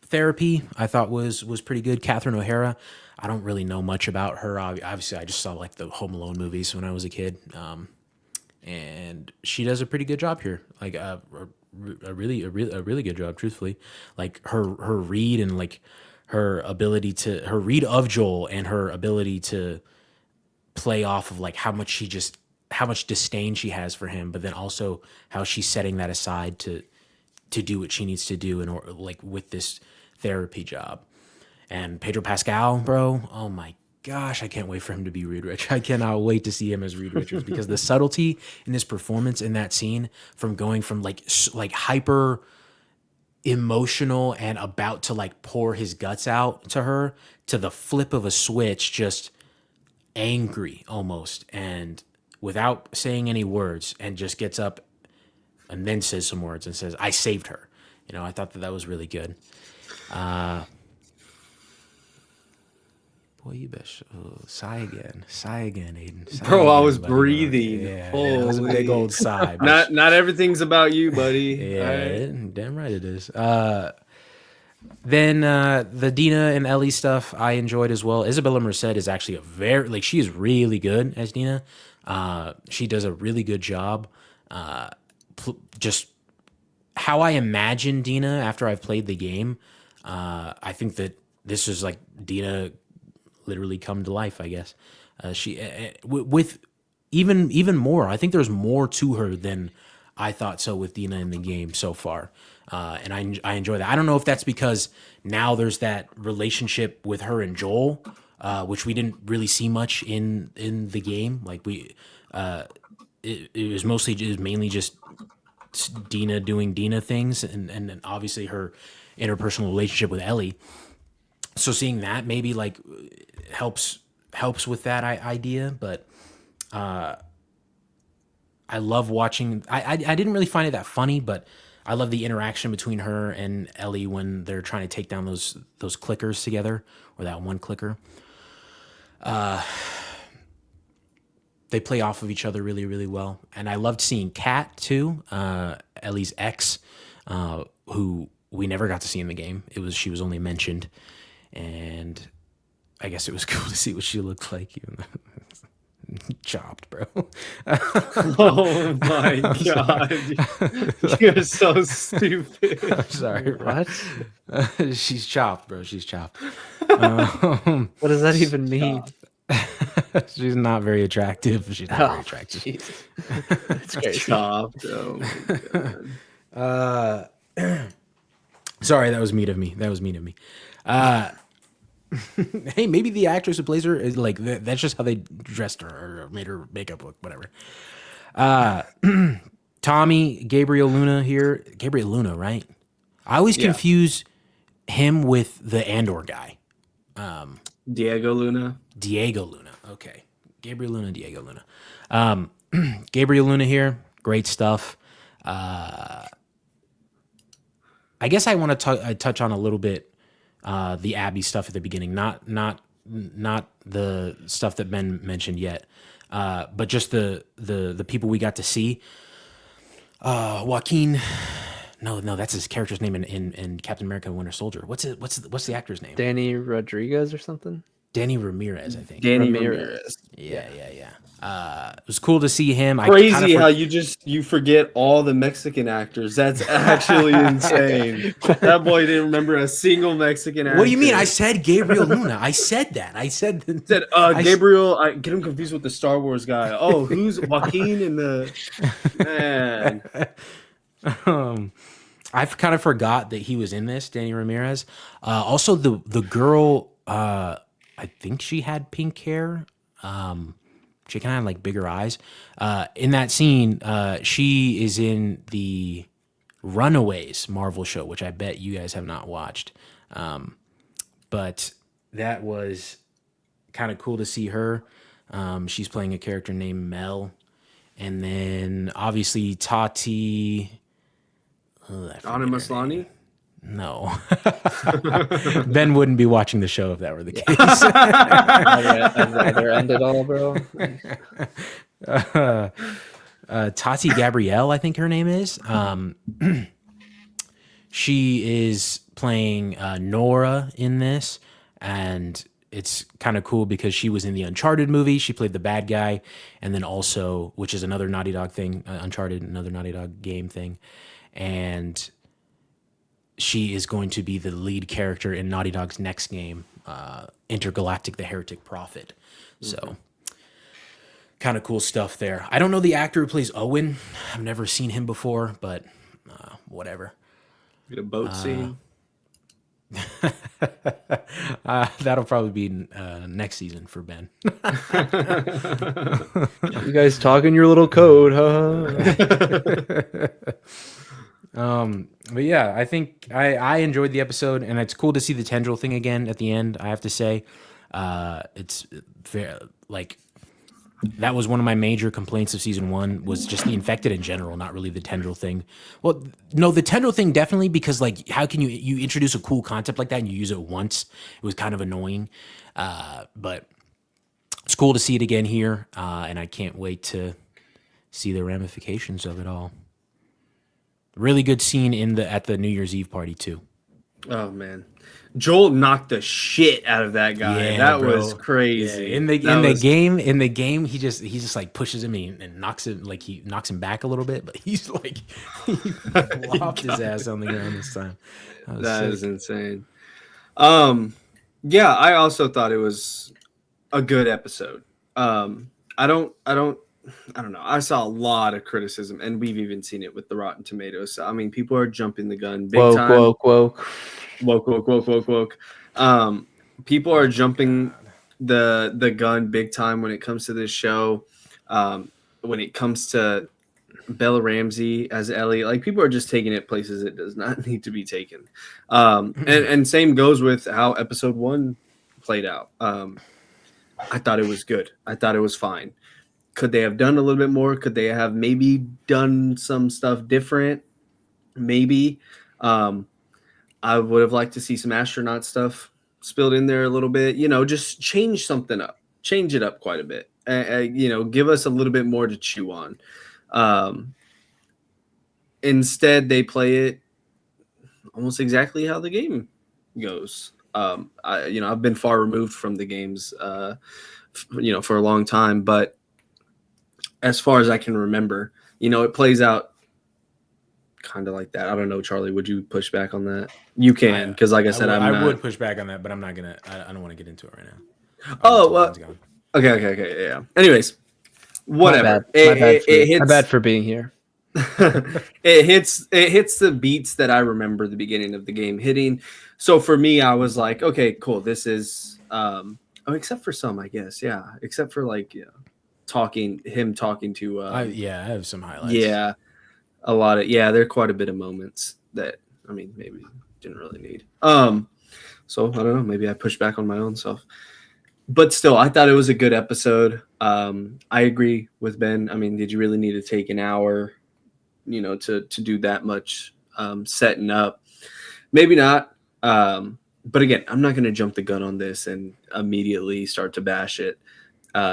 therapy, I thought was pretty good. Catherine O'Hara, I don't really know much about her. Obviously, I just saw like the Home Alone movies when I was a kid, and she does a pretty good job here. Like a really good job, truthfully. Like her read and like her read of Joel and her ability to play off of like how much disdain she has for him, but then also how she's setting that aside to do what she needs to do in order, like with this therapy job. And Pedro Pascal, bro, oh my gosh, I can't wait for him to be Reed Richards. I cannot wait to see him as Reed Richards because the subtlety in his performance in that scene, from going from like hyper emotional and about to like pour his guts out to her, to the flip of a switch, just angry almost, and without saying any words, and just gets up and then says some words and says, "I saved her." You know, I thought that was really good. Boy, you best sigh again, Aiden. Sigh Bro, again, I was buddy. breathing. Yeah, it was a big old sigh. Not everything's about you, buddy. Yeah, damn right it is. Then the Dina and Ellie stuff I enjoyed as well. Isabella Merced is actually she is really good as Dina. She does a really good job. Just how I imagine Dina after I've played the game. I think that this is like Dina literally come to life, I guess. She with even more. I think there's more to her than I thought so with Dina in the game so far. And I enjoy that. I don't know if that's because now there's that relationship with her and Joel, which we didn't really see much in the game. Like it was mainly just Dina doing Dina things, and obviously her interpersonal relationship with Ellie. So seeing that maybe like helps with that idea, but I love watching. I didn't really find it that funny, but I love the interaction between her and Ellie when they're trying to take down those clickers together, or that one clicker. They play off of each other really, really well. And I loved seeing Kat too, Ellie's ex, who we never got to see in the game. She was only mentioned, and I guess it was cool to see what she looked like. Even though chopped, bro. Oh my god, you're so stupid. I'm sorry, What? She's chopped, bro. She's chopped. What does that even mean? She's not very attractive. She's not very attractive. It's crazy. Chopped. Oh my god. Sorry, that was mean of me. Hey, maybe the actress who plays her is like that's just how they dressed her or made her makeup look, whatever. Tommy, Gabriel Luna here. Gabriel Luna, right? I always confuse him with the Andor guy. Diego Luna. Okay. Gabriel Luna, Diego Luna. Gabriel Luna here. Great stuff. I guess I want to touch on a little bit the Abby stuff at the beginning, not the stuff that Ben mentioned yet, but just the people we got to see. Joaquin, no, that's his character's name in Captain America: Winter Soldier. What's the actor's name? Danny Rodriguez or something? Danny Ramirez, I think. Danny Ramirez. Yeah. It was cool to see him. Crazy how you forget all the Mexican actors. That's actually insane. That boy didn't remember a single Mexican actor. What do you mean? I said Gabriel Luna. I said that. I said Gabriel. I get him confused with the Star Wars guy. Oh, who's Joaquin in the man? I've kind of forgot that he was in this, Danny Ramirez. Also, the girl, I think she had pink hair. She kind of had like bigger eyes. In that scene, she is in the Runaways Marvel show, which I bet you guys have not watched. But that was kind of cool to see her. She's playing a character named Mel. And then obviously Tati. Anna Maslany? No. Ben wouldn't be watching the show if that were the case. I'd rather end it all, bro. Tati Gabrielle, I think her name is. She is playing Nora in this, and it's kind of cool because she was in the Uncharted movie. She played the bad guy, and then also, which is another Naughty Dog thing, Uncharted, another Naughty Dog game thing, and she is going to be the lead character in Naughty Dog's next game, Intergalactic: The Heretic Prophet. So, kind of cool stuff there. I don't know the actor who plays Owen. I've never seen him before, but whatever. Get a boat scene. That'll probably be next season for Ben. You guys talking your little code, huh? But yeah, I think I enjoyed the episode, and it's cool to see the tendril thing again at the end. I have to say, it's very, like, that was one of my major complaints of season 1 was just the infected in general, not really the tendril thing. Well, no, the tendril thing definitely, because like, how can you introduce a cool concept like that and you use it once? It was kind of annoying, but it's cool to see it again here, and I can't wait to see the ramifications of it all. Really good scene at the New Year's Eve party too. Oh man, Joel knocked the shit out of that guy. Yeah, that bro. was crazy. Yeah. In the game, he just like pushes him and knocks him, like he knocks him back a little bit, but he's like he flopped his ass on the ground this time. That is insane. Yeah, I also thought it was a good episode. I don't know. I saw a lot of criticism, and we've even seen it with the Rotten Tomatoes. So, I mean, people are jumping the gun big time. Woke. People are jumping the gun big time when it comes to this show. When it comes to Bella Ramsey as Ellie, like, people are just taking it places it does not need to be taken. And same goes with how episode 1 played out. I thought it was good. I thought it was fine. Could they have done a little bit more? Could they have maybe done some stuff different? Maybe. I would have liked to see some astronaut stuff spilled in there a little bit. Just change something up. Change it up quite a bit. Give us a little bit more to chew on. Instead, they play it almost exactly how the game goes. I've been far removed from the games, for a long time, but as far as I can remember, it plays out kind of like that. I don't know, Charlie, would you push back on that? You can, because like I said, I would push back on that, but I'm not gonna. I don't want to get into it right now. Oh, well, okay, yeah. Anyways, whatever. My bad for being here. It hits the beats that I remember the beginning of the game hitting. So for me, I was like, okay, cool. This is except for some, I guess, yeah. Except for like, him talking to I have some highlights. Yeah, a lot of there are quite a bit of moments that maybe didn't really need. So I don't know, maybe I pushed back on my own self. But still, I thought it was a good episode. I agree with Ben. Did you really need to take an hour, to do that much setting up? Maybe not. But again, I'm not going to jump the gun on this and immediately start to bash it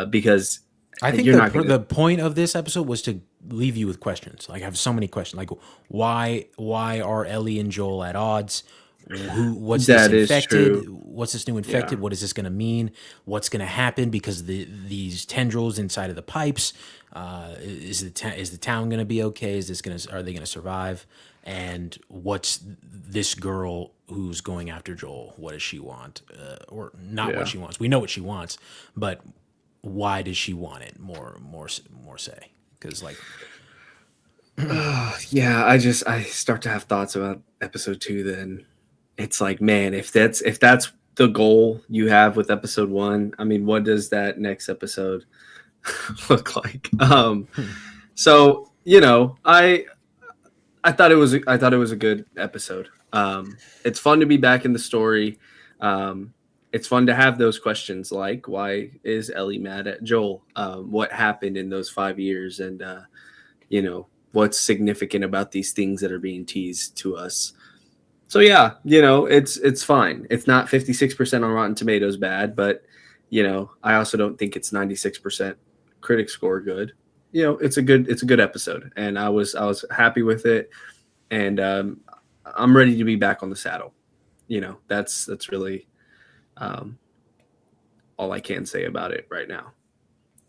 because I think the point of this episode was to leave you with questions. Like, I have so many questions. Like, why are Ellie and Joel at odds? What's this infected? What's this new infected? Yeah. What is this going to mean? What's going to happen because these tendrils inside of the pipes? Is the town going to be okay? Are they going to survive? And what's this girl who's going after Joel? What does she want? Or not what she wants? We know what she wants, but why does she want it? More say, because like. I start to have thoughts about episode 2. Then it's like, man, if that's the goal you have with episode 1, what does that next episode look like? So I thought it was a good episode. It's fun to be back in the story. It's fun to have those questions like, why is Ellie mad at Joel? What happened in those 5 years? And, what's significant about these things that are being teased to us? So, it's fine. It's not 56% on Rotten Tomatoes bad, but, I also don't think it's 96% critic score good. It's a good episode, and I was happy with it. And I'm ready to be back on the saddle. You know, that's really all I can say about it right now.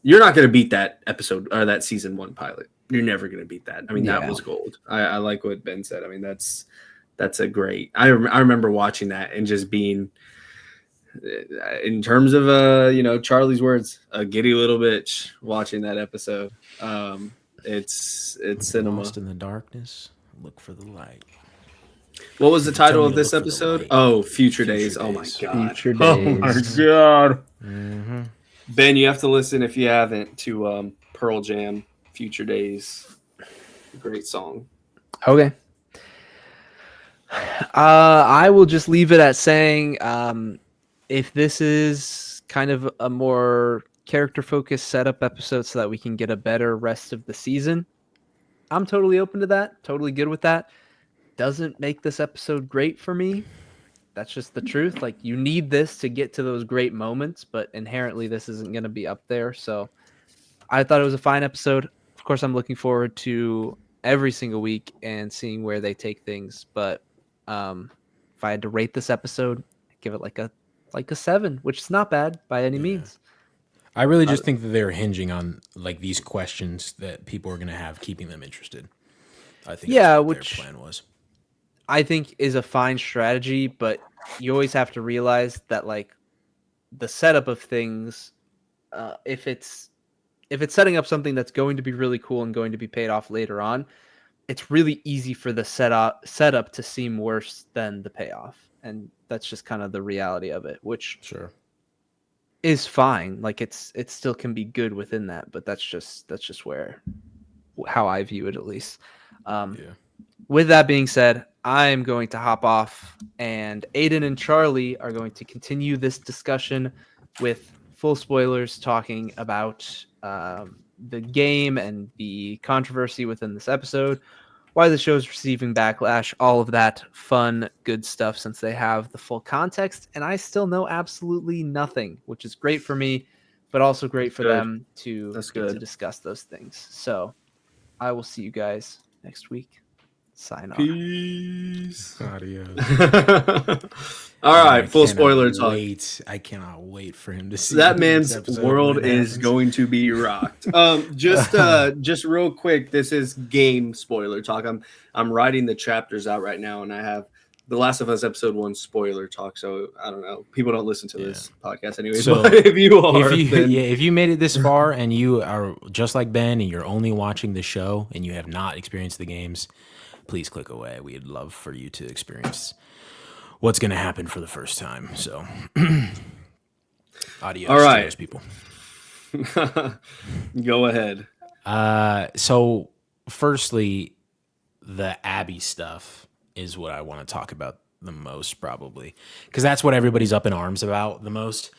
You're not going to beat that episode or that season 1 pilot. You're never going to beat that. I mean, that was gold. I like what Ben said. I mean, that's a great. I remember watching that and just being, in terms of Charlie's words, a giddy little bitch watching that episode. It's cinema. Lost in the darkness, look for the light. What was the Tell title me of to this look for the episode? light. Oh, Future Future Days. Oh my Days. god. Future Oh my Days. god. Mm-hmm. Ben, you have to listen if you haven't to Pearl Jam, Future Days. Great song. Okay. I will just leave it at saying, if this is kind of a more character-focused setup episode so that we can get a better rest of the season, I'm totally open to that. Totally good with that. Doesn't make this episode great for me. That's just the truth. Like, you need this to get to those great moments, but inherently this isn't going to be up there. So I thought it was a fine episode. Of course, I'm looking forward to every single week and seeing where they take things. But if I had to rate this episode, I'd give it like a 7, which is not bad by any means. I really just think that they're hinging on like these questions that people are going to have, keeping them interested. I think that's what their plan was. I think is a fine strategy, but you always have to realize that like the setup of things, if it's setting up something that's going to be really cool and going to be paid off later on, it's really easy for the setup to seem worse than the payoff, and that's just kind of the reality of it, which is fine. Like it still can be good within that, but that's just how I view it, at least. With that being said, I'm going to hop off, and Aiden and Charlie are going to continue this discussion with full spoilers, talking about the game and the controversy within this episode, why the show's receiving backlash, all of that fun, good stuff, since they have the full context, and I still know absolutely nothing, which is great for me, but also great for them to get to discuss those things. So I will see you guys next week. Sign off. Peace. Adios. All right, full spoiler talk. I cannot wait for him to see that man's world is going to be rocked. Just real quick, this is game spoiler talk. I'm writing the chapters out right now, and I have The Last of Us episode 1 spoiler talk. So I don't know. People don't listen to this podcast anyway. So but if you are, if you made it this far and you are just like Ben and you're only watching the show and you have not experienced the games, please click away. We'd love for you to experience what's going to happen for the first time. So, adios, all right, to those people. Go ahead. So, firstly, the Abby stuff is what I want to talk about the most, probably, because that's what everybody's up in arms about the most.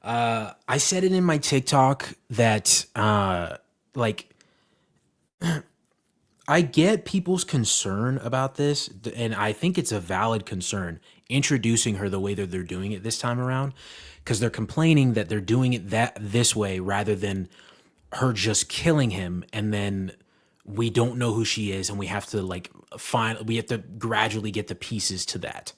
I said it in my TikTok that, I get people's concern about this, and I think it's a valid concern, introducing her the way that they're doing it this time around, because they're complaining that they're doing it this way rather than her just killing him, and then we don't know who she is, and we have to we have to gradually get the pieces to that,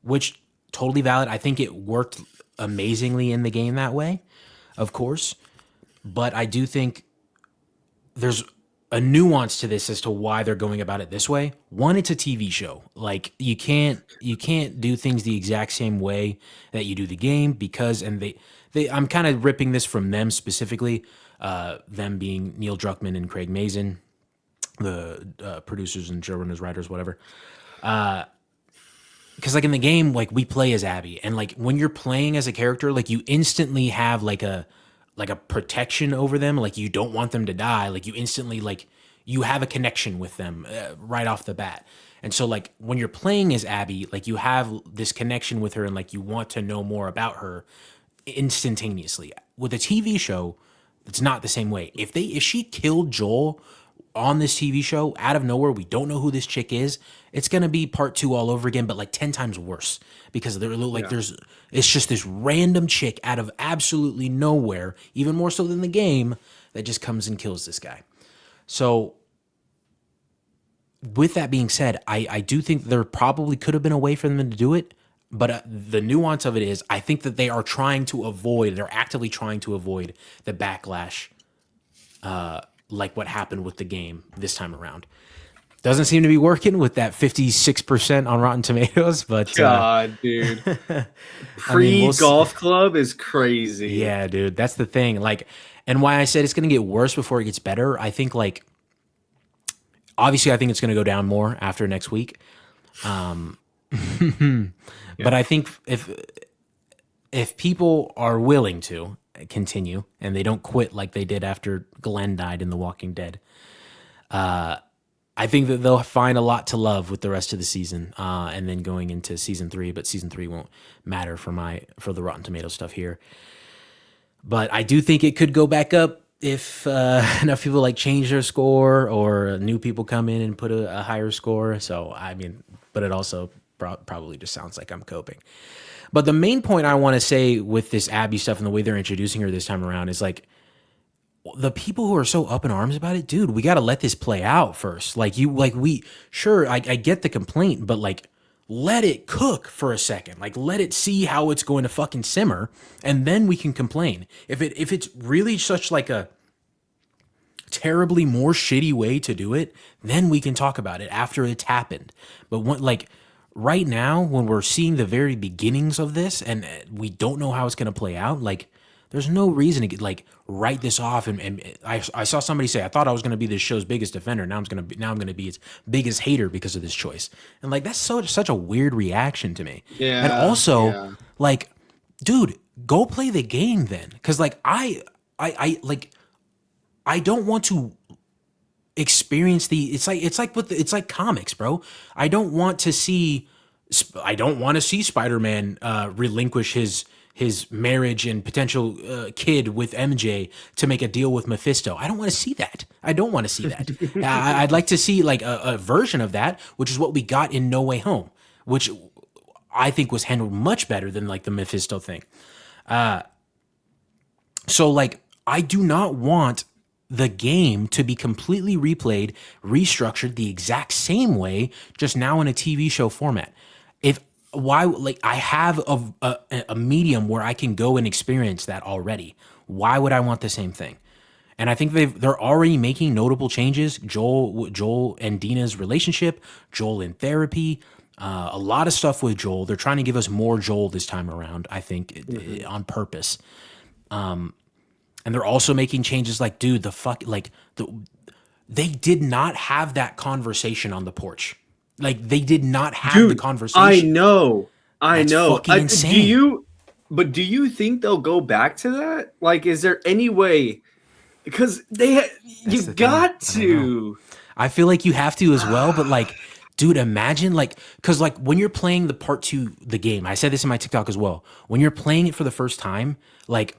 which totally valid. I think it worked amazingly in the game that way, of course, but I do think there's a nuance to this as to why they're going about it this way. One, it's a TV show. Like you can't do things the exact same way that you do the game, because I'm kind of ripping this from them specifically, them being Neil Druckmann and Craig Mazin, the producers and showrunners, writers, whatever. Because like in the game, like we play as Abby, and like when you're playing as a character, like you instantly have like a protection over them. Like you don't want them to die. Like you instantly, like you have a connection with them right off the bat. And so like when you're playing as Abby, like you have this connection with her and like you want to know more about her instantaneously. With a TV show, it's not the same way. If she killed Joel on this TV show out of nowhere, we don't know who this chick is, it's going to be part 2 all over again, but like 10 times worse, because they're like, it's just this random chick out of absolutely nowhere, even more so than the game, that just comes and kills this guy. So with that being said, I do think there probably could have been a way for them to do it. But the nuance of it is, I think that they're actively trying to avoid the backlash, like what happened with the game this time around. Doesn't seem to be working with that 56% on Rotten Tomatoes, but God, dude. Pre-golf club is crazy. Yeah, dude. That's the thing. Like, and why I said it's going to get worse before it gets better. I think, like, obviously, I think it's going to go down more after next week. But I think if people are willing to continue and they don't quit like they did after Glenn died in The Walking Dead, I think that they'll find a lot to love with the rest of the season, and then going into season 3. But season 3 won't matter for the Rotten Tomatoes stuff here. But I do think it could go back up if enough people like change their score or new people come in and put a higher score. So I mean, but it also probably just sounds like I'm coping. But the main point I want to say with this Abby stuff and the way they're introducing her this time around is like, the people who are so up in arms about it, dude, we got to let this play out first. Like I get the complaint, but like, let it cook for a second. Like, let it see how it's going to fucking simmer, and then we can complain. If it's really such like a terribly more shitty way to do it, then we can talk about it after it's happened. But right now, when we're seeing the very beginnings of this and we don't know how it's going to play out, like, there's no reason to get, like, write this off. And I saw somebody say, I thought I was going to be this show's biggest defender. Now I'm going to be its biggest hater because of this choice. And like, that's such a weird reaction to me. Yeah. And also, like, dude, go play the game then. Because like I don't want to experience it's like comics, bro. I don't want to see Spider-Man relinquish his marriage and potential kid with MJ to make a deal with Mephisto. I don't want to see that. I'd like to see like a version of that, which is what we got in No Way Home, which I think was handled much better than like the Mephisto thing. So like, I do not want the game to be completely replayed, restructured the exact same way, just now in a TV show format. I have a medium where I can go and experience that already. Why would I want the same thing? And I think they're already making notable changes. Joel and Dina's relationship, Joel in therapy, a lot of stuff with Joel. They're trying to give us more Joel this time around, I think, on purpose. And they're also making changes like, dude, they did not have that conversation on the porch. Like, they did not have the conversation. I know. Fucking insane. Do you think they'll go back to that? Like, is there any way? Because you got to. I feel like you have to as well, but like, dude, imagine like, because like when you're playing the part 2, the game, I said this in my TikTok as well. When you're playing it for the first time, like,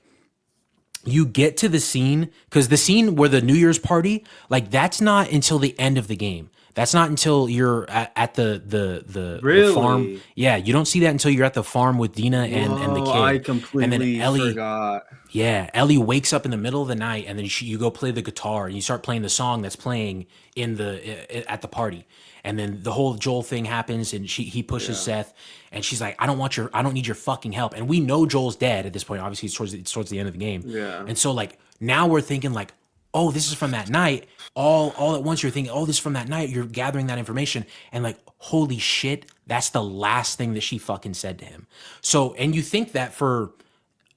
you get to the scene, because the scene where the New Year's party, like, that's not until the end of the game. That's not until you're at the farm. Yeah, you don't see that until you're at the farm with Dina and the kid. I completely and then Ellie, forgot. Yeah, Ellie wakes up in the middle of the night, and then you go play the guitar, and you start playing the song that's playing at the party. And then the whole Joel thing happens, and he pushes Seth, and she's like, I don't need your fucking help. And we know Joel's dead at this point. Obviously, it's towards the end of the game. Yeah. And so like, now we're thinking like, oh, this is from that night. All at once you're thinking, oh, this is from that night. You're gathering that information, and like, holy shit, that's the last thing that she fucking said to him. So, and you think that for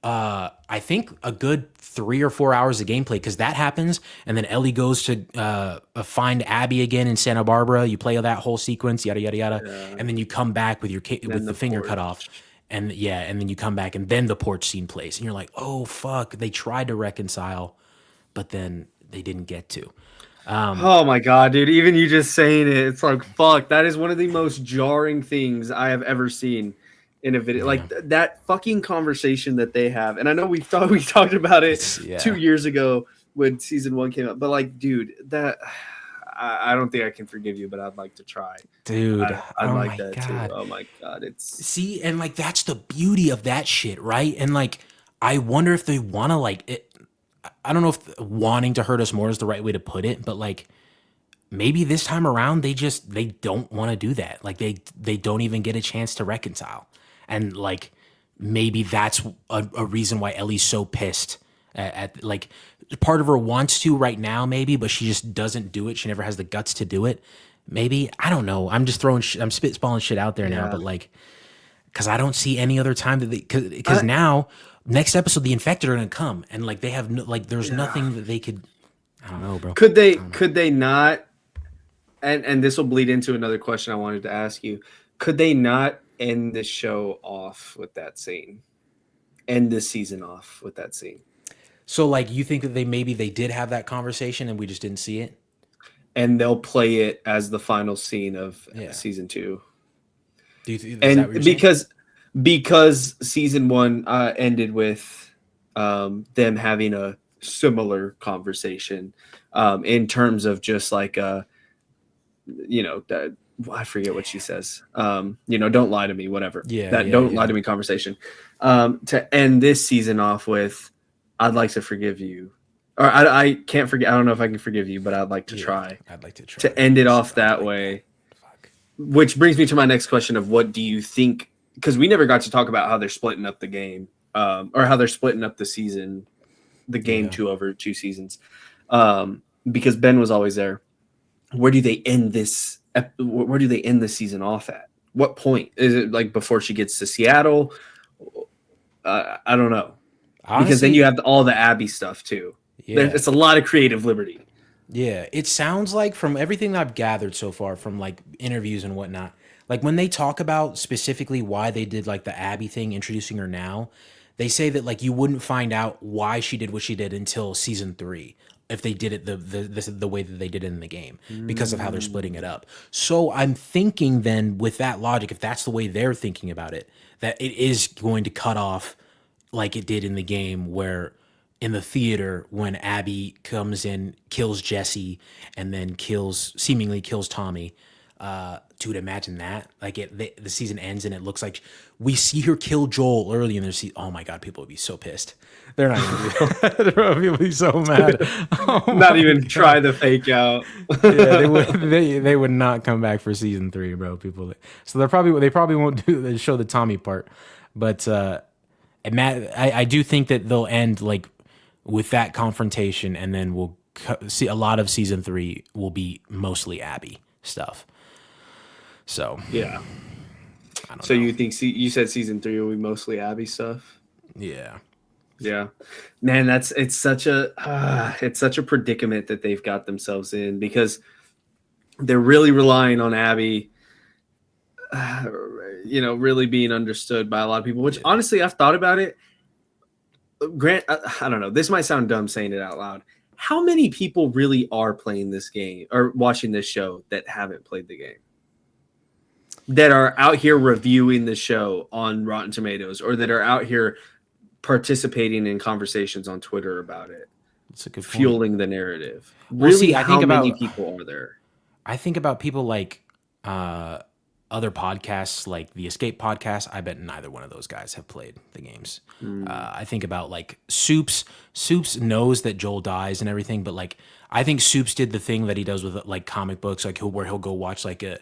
I think a good 3 or 4 hours of gameplay, because that happens, and then Ellie goes to find Abby again in Santa Barbara. You play that whole sequence, yada yada yada, and then you come back with with the finger cut off, and then you come back, and then the porch scene plays, and you're like, oh fuck, they tried to reconcile, but then they didn't get to. Oh my god, dude! Even you just saying it, it's like, fuck. That is one of the most jarring things I have ever seen in a video. Like that fucking conversation that they have. And I know we talked about it 2 years ago when season 1 came out. But like, dude, that I don't think I can forgive you, but I'd like to try. Dude, I'd like that god. Too. Oh my god, see, and like that's the beauty of that shit, right? And like, I wonder if they want to like it. I don't know if wanting to hurt us more is the right way to put it, but like, maybe this time around they don't want to do that. Like they don't even get a chance to reconcile. And like maybe that's a reason why Ellie's so pissed at like part of her wants to right now maybe, but she just doesn't do it. She never has the guts to do it. Maybe, I don't know. I'm just throwing I'm spitballing shit out there now, but like cuz I don't see any other time that they cuz now next episode the infected are going to come and like they have no, like there's nothing that they could. I don't know, bro. Could they not, and this will bleed into another question I wanted to ask you. Could they not end the show off with that scene? End this season off with that scene? So like you think that they did have that conversation and we just didn't see it? And they'll play it as the final scene of season 2. Do you think and because season 1 ended with them having a similar conversation in terms of just like I forget what she says. Don't lie to me, whatever. Don't lie to me conversation. To end this season off with, I'd like to forgive you. Or I can't forget. I don't know if I can forgive you, but I'd like to try. I'd like to try. To end it off that way. Which brings me to my next question of what do you think? Because we never got to talk about how they're splitting up the game, or how they're splitting up the season, the game 2 over 2 seasons. Because Ben was always there. Where do they end this? Where do they end the season off at? What point is it? Like before she gets to Seattle? I don't know. Honestly, because then you have all the Abby stuff too. Yeah, it's a lot of creative liberty. Yeah, it sounds like from everything that I've gathered so far from like interviews and whatnot, like when they talk about specifically why they did like the Abby thing, introducing her now, they say that like you wouldn't find out why she did what she did until season 3 if they did it the way that they did it in the game because of how they're splitting it up. So I'm thinking then with that logic, if that's the way they're thinking about it, that it is going to cut off like it did in the game where in the theater when Abby comes in, kills Jesse, and then seemingly kills Tommy. Dude, imagine that. Like the season ends and it looks like we see her kill Joel early in the season. Oh my God, people would be so pissed. They're not going to do that. People would be so mad. Not even try the fake out. Yeah, they would not come back for season 3, bro. So they probably won't show the Tommy part. But I do think that they'll end like with that confrontation, and then we'll see a lot of season 3 will be mostly Abby stuff. So yeah, I don't know. You think you said season 3 will be mostly Abby stuff? Yeah, man, it's such a predicament that they've got themselves in because they're really relying on Abby, really being understood by a lot of people. Which honestly, I've thought about it. Grant, I don't know. This might sound dumb saying it out loud. How many people really are playing this game or watching this show that haven't played the game? That are out here reviewing the show on Rotten Tomatoes, or that are out here participating in conversations on Twitter about it. That's a good point. Fueling the narrative. Well, really, how many people are there? I think about people like other podcasts like the Escape podcast. I bet neither one of those guys have played the games. I think about like Soups. Soups knows that Joel dies and everything, but like I think Soups did the thing that he does with like comic books, like where he'll go watch like an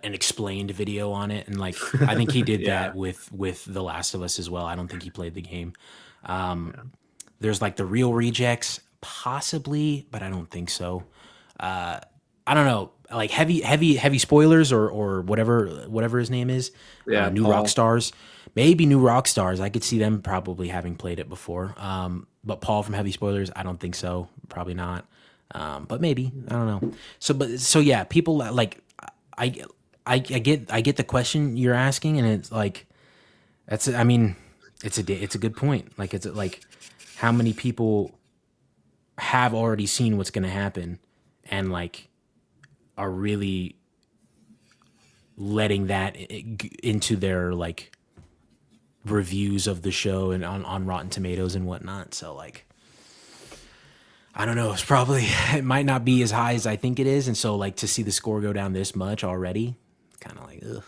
explained video on it, and like I think he did that with The Last of Us as well. I don't think he played the game. There's like the Real Rejects, possibly, but I don't think so. I don't know. Like heavy spoilers or whatever his name is. New Rock Stars. Maybe New Rock Stars. I could see them probably having played it before. But Paul from Heavy Spoilers, I don't think so. Probably not. But maybe. I don't know. So yeah, people like I get the question you're asking, and it's like it's a good point. Like it's like how many people have already seen what's going to happen and like are really letting that into their like reviews of the show and on Rotten Tomatoes and whatnot. So like, I don't know. It might not be as high as I think it is. And so like to see the score go down this much already, kind of like, ugh.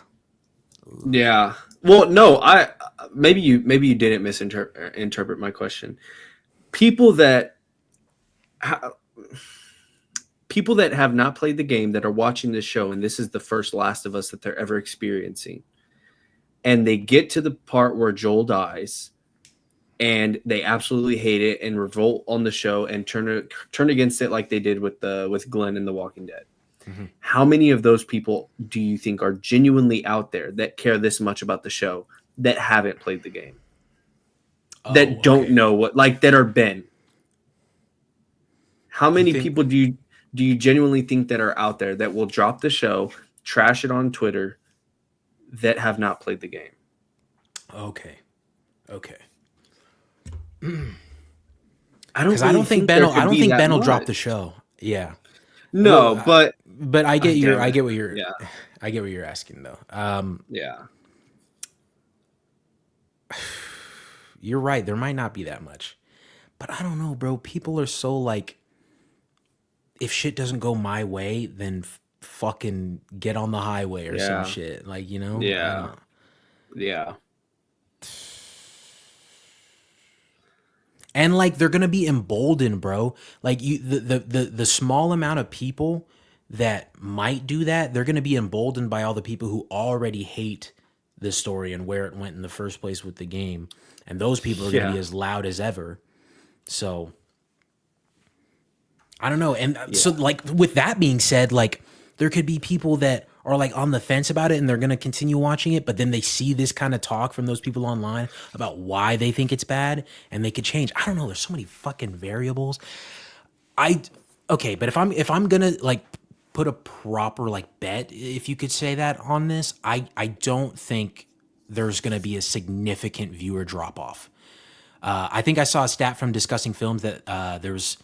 Yeah. Well, no, maybe you didn't interpret my question. People people that have not played the game that are watching this show, and this is the first Last of Us that they're ever experiencing, and they get to the part where Joel dies, and they absolutely hate it and revolt on the show and turn against it like they did with Glenn in The Walking Dead. Mm-hmm. How many of those people do you think are genuinely out there that care this much about the show that haven't played the game? That don't know what, like, that are Ben? How many people do you genuinely think that are out there that will drop the show, trash it on Twitter, that have not played the game? Okay. I don't think Ben will drop the show. Yeah. No, well, but I get I get what you're asking though. Yeah. You're right. There might not be that much, but I don't know, bro. People are so like, if shit doesn't go my way, then fucking get on the highway or some shit. Like, you know? Yeah. Yeah. And like, they're gonna be emboldened, bro. Like the small amount of people that might do that, they're gonna be emboldened by all the people who already hate this story and where it went in the first place with the game. And those people are gonna be as loud as ever. So I don't know. And so like, with that being said, like, there could be people that are like on the fence about it and they're going to continue watching it, but then they see this kind of talk from those people online about why they think it's bad and they could change. I don't know. There's so many fucking variables. Okay, but if I'm going to like put a proper like bet, if you could say that on this, I don't think there's going to be a significant viewer drop off. I think I saw a stat from Discussing Films that there's,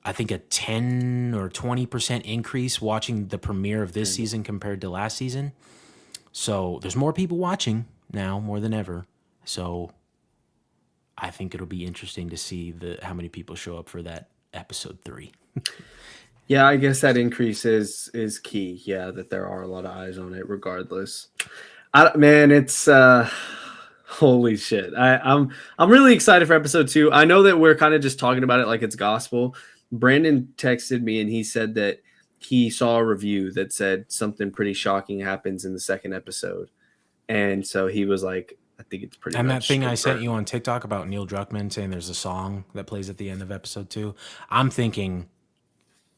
I think, a 10 or 20% increase watching the premiere of this season compared to last season. So there's more people watching now, more than ever. So I think it'll be interesting to see how many people show up for that episode 3. Yeah, I guess that increase is key. Yeah, that there are a lot of eyes on it regardless. Man, it's holy shit. I'm really excited for episode 2. I know that we're kind of just talking about it like it's gospel. Brandon texted me and he said that he saw a review that said something pretty shocking happens in the second episode. And so he was like, I think it's pretty and much. And that thing I sent you on TikTok about Neil Druckmann saying there's a song that plays at the end of episode 2. I'm thinking.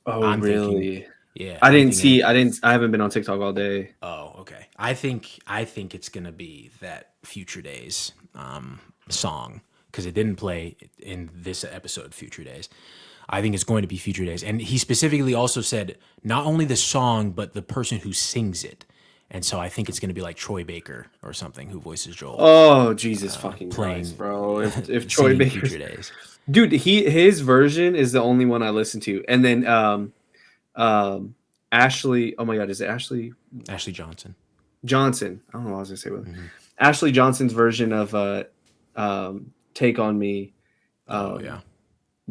Oh, really? Yeah. I haven't been on TikTok all day. Oh, okay. I think it's going to be that Future Days song, because it didn't play in this episode, Future Days. I think it's going to be Future Days. And he specifically also said not only the song, but the person who sings it. And so I think it's going to be like Troy Baker or something who voices Joel. Oh, Jesus fucking Christ, bro. If Troy Baker. Future Days. Dude, his version is the only one I listen to. And then Ashley, oh my God, is it Ashley? Ashley Johnson. Johnson. I don't know what I was going to say with Ashley Johnson's version of Take On Me. Yeah.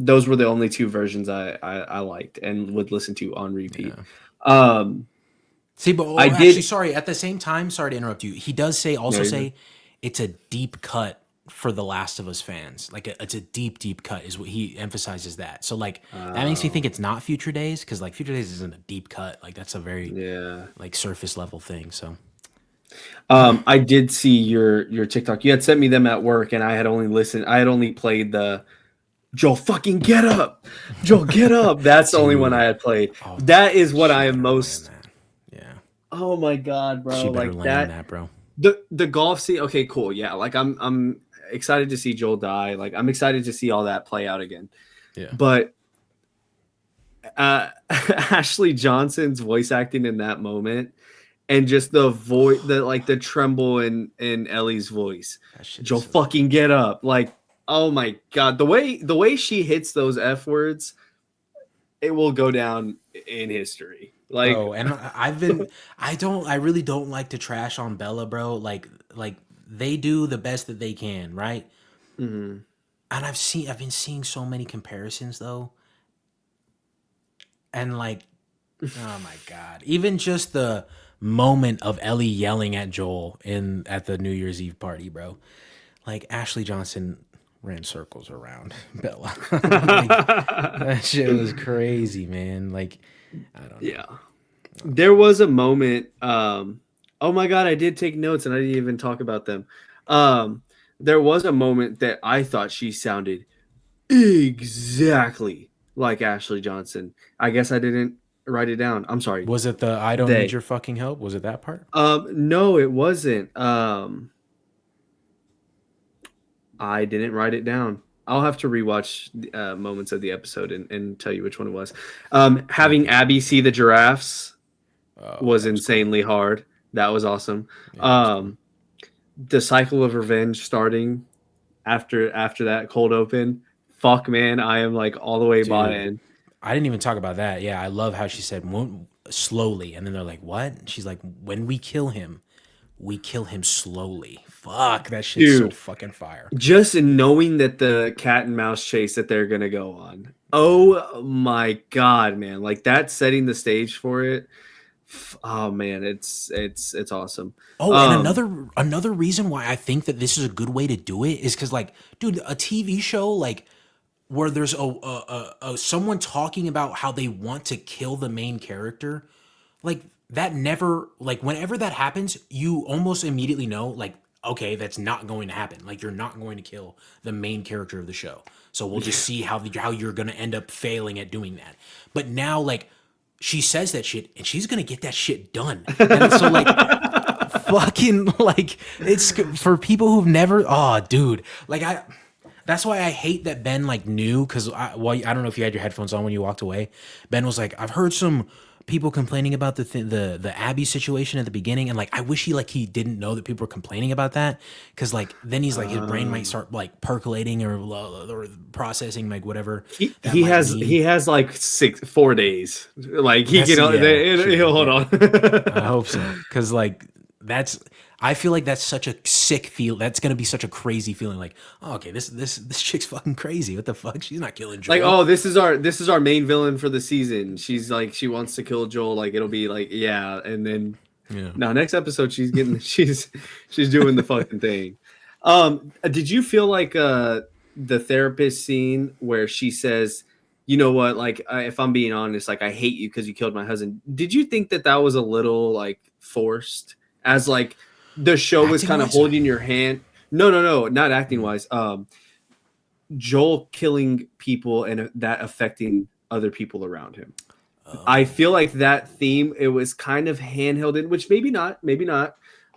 Those were the only 2 versions I liked and would listen to on repeat. Yeah. See, but actually, sorry, at the same time, sorry to interrupt you. He does say it's a deep cut for the Last of Us fans. Like it's a deep, deep cut is what he emphasizes that. So like that makes me think it's not Future Days, because like Future Days isn't a deep cut. Like that's a very like surface level thing. So I did see your TikTok. You had sent me them at work, and I had only played the Joel fucking get up. Joel get up. That's the only one I had played. Oh, that is what I am most. Yeah. Oh my God, bro! She better like that, bro. The golf scene. Okay, cool. Yeah, like I'm excited to see Joel die. Like I'm excited to see all that play out again. Yeah. But Ashley Johnson's voice acting in that moment, and just the voice, the tremble in Ellie's voice. Joel fucking get up. Like, oh my God, the way she hits those F words, it will go down in history. Like, bro, and I really don't like to trash on Bella, bro. Like they do the best that they can, right? Mm-hmm. And I've been seeing so many comparisons though, and like, oh my God, even just the moment of Ellie yelling at Joel at the New Year's Eve party, bro. Like Ashley Johnson ran circles around Bella. That shit was crazy, man. Like, I don't know. Yeah. There was a moment. Oh my god, I did take notes and I didn't even talk about them. There was a moment that I thought she sounded exactly like Ashley Johnson. I guess I didn't write it down. I'm sorry. Was it the I don't need your fucking help? Was it that part? No, it wasn't. I didn't write it down. I'll have to rewatch moments of the episode and tell you which one it was. Having Abby see the giraffes was insanely hard. That was awesome. Yeah, the cycle of revenge starting after that cold open. Fuck, man, I am like all the way buying. I didn't even talk about that. Yeah, I love how she said slowly, and then they're like, "What?" She's like, "When we kill him slowly." Fuck, that shit's so fucking fire. Just knowing that the cat and mouse chase that they're gonna go on. Oh my god, man! Like that's setting the stage for it. Oh man, it's awesome. Oh, and another reason why I think that this is a good way to do it is because, like, dude, a TV show like where there's a someone talking about how they want to kill the main character, like that never, like whenever that happens, you almost immediately know, like, okay, that's not going to happen. Like you're not going to kill the main character of the show. So we'll just see how you're going to end up failing at doing that. But now, like, she says that shit and she's going to get that shit done. And so, like, fucking, like, it's for people who've never, oh, dude, like, that's why I hate that Ben, like, knew, because I don't know if you had your headphones on when you walked away. Ben was like, I've heard some people complaining about the Abby situation at the beginning, and like I wish he didn't know that people were complaining about that, because like then he's like his brain might start like percolating or processing like whatever. He has like 4 days, like he can he'll hold on. I hope so, because like I feel like that's such a sick feel. That's gonna be such a crazy feeling. Like, oh, okay, this chick's fucking crazy. What the fuck? She's not killing Joel. Like, oh, this is our main villain for the season. She's like, she wants to kill Joel. Like, it'll be like, yeah, and then now next episode she's getting she's doing the fucking thing. Did you feel like the therapist scene where she says, you know what, like if I'm being honest, like I hate you because you killed my husband. Did you think that was a little like forced, as like the show was kind of holding your hand? No, not acting wise. Joel killing people and that affecting other people around him. I feel like that theme, it was kind of handheld in, which maybe not,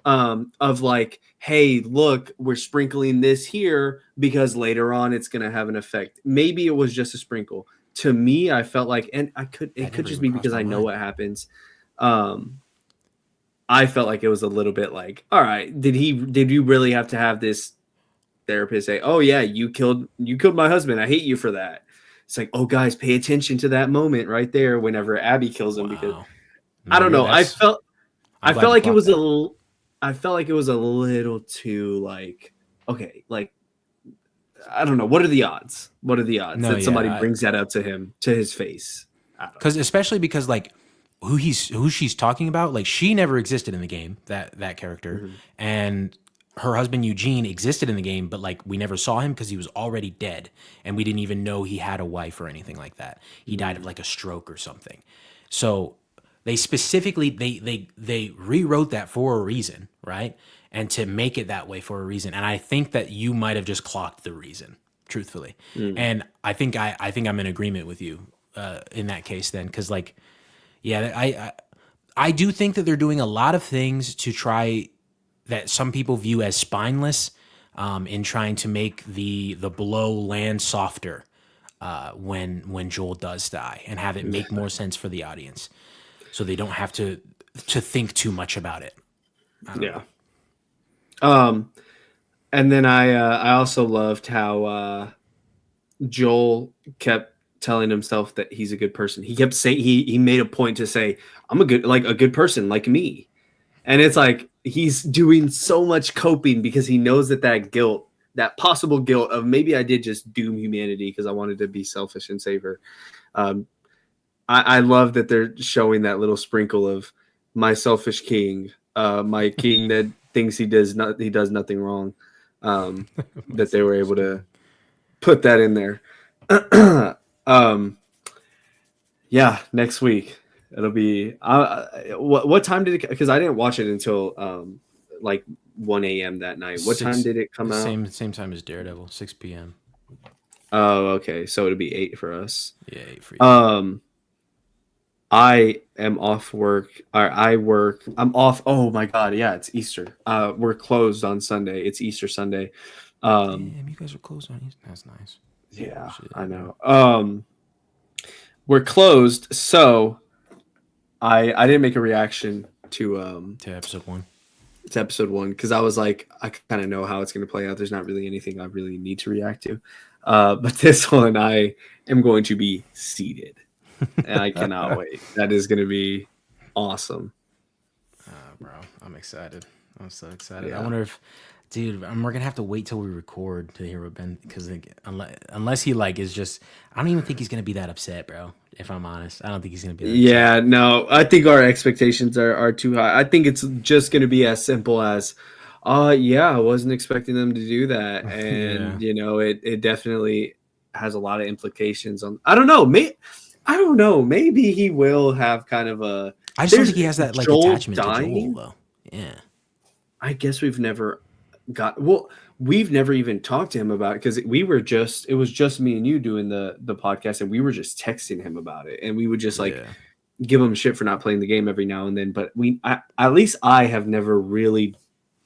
of like, hey, look, we're sprinkling this here because later on it's going to have an effect. Maybe it was just a sprinkle. To me, I felt like, and it could just be because I know what happens. I felt like it was a little bit like, all right, did you really have to have this therapist say, oh yeah, you killed my husband, I hate you for that? It's like, oh guys, pay attention to that moment right there whenever Abby kills him. Because I don't know, I felt like it was a little too like, okay, like I don't know, what are the odds that somebody brings that up to him, to his face? Because especially because like who she's talking about, like she never existed in the game, that character, and her husband Eugene existed in the game, but like we never saw him because he was already dead, and we didn't even know he had a wife or anything like that. He died of like a stroke or something. So they specifically they rewrote that for a reason, right? And to make it that way for a reason. And I think that you might have just clocked the reason, truthfully. And I think I'm in agreement with you in that case then, because like, yeah, I do think that they're doing a lot of things to try that some people view as spineless, in trying to make the blow land softer when Joel does die, and have it make more sense for the audience, so they don't have to think too much about it. Yeah. And then I also loved how Joel kept telling himself that he's a good person. He kept saying, he made a point to say, I'm a good person like me. And it's like he's doing so much coping because he knows that guilt, that possible guilt of maybe I did just doom humanity because I wanted to be selfish and save her. I love that they're showing that little sprinkle of my selfish king, my king that thinks he does nothing wrong. That they were able to put that in there. Yeah, next week it'll be. What time did it? Because I didn't watch it until like 1 a.m. that night. What time did it come out? Same time as Daredevil, 6 p.m. Oh, okay. So it'll be 8 for us. Yeah, 8 for you. I am off work. Or I work. I'm off. Oh my god. Yeah, it's Easter. We're closed on Sunday. It's Easter Sunday. Damn, you guys are closed on Easter. That's nice. Yeah, Shit, I know. We're closed, so I didn't make a reaction to episode 1. It's episode 1 because I was like, I kind of know how it's going to play out. There's not really anything I really need to react to. But this one, I am going to be seated, and I cannot wait. That is going to be awesome. Bro, I'm excited. I'm so excited. Yeah. I wonder if, dude, we're gonna have to wait till we record to hear what Ben, because unless he like is just, I don't even think he's gonna be that upset, bro. If I'm honest, I don't think he's gonna be that Yeah, upset. no, I think our expectations are too high. I think it's just going to be as simple as, yeah, I wasn't expecting them to do that, and you know, it definitely has a lot of implications on. I don't know, maybe he will have kind of a. I just don't think he has that like Joel attachment to Joel, though. Yeah, I guess we've never even talked to him about it because it was just me and you doing the podcast, and we were just texting him about it, and we would just like give him shit for not playing the game every now and then. But at least I have never really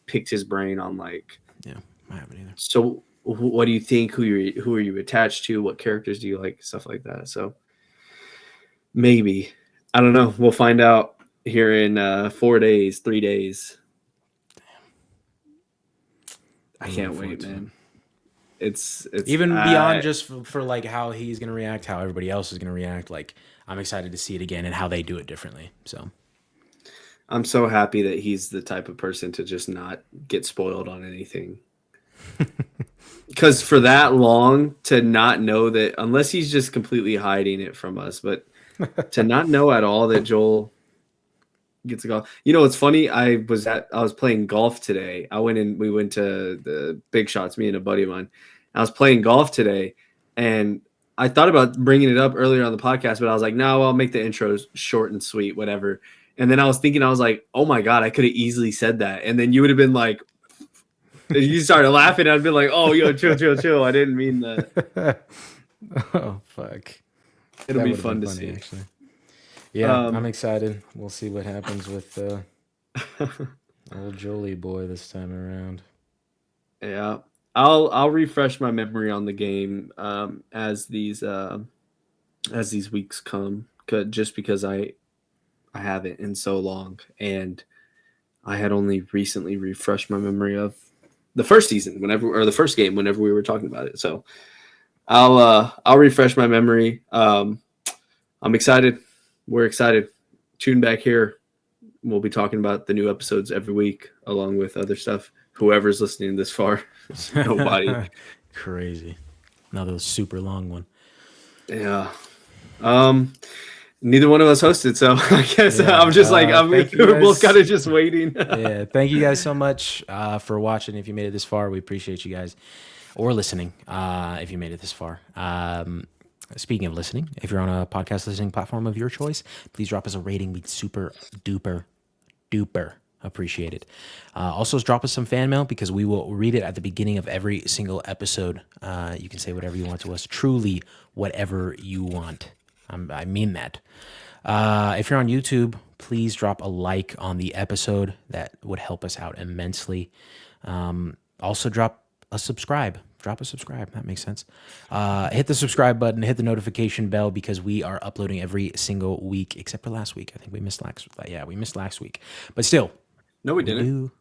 picked his brain on like, I haven't either. So what do you think? Who are you attached to? What characters do you like? Stuff like that. So maybe, I don't know. We'll find out here in 4 days, 3 days. I can't wait, man. It's even beyond just for like how he's gonna react, how everybody else is gonna react. Like, I'm excited to see it again and how they do it differently. So I'm so happy that he's the type of person to just not get spoiled on anything. Because for that long to not know that, unless he's just completely hiding it from us, but to not know at all that Joel gets a golf. You know, it's funny. I was playing golf today. We went to the Big Shots, me and a buddy of mine. I was playing golf today, and I thought about bringing it up earlier on the podcast, but I was like, no, I'll make the intros short and sweet, whatever. And then I was thinking, I was like, oh my God, I could have easily said that. And then you would have been like, you started laughing. I'd be like, oh, yo, chill. I didn't mean that. Oh, fuck. It'll be fun to see. Actually. Yeah, I'm excited. We'll see what happens with old Jolie boy this time around. Yeah, I'll refresh my memory on the game as these weeks come, just because I haven't in so long, and I had only recently refreshed my memory of the first season the first game whenever we were talking about it. So I'll refresh my memory. I'm excited. We're excited. Tune back here. We'll be talking about the new episodes every week, along with other stuff. Whoever's listening this far, nobody. Crazy. Another super long one. Yeah. Neither one of us hosted, so I guess I'm just like we're both kind of just waiting. Yeah. Thank you guys so much for watching. If you made it this far, we appreciate you guys, or listening. If you made it this far. Speaking of listening, if you're on a podcast listening platform of your choice, please drop us a rating. We'd super duper appreciate it. Also, drop us some fan mail because we will read it at the beginning of every single episode. You can say whatever you want to us. Truly, whatever you want. I mean that. If you're on YouTube, please drop a like on the episode. That would help us out immensely. Also, drop a subscribe. Drop a subscribe. That makes sense. Hit the subscribe button. Hit the notification bell because we are uploading every single week, except for last week. I think we missed last. Yeah, we missed last week. But still, no, we didn't.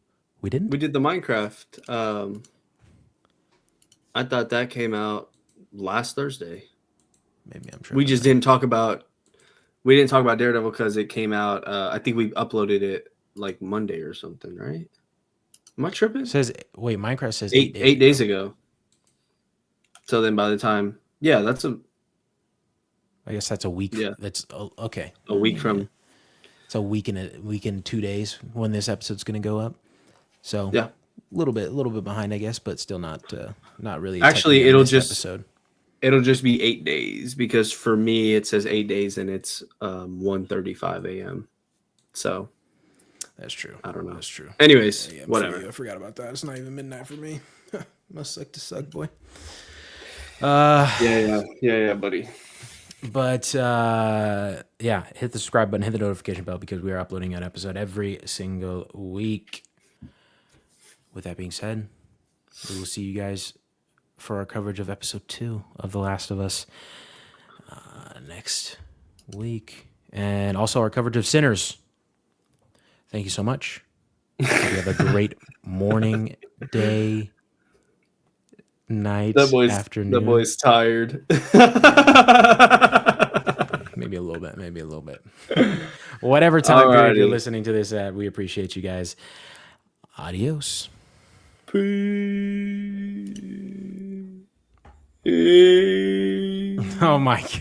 We didn't. We did the Minecraft. I thought that came out last Thursday. Maybe I'm sure. We didn't talk about Daredevil because it came out. I think we uploaded it like Monday or something, right? Am I tripping? Minecraft says 8 days ago. So then by the time, I guess that's a week. Yeah. That's okay. A week from. It's a week in 2 days when this episode's going to go up. So yeah, little bit behind, I guess, but still not really. Actually, technically a missed episode. It'll just be 8 days because for me it says 8 days and it's 1:35 a.m. So That's true. I don't know. That's true. Anyways, Yeah, whatever. I forgot about that. It's not even midnight for me. Must suck to suck, boy. Yeah, buddy. But yeah, hit the subscribe button, hit the notification bell because we are uploading an episode every single week. With that being said, we will see you guys for our coverage of episode 2 of The Last of Us next week. And also our coverage of Sinners. Thank you so much. Hope you have a great morning, day, night, afternoon. The boy's tired. Maybe a little bit. Whatever time period you're listening to this at, we appreciate you guys. Adios. Peace. Oh my God.